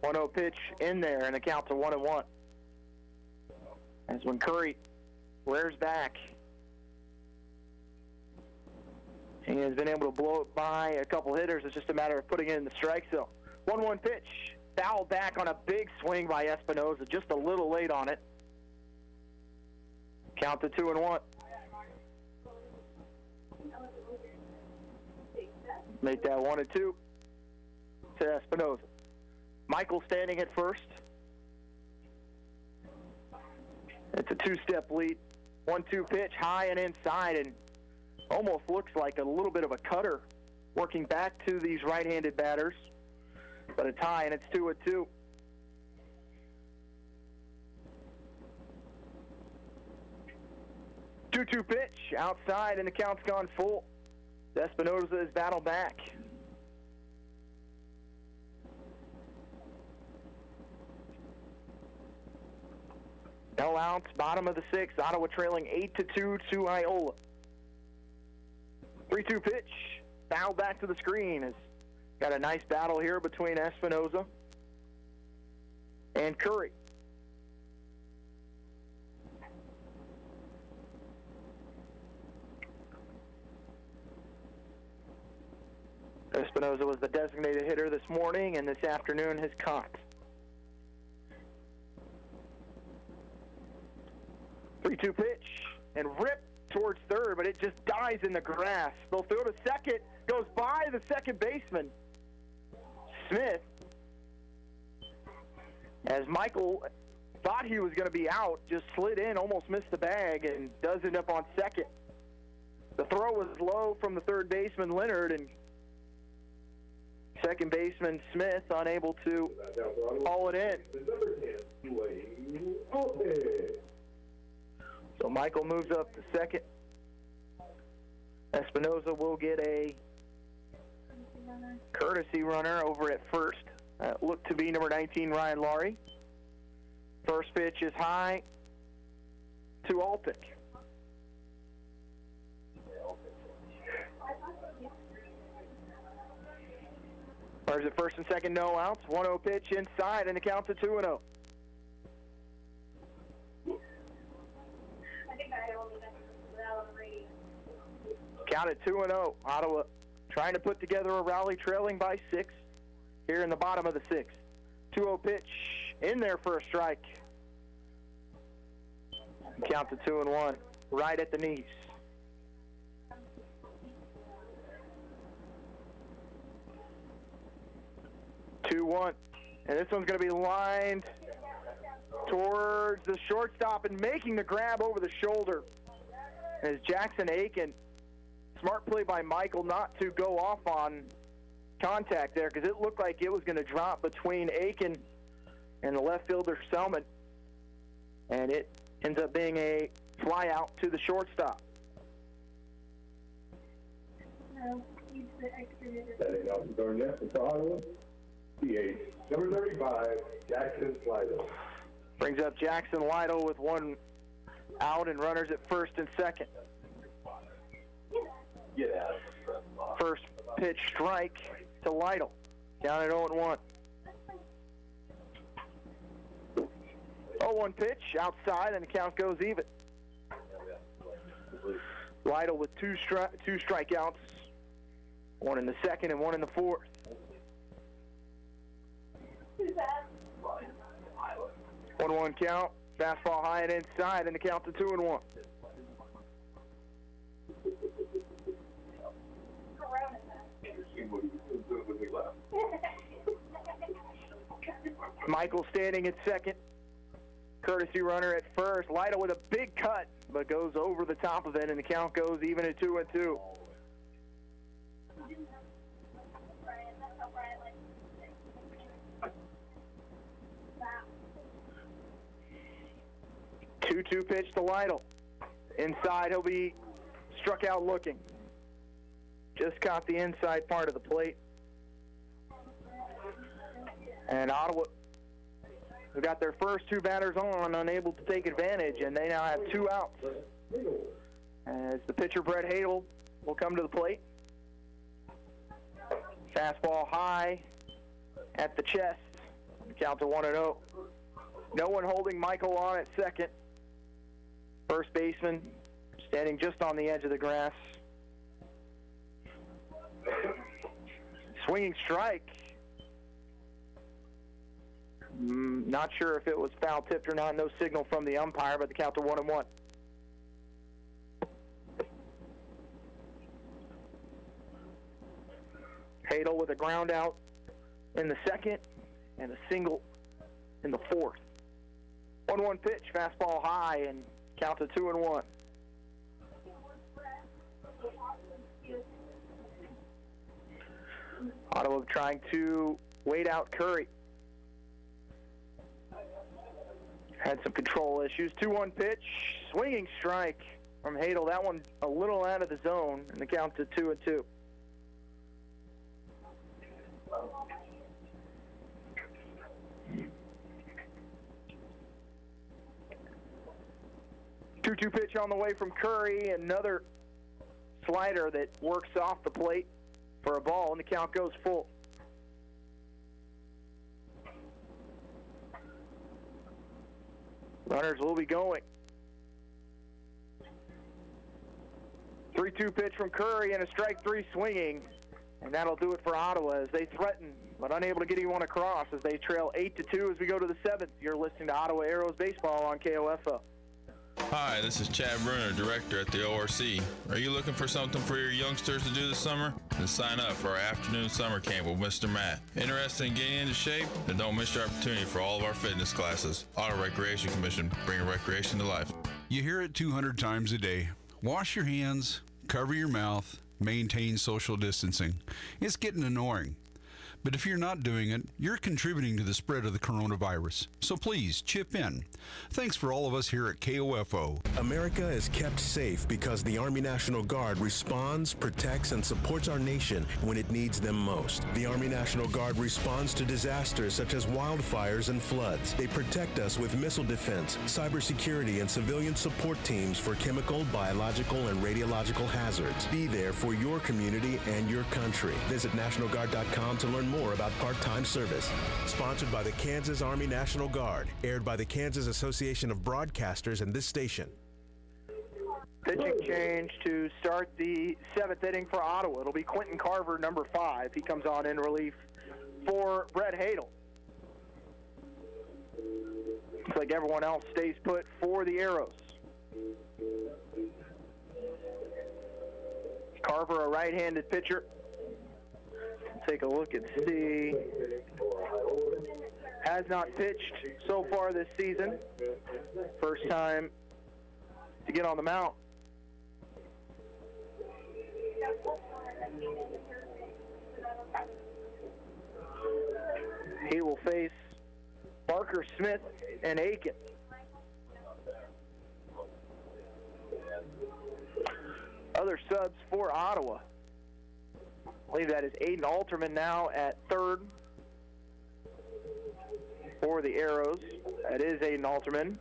1-0 pitch in there, and the count to 1-1. As when Curry rears back, he has been able to blow it by a couple hitters. It's just a matter of putting it in the strike zone. 1-1 pitch, foul back on a big swing by Espinoza, just a little late on it. Count to 2-1. Make that 1-2 to Espinoza. Michael standing at first. It's a 2-step lead. 1-2 pitch, high and inside, and almost looks like a little bit of a cutter working back to these right-handed batters. But it's high, and it's 2-2. Two pitch outside, and the count's gone full. Espinoza is battled back. No outs, bottom of the 6th. Ottawa trailing 8-2 to Iola. 3-2 pitch, foul back to the screen. Has got a nice battle here between Espinoza and Curry. Espinoza was the designated hitter this morning, and this afternoon has caught. 3-2 pitch, and ripped towards third, but it just dies in the grass. They'll throw to second, goes by the second baseman, Smith. As Michael thought he was going to be out, just slid in, almost missed the bag, and does end up on second. The throw was low from the third baseman, Leonard, and second baseman Smith unable to haul it in. So Michael moves up to second. Espinoza will get a courtesy runner over at first. Look to be number 19, Ryan Laurie. First pitch is high to Alpick. Runners at first and second, no outs. 1-0 pitch inside, and the count's at 2-0. Count at 2-0. Ottawa trying to put together a rally, trailing by 6 here in the bottom of the 6th. 2-0 pitch in there for a strike. Count to 2-1, right at the knees. Two-one, and this one's going to be lined towards the shortstop and making the grab over the shoulder. As Jackson Aiken, smart play by Michael not to go off on contact there, because it looked like it was going to drop between Aiken and the left fielder Selman, and it ends up being a fly out to the shortstop. Setting off the door next to Ottawa, PH number 35, Jackson Lytle. Brings up Jackson Lytle with 1 out and runners at first and second. Get out. First pitch strike to Lytle. Down at 0-1. 0-1 pitch outside, and the count goes even. Lytle with two strikeouts, 1 in the second and 1 in the fourth. 1-1 count. Fastball high and inside, and the count to 2-1. Michael standing at second. Courtesy runner at first. Lytle with a big cut, but goes over the top of it, and the count goes even at 2-2. Two-two pitch to Lytle. Inside, he'll be struck out looking. Just caught the inside part of the plate. And Ottawa, who got their first 2 batters on, unable to take advantage, and they now have 2 outs. As the pitcher, Brett Hadel, will come to the plate. Fastball high at the chest. Count to 1-0. No one holding Michael on at second. First baseman standing just on the edge of the grass. Swinging strike. Not sure if it was foul tipped or not. No signal from the umpire, but the count to 1-1. Hadel with a ground out in the second and a single in the fourth. 1-1 pitch, fastball high, and count to 2-1. Ottawa trying to wait out Curry. Had some control issues. 2-1 pitch, swinging strike from Hadel. That one a little out of the zone, and the count to 2-2. Two-two pitch on the way from Curry. Another slider that works off the plate for a ball, and the count goes full. Runners will be going. 3-2 pitch from Curry and a strike 3 swinging. And that'll do it for Ottawa as they threaten, but unable to get anyone across as they trail 8-2 as we go to the 7th. You're listening to Ottawa Arrows Baseball on KOFO. Hi, this is Chad Bruner, Director at the ORC. Are you looking for something for your youngsters to do this summer? Then sign up for our afternoon summer camp with Mr. Matt. Interested in getting into shape? Then don't miss your opportunity for all of our fitness classes. Auto Recreation Commission, bringing recreation to life. You hear it 200 times a day. Wash your hands, cover your mouth, maintain social distancing. It's getting annoying. But if you're not doing it, you're contributing to the spread of the coronavirus. So please, chip in. Thanks for all of us here at KOFO. America is kept safe because the Army National Guard responds, protects, and supports our nation when it needs them most. The Army National Guard responds to disasters such as wildfires and floods. They protect us with missile defense, cybersecurity, and civilian support teams for chemical, biological, and radiological hazards. Be there for your community and your country. Visit NationalGuard.com to learn more about part-time service. Sponsored by the Kansas Army National Guard. Aired by the Kansas Association of Broadcasters and this station. Pitching change to start the 7th inning for Ottawa. It'll be Quentin Carver, number 5. He comes on in relief for Brett Hadel. Looks like everyone else stays put for the Arrows. Carver, a right-handed pitcher. Take a look and see. Has not pitched so far this season. First time to get on the mound. He will face Barker, Smith, and Aiken. Other subs for Ottawa. I believe that is Aiden Alterman now at third for the Arrows. That is Aiden Alterman.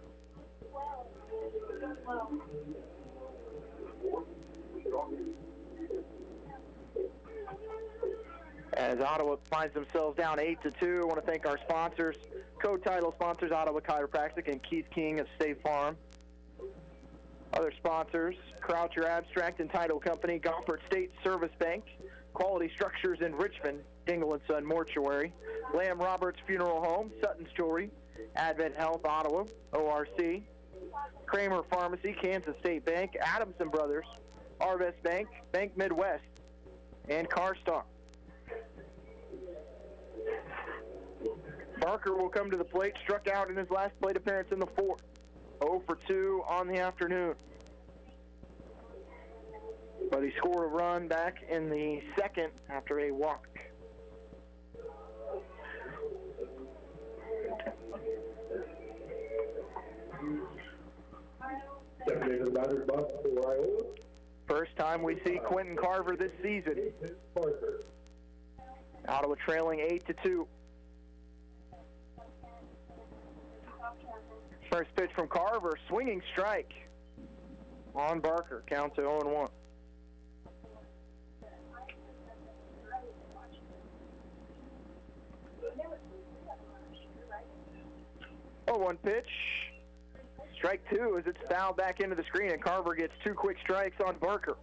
As Ottawa finds themselves down 8-2, I want to thank our sponsors, co-title sponsors, Ottawa Chiropractic and Keith King of State Farm. Other sponsors, Croucher Abstract and Title Company, Gompert State Service Bank, Quality Structures in Richmond, Dingle & Son Mortuary, Lamb Roberts Funeral Home, Sutton's Jewelry, Advent Health Ottawa, ORC, Kramer Pharmacy, Kansas State Bank, Adamson Brothers, Arvest Bank, Bank Midwest, and CarStar. Barker will come to the plate, struck out in his last plate appearance in the 4th. 0 for 2 on the afternoon. But he scored a run back in the 2nd after a walk. First time we see Quentin Carver this season. Ottawa trailing 8-2. First pitch from Carver, swinging strike on Barker. Count to 0-1. Oh, one pitch. Strike 2 as it's fouled back into the screen, and Carver gets 2 quick strikes on Barker.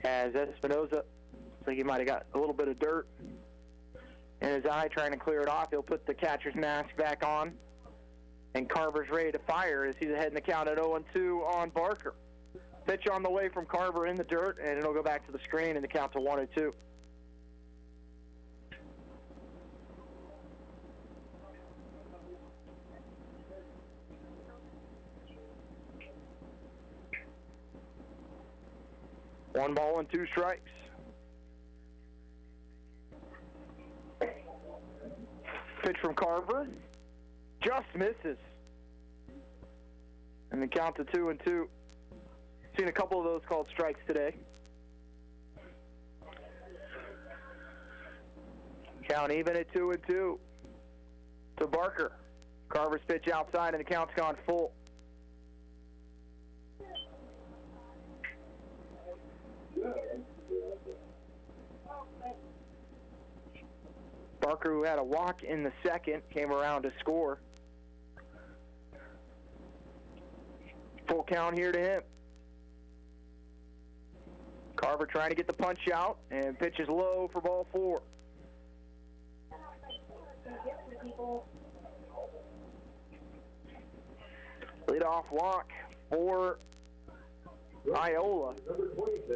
As Espinoza, looks like he might have got a little bit of dirt in his eye, trying to clear it off. He'll put the catcher's mask back on. And Carver's ready to fire as he's ahead in the count at 0-2 on Barker. Pitch on the way from Carver in the dirt, and it'll go back to the screen and the count to 1-2. One ball and 2 strikes. Pitch from Carver. Just misses. And the count to 2-2. Seen a couple of those called strikes today. Count even at 2-2 to Barker. Carver's pitch outside and the count's gone full. Barker, who had a walk in the 2nd, came around to score. Full count here to him. Carver trying to get the punch out, and pitches low for ball 4. Leadoff walk for Iola,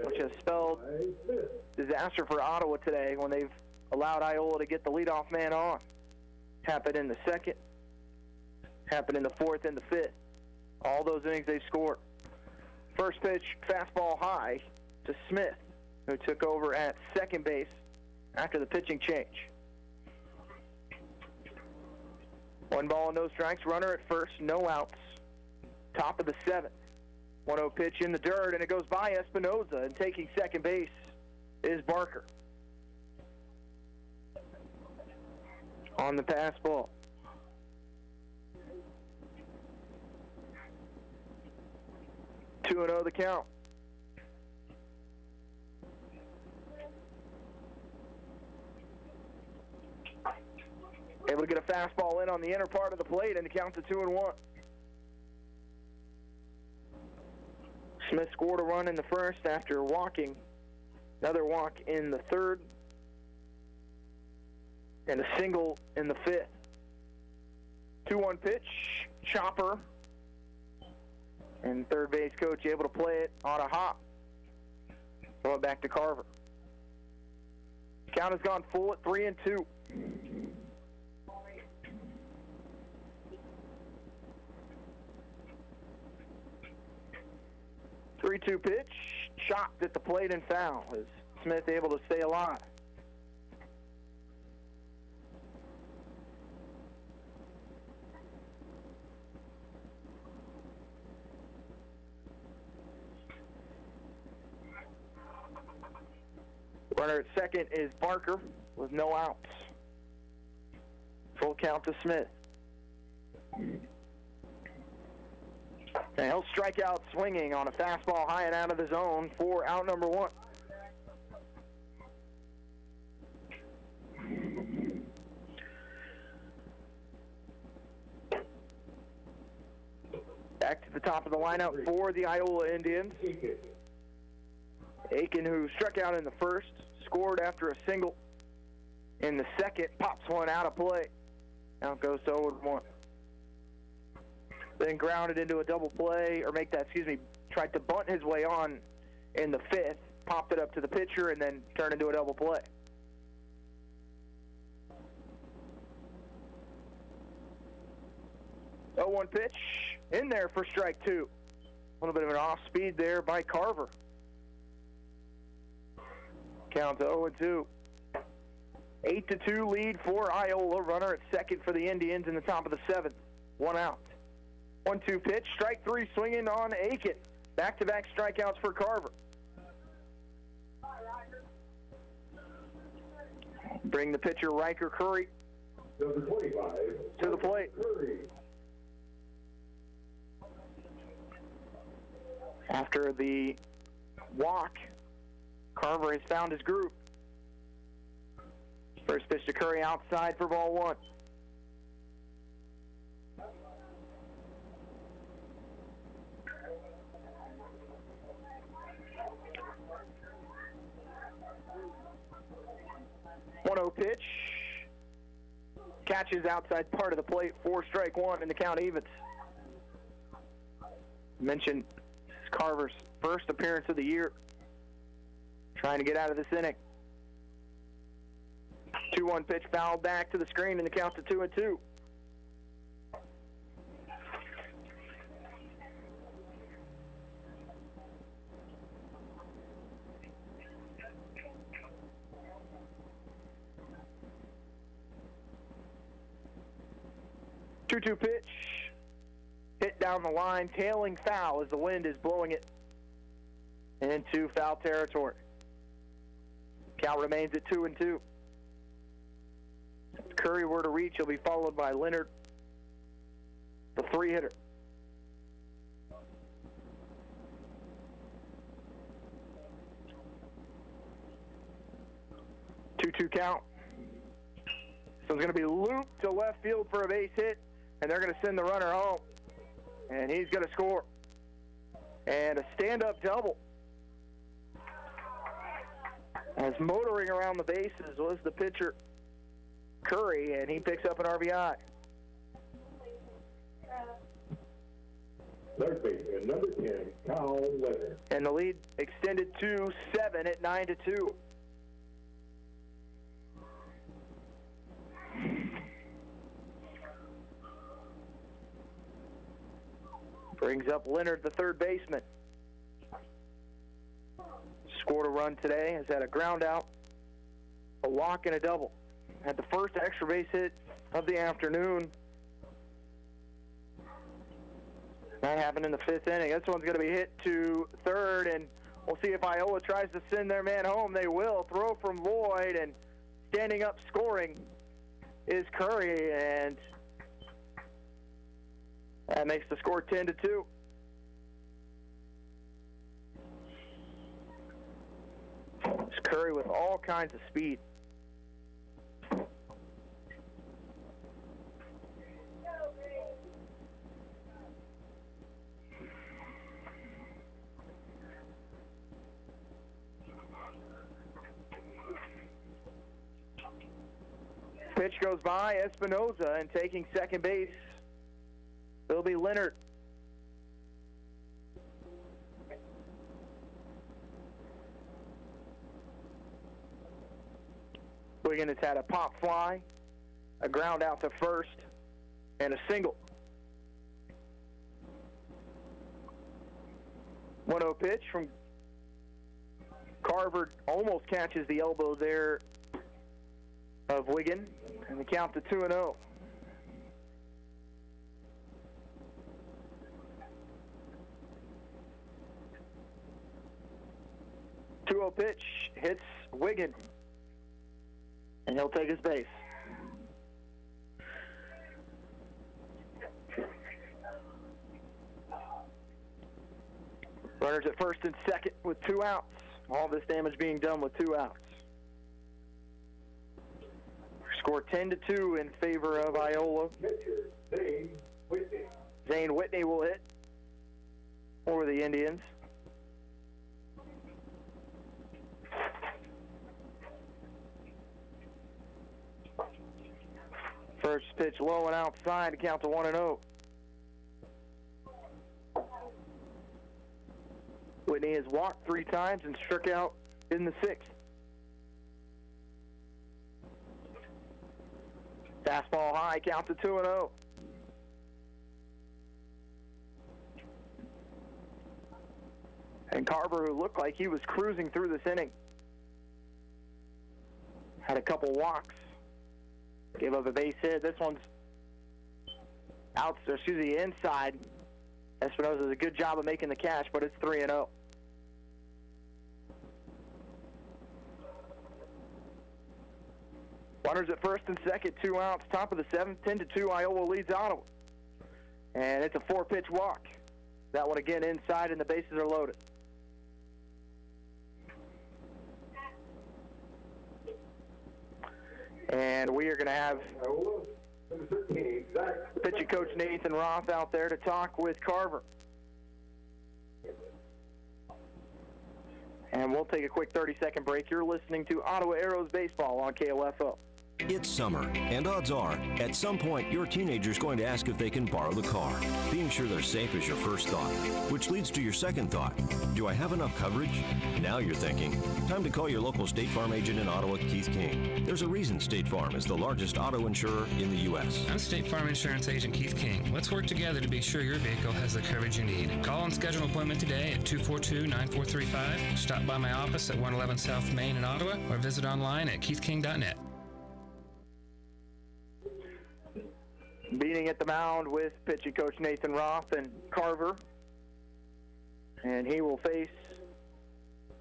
which has spelled disaster for Ottawa today when they've allowed Iola to get the leadoff man on. Happened in the second, happened in the fourth and the fifth. All those innings they scored. First pitch, fastball high to Smith, who took over at second base after the pitching change. 1 ball, no strikes, runner at first, no outs. Top of the seventh. 1-0 pitch in the dirt, and it goes by Espinoza, and taking second base is Barker. On the pass ball. Two and 0 the count. Able to get a fastball in on the inner part of the plate, and the count's a 2-1. Smith scored a run in the first after walking. Another walk in the third. And a single in the fifth. 2-1 pitch, chopper. And third base coach able to play it on a hop. Throw it back to Carver. Count has gone full at 3-2. Three-two pitch, chopped at the plate and foul. Is Smith able to stay alive? Runner at second is Barker with no outs. Full count to Smith. And he'll strike out swinging on a fastball high and out of the zone for out number 1. Back to the top of the lineup for the Iola Indians. Aiken, who struck out in the first, scored after a single in the second, pops one out of play. Now it goes to 0-1. Then grounded into a double play, or tried to bunt his way on in the fifth, popped it up to the pitcher, and then turned into a double play. Oh, 0-1 pitch, in there for strike 2. A little bit of an off speed there by Carver. Count to 0-2. 8-2 lead for Iola. Runner at second for the Indians in the top of the seventh. 1 out. 1-2 pitch. Strike 3 swinging on Aiken. Back-to-back strikeouts for Carver. Bring the pitcher Riker Curry Number 25 to the plate. Curry. After the walk, Carver has found his groove. First pitch to Curry outside for ball 1. One-0 pitch. Catches outside part of the plate for strike 1, and the count evens. Mentioned Carver's first appearance of the year. Trying to get out of this inning. 2-1 pitch fouled back to the screen, and the count's to 2-2. Two pitch, hit down the line, tailing foul as the wind is blowing it into foul territory. Count remains at 2-2. If Curry were to reach, he'll be followed by Leonard, the 3-hitter. Two count. So it's going to be looped to left field for a base hit, and they're going to send the runner home. And he's going to score. And a stand-up double. As motoring around the bases was the pitcher, Curry, and he picks up an RBI. Third baseman, number 10, Kyle Leonard. And the lead extended to 7 at 9-2. Brings up Leonard, the third baseman. Scored a run today, has had a ground out, a walk, and a double. Had the first extra base hit of the afternoon. That happened in the 5th inning. This one's going to be hit to third, and we'll see if Iola tries to send their man home. They will. Throw from Lloyd, and standing up scoring is Curry, and that makes the score 10-2. It's Curry with all kinds of speed. Pitch goes by Espinoza, and taking second base will be Leonard. Wiggin has had a pop fly, a ground out to first, and a single. 1-0 pitch from Carver, almost catches the elbow there of Wiggin, and the count to 2-0. Pitch hits Wiggin, and he'll take his base. Runners at first and second with 2 outs. All this damage being done with 2 outs. Score 10-2 in favor of Iola. Zane Whitney will hit for the Indians. First pitch low and outside to count to 1-0. Whitney has walked 3 times and struck out in the 6th. Fastball high, count to 2-0. And Carver, who looked like he was cruising through this inning, had a couple walks, gave up a base hit. This one's inside. Espinoza does a good job of making the catch, but it's 3-0. Runners at first and second, 2 outs. Top of the 7th, 10-2. Iola leads Ottawa. And it's a 4-pitch walk. That one again inside, and the bases are loaded. And we are going to have pitching coach Nathan Roth out there to talk with Carver. And we'll take a quick 30-second break. You're listening to Ottawa Arrows Baseball on KOFO. It's summer, and odds are, at some point, your teenager's going to ask if they can borrow the car. Being sure they're safe is your first thought, which leads to your second thought. Do I have enough coverage? Now you're thinking, time to call your local State Farm agent in Ottawa, Keith King. There's a reason State Farm is the largest auto insurer in the U.S. I'm State Farm Insurance Agent Keith King. Let's work together to be sure your vehicle has the coverage you need. Call and schedule an appointment today at 242-9435. Stop by my office at 111 South Main in Ottawa, or visit online at keithking.net. Beating at the mound with pitching coach Nathan Roth and Carver. And he will face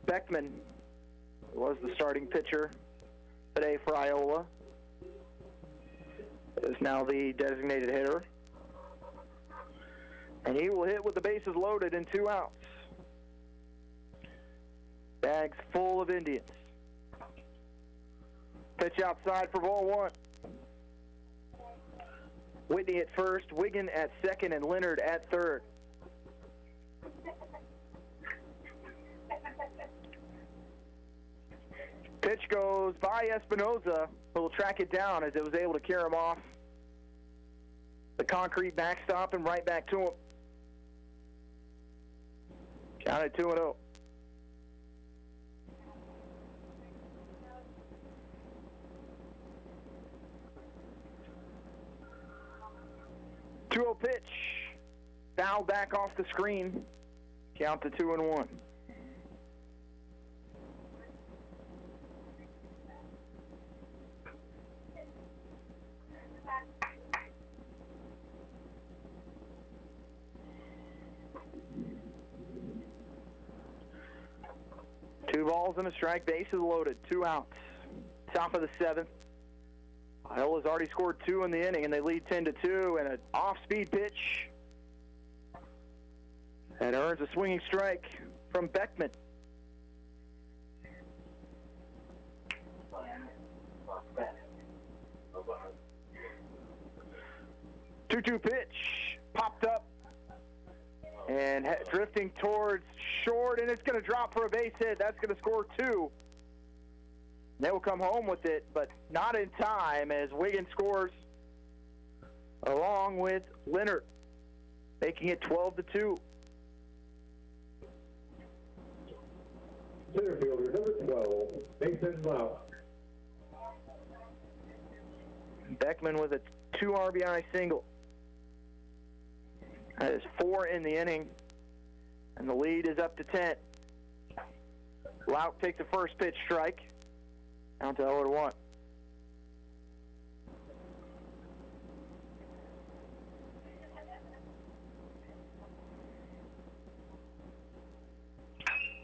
Beckman, who was the starting pitcher today for Iola. Is now the designated hitter. And he will hit with the bases loaded and 2 outs. Bags full of Indians. Pitch outside for ball 1. Whitney at first, Wiggin at second, and Leonard at third. Pitch goes by Espinoza, who will track it down as it was able to carry him off the concrete backstop and right back to him. Count at 2-0. Pitch foul back off the screen. Count to 2-1. Two balls and a strike, bases loaded, 2 outs. Top of the 7th. Iola's already scored 2 in the inning, and they lead 10-2, and an off-speed pitch that earns a swinging strike from Beckman. Two-two pitch, popped up, and drifting towards short, and it's going to drop for a base hit. That's going to score 2. They will come home with it, but not in time as Wiggins scores along with Leonard, making it 12-2. Center fielder number 12, Mason Lau. Beckman with a 2 RBI single. That is 4 in the inning, and the lead is up to 10. Lauk takes the first pitch strike. Down to 0-1.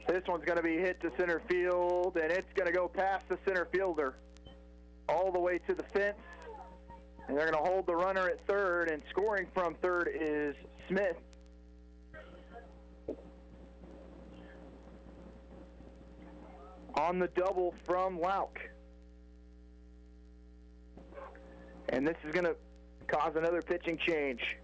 This one's going to be hit to center field, and it's going to go past the center fielder all the way to the fence. And they're going to hold the runner at third, and scoring from third is Smith. On the double from Lauk. And this is going to cause another pitching change.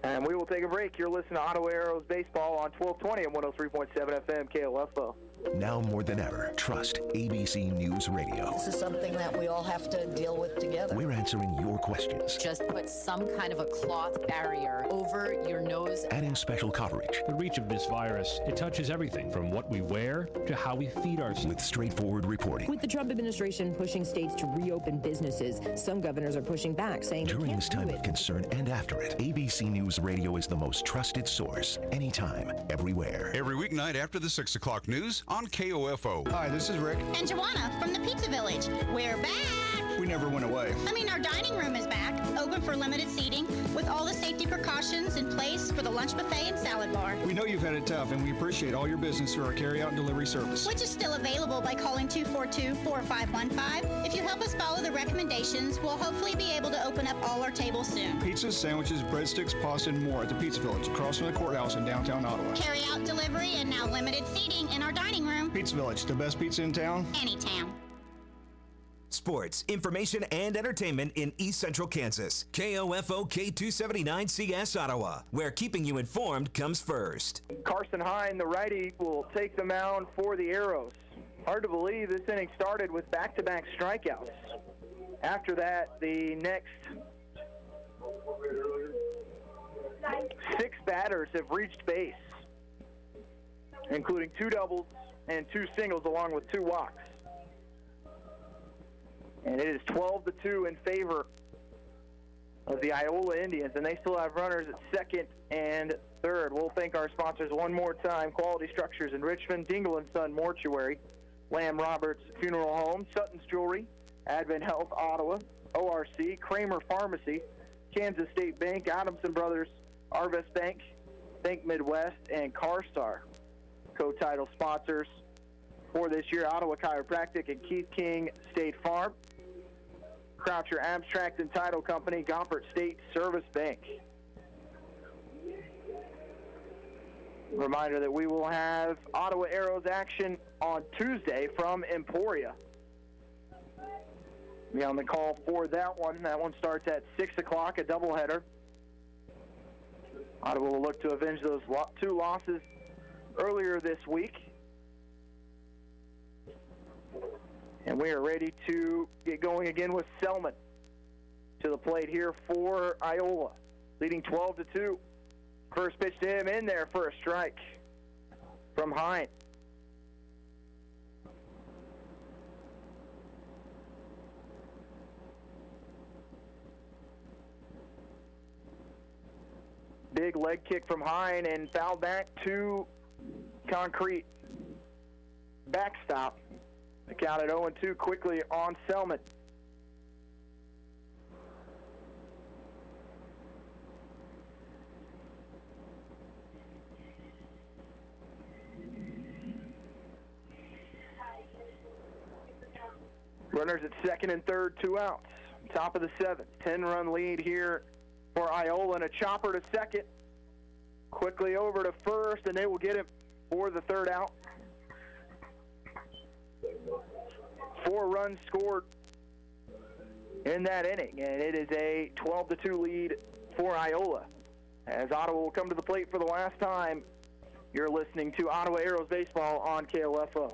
And we will take a break. You're listening to Ottawa Arrows Baseball on 1220 and 103.7 FM KOFO. Now more than ever, trust ABC News Radio. This is something that we all have to deal with together. We're answering your questions, Just put some kind of a cloth barrier over your nose. adding special coverage The reach of this virus, it touches everything from what we wear to how we feed ourselves. with straightforward reporting. With the Trump administration pushing states to reopen businesses, some governors are pushing back, saying During this time of concern and after it, ABC News Radio is the most trusted source, anytime, everywhere. Every weeknight after the 6 o'clock news on KOFO. Hi, this is Rick. And Joanna from the Pizza Village. We're back! We never went away. I mean, our dining room is back, open for limited seating, with all the safety precautions in place for the lunch buffet and salad bar. We know you've had it tough, and we appreciate all your business through our carry-out and delivery service. Which is still available by calling 242-4515. If you help us follow the recommendations, we'll hopefully be able to open up all our tables soon. Pizzas, sandwiches, breadsticks, pasta, and more at the Pizza Village, across from the courthouse in downtown Ottawa. Carry-out delivery and now limited seating in our dining room. Pizza Village, the best pizza in town. Anytown. Sports, information, and entertainment in East Central Kansas. KOFO K279CS Ottawa, where keeping you informed comes first. Carson Hine, the righty, will take the mound for the Arrows. Hard to believe this inning started with back-to-back strikeouts. After that, the next 6 batters have reached base, including 2 doubles and 2 singles along with 2 walks. And it is 12-2 in favor of the Iola Indians, and they still have runners at second and third. We'll thank our sponsors one more time: Quality Structures in Richmond, Dingle & Son Mortuary, Lamb Roberts Funeral Home, Sutton's Jewelry, Advent Health Ottawa, ORC, Kramer Pharmacy, Kansas State Bank, Adamson Brothers, Arvest Bank, Bank Midwest, and CarStar. Co-title sponsors for this year: Ottawa Chiropractic and Keith King State Farm, Croucher Abstract and Title Company, Gompert State Service Bank. Reminder that we will have Ottawa Arrows action on Tuesday from Emporia. Be on the call for that one. That one starts at 6 o'clock, a doubleheader. Ottawa will look to avenge those 2 losses earlier this week. And we are ready to get going again with Selman to the plate here for Iola, leading 12-2. First pitch to him in there for a strike from Hine. big leg kick from Hine and fouled back to concrete backstop. The count at 0-2 quickly on Selman. Runners at second and third, 2 outs. Top of the seventh, 10-run lead here for Iola, and a chopper to second. Quickly over to first, and they will get him for the third out. 4 runs scored in that inning, and it is a 12-2 lead for Iola. As Ottawa will come to the plate for the last time, you're listening to Ottawa Aeros Baseball on KOFO.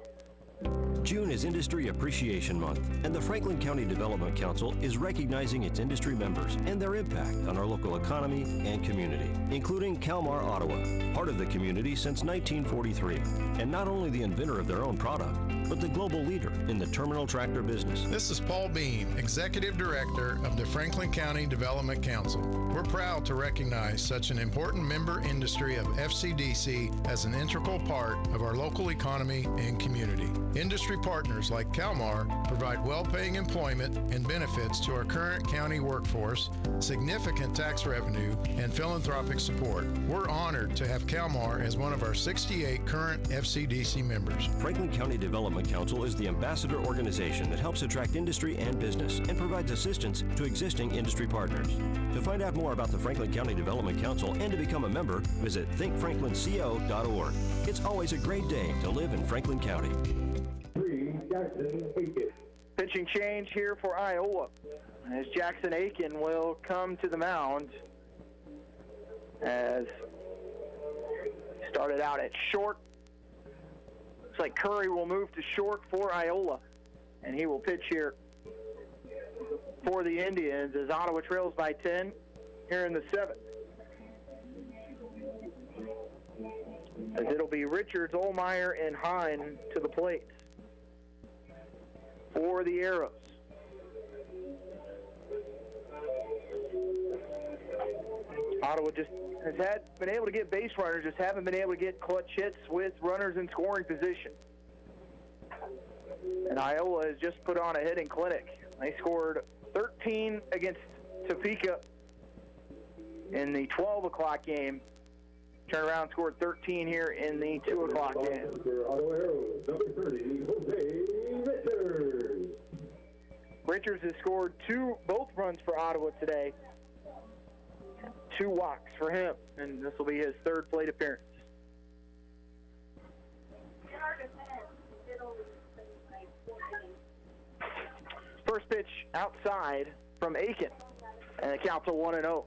June is Industry Appreciation Month, and the Franklin County Development Council is recognizing its industry members and their impact on our local economy and community, including Kalmar Ottawa, part of the community since 1943, and not only the inventor of their own product, but the global leader in the terminal tractor business. This is Paul Bean, Executive Director of the Franklin County Development Council. We're proud to recognize such an important member industry of FCDC as an integral part of our local economy and community. Industry partners like Kalmar provide well-paying employment and benefits to our current county workforce, significant tax revenue, and philanthropic support. We're honored to have Kalmar as one of our 68 current FCDC members. Franklin County Development Council is the ambassador organization that helps attract industry and business and provides assistance to existing industry partners. To find out more about the Franklin County Development Council and to become a member, visit thinkfranklinco.org. It's always a great day to live in Franklin County. Pitching change here for Iola, as Jackson Aiken will come to the mound. As started out at short. Looks like Curry will move to short for Iola, and he will pitch here for the Indians as Ottawa trails by 10 here in the 7th. As it'll be Richards, Olmeyer, and Hine to the plate for the Arrows. Ottawa just has been able to get base runners, just haven't been able to get clutch hits with runners in scoring position. And Iola has just put on a hitting clinic. They scored 13 against Topeka in the 12 o'clock game. Turned around and scored 13 here in the 2 o'clock game. Ottawa Arrows, number 30, Jose Richards. Richards has scored both runs for Ottawa today. 2 walks for him, and this will be his 3rd plate appearance. First pitch outside from Aiken, and it counts to 1-0.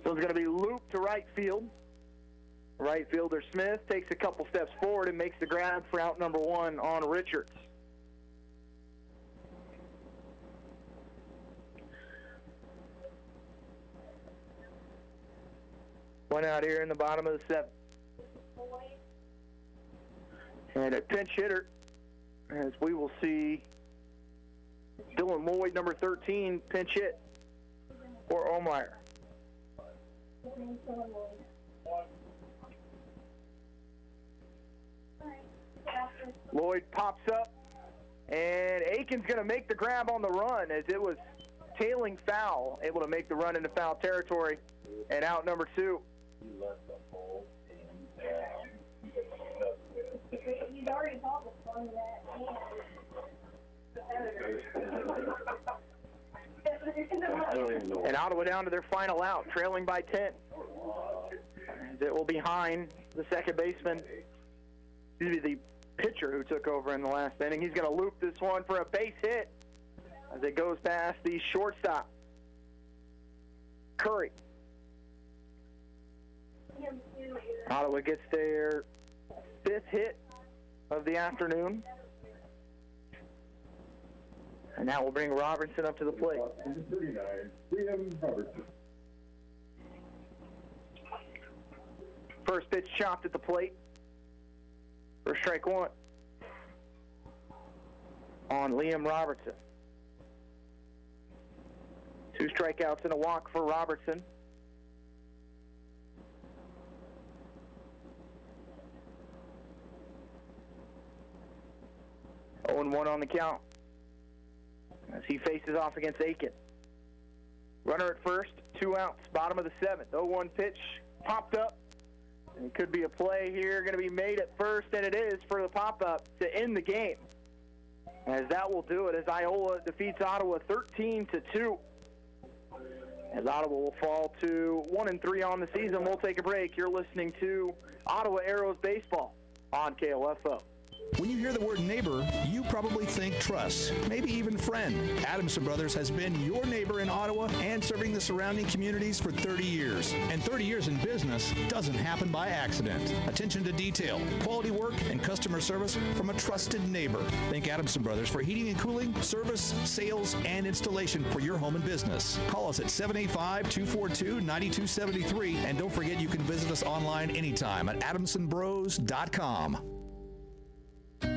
So it's going to be looped to right field. Right fielder Smith takes a couple steps forward and makes the grab for out number 1 on Richards. One out here in the bottom of the 7th. And a pinch hitter, as we will see Dylan Lloyd, number 13, pinch hit for Olmeyer. Lloyd pops up, and Aiken's going to make the grab on the run as it was tailing foul, able to make the run into foul territory, and out number 2. And Ottawa down to their final out, trailing by 10. It will be Hine, the second baseman, the pitcher who took over in the last inning. He's going to loop this one for a base hit as it goes past the shortstop, Curry. Ottawa gets their 5th hit of the afternoon. And that will bring Robertson up to the plate. First pitch chopped at the plate for strike 1. on Liam Robertson. 2 strikeouts and a walk for Robertson. Oh, 0-1 on the count as he faces off against Aiken. Runner at first, 2 outs, bottom of the 7th. 0-1 pitch, popped up. And it could be a play here, going to be made at first, and it is for the pop-up to end the game. As that will do it as Iola defeats Ottawa 13-2. As Ottawa will fall to 1-3 on the season. We'll take a break. You're listening to Ottawa Arrows Baseball on KOFO. When you hear the word neighbor, you probably think trust, maybe even friend. Adamson Brothers has been your neighbor in Ottawa and serving the surrounding communities for 30 years. And 30 years in business doesn't happen by accident. Attention to detail, quality work, and customer service from a trusted neighbor. Think Adamson Brothers for heating and cooling, service, sales, and installation for your home and business. Call us at 785-242-9273, and don't forget you can visit us online anytime at adamsonbros.com.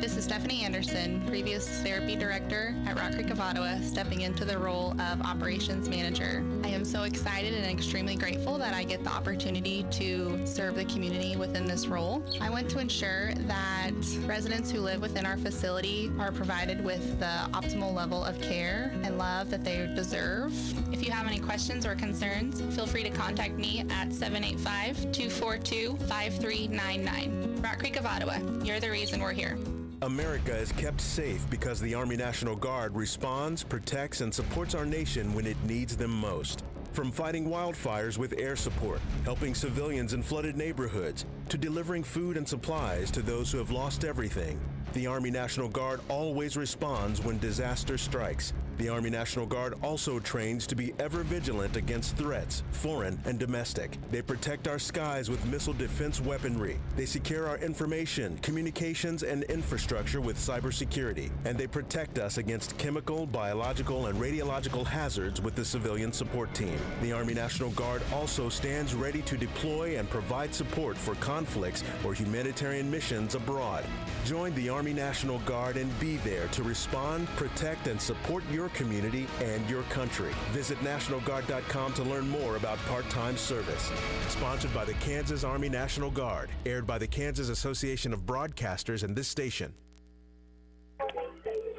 This is Stephanie Anderson, previous therapy director at Rock Creek of Ottawa, stepping into the role of operations manager. I am so excited and extremely grateful that I get the opportunity to serve the community within this role. I want to ensure that residents who live within our facility are provided with the optimal level of care and love that they deserve. If you have any questions or concerns, feel free to contact me at 785-242-5399. Rock Creek of Ottawa, you're the reason we're here. America is kept safe because the Army National Guard responds, protects, and supports our nation when it needs them most. From fighting wildfires with air support, helping civilians in flooded neighborhoods, to delivering food and supplies to those who have lost everything, the Army National Guard always responds when disaster strikes. The Army National Guard also trains to be ever vigilant against threats, foreign and domestic. They protect our skies with missile defense weaponry. They secure our information, communications, and infrastructure with cybersecurity. And they protect us against chemical, biological, and radiological hazards with the civilian support team. The Army National Guard also stands ready to deploy and provide support for conflicts or humanitarian missions abroad. Join the Army National Guard and be there to respond, protect, and support your community and your country. Visit NationalGuard.com to learn more about part-time service. Sponsored by the Kansas Army National Guard. Aired by the Kansas Association of Broadcasters and this station.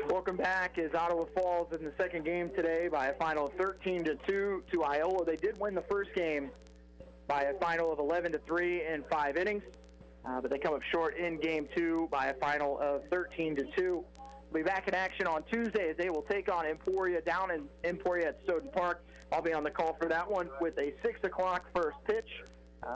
Welcome back as Ottawa falls in the second game today by a final of 13-2 to Iola. They did win the first game by a final of 11-3 in 5 innings. But they come up short in Game 2 by a final of 13-2. We'll be back in action on Tuesday as they will take on Emporia down in Emporia at Stoughton Park. I'll be on the call for that one with a 6 o'clock first pitch.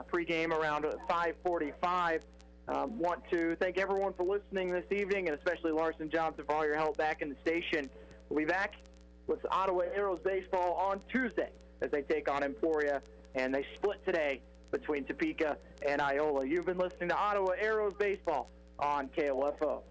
Pre-game around 5:45. Want to thank everyone for listening this evening, and especially Larson Johnson for all your help back in the station. We'll be back with Ottawa Arrows Baseball on Tuesday as they take on Emporia, and they split today between Topeka and Iola. You've been listening to Ottawa Arrows Baseball on KOFO.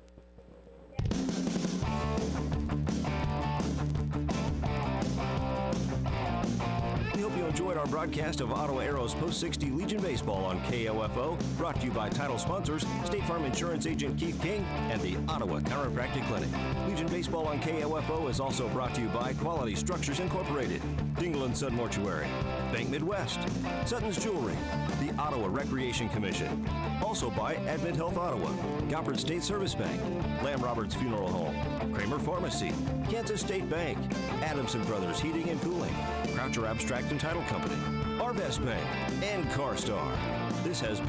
We hope you enjoyed our broadcast of Ottawa Arrows Post 60 Legion Baseball on KOFO, brought to you by title sponsors State Farm Insurance Agent Keith King and the Ottawa Chiropractic Clinic. Legion Baseball on KOFO is also brought to you by Quality Structures Incorporated, Dingle and Son Mortuary, Bank Midwest, Sutton's Jewelry, the Ottawa Recreation Commission, also by Admit Health Ottawa, Goupert State Service Bank, Lamb Roberts Funeral Home, Kramer Pharmacy, Kansas State Bank, Adamson Brothers Heating and Cooling, Croucher Abstract and Title Company, Arvest Bank, and CarStar. This has been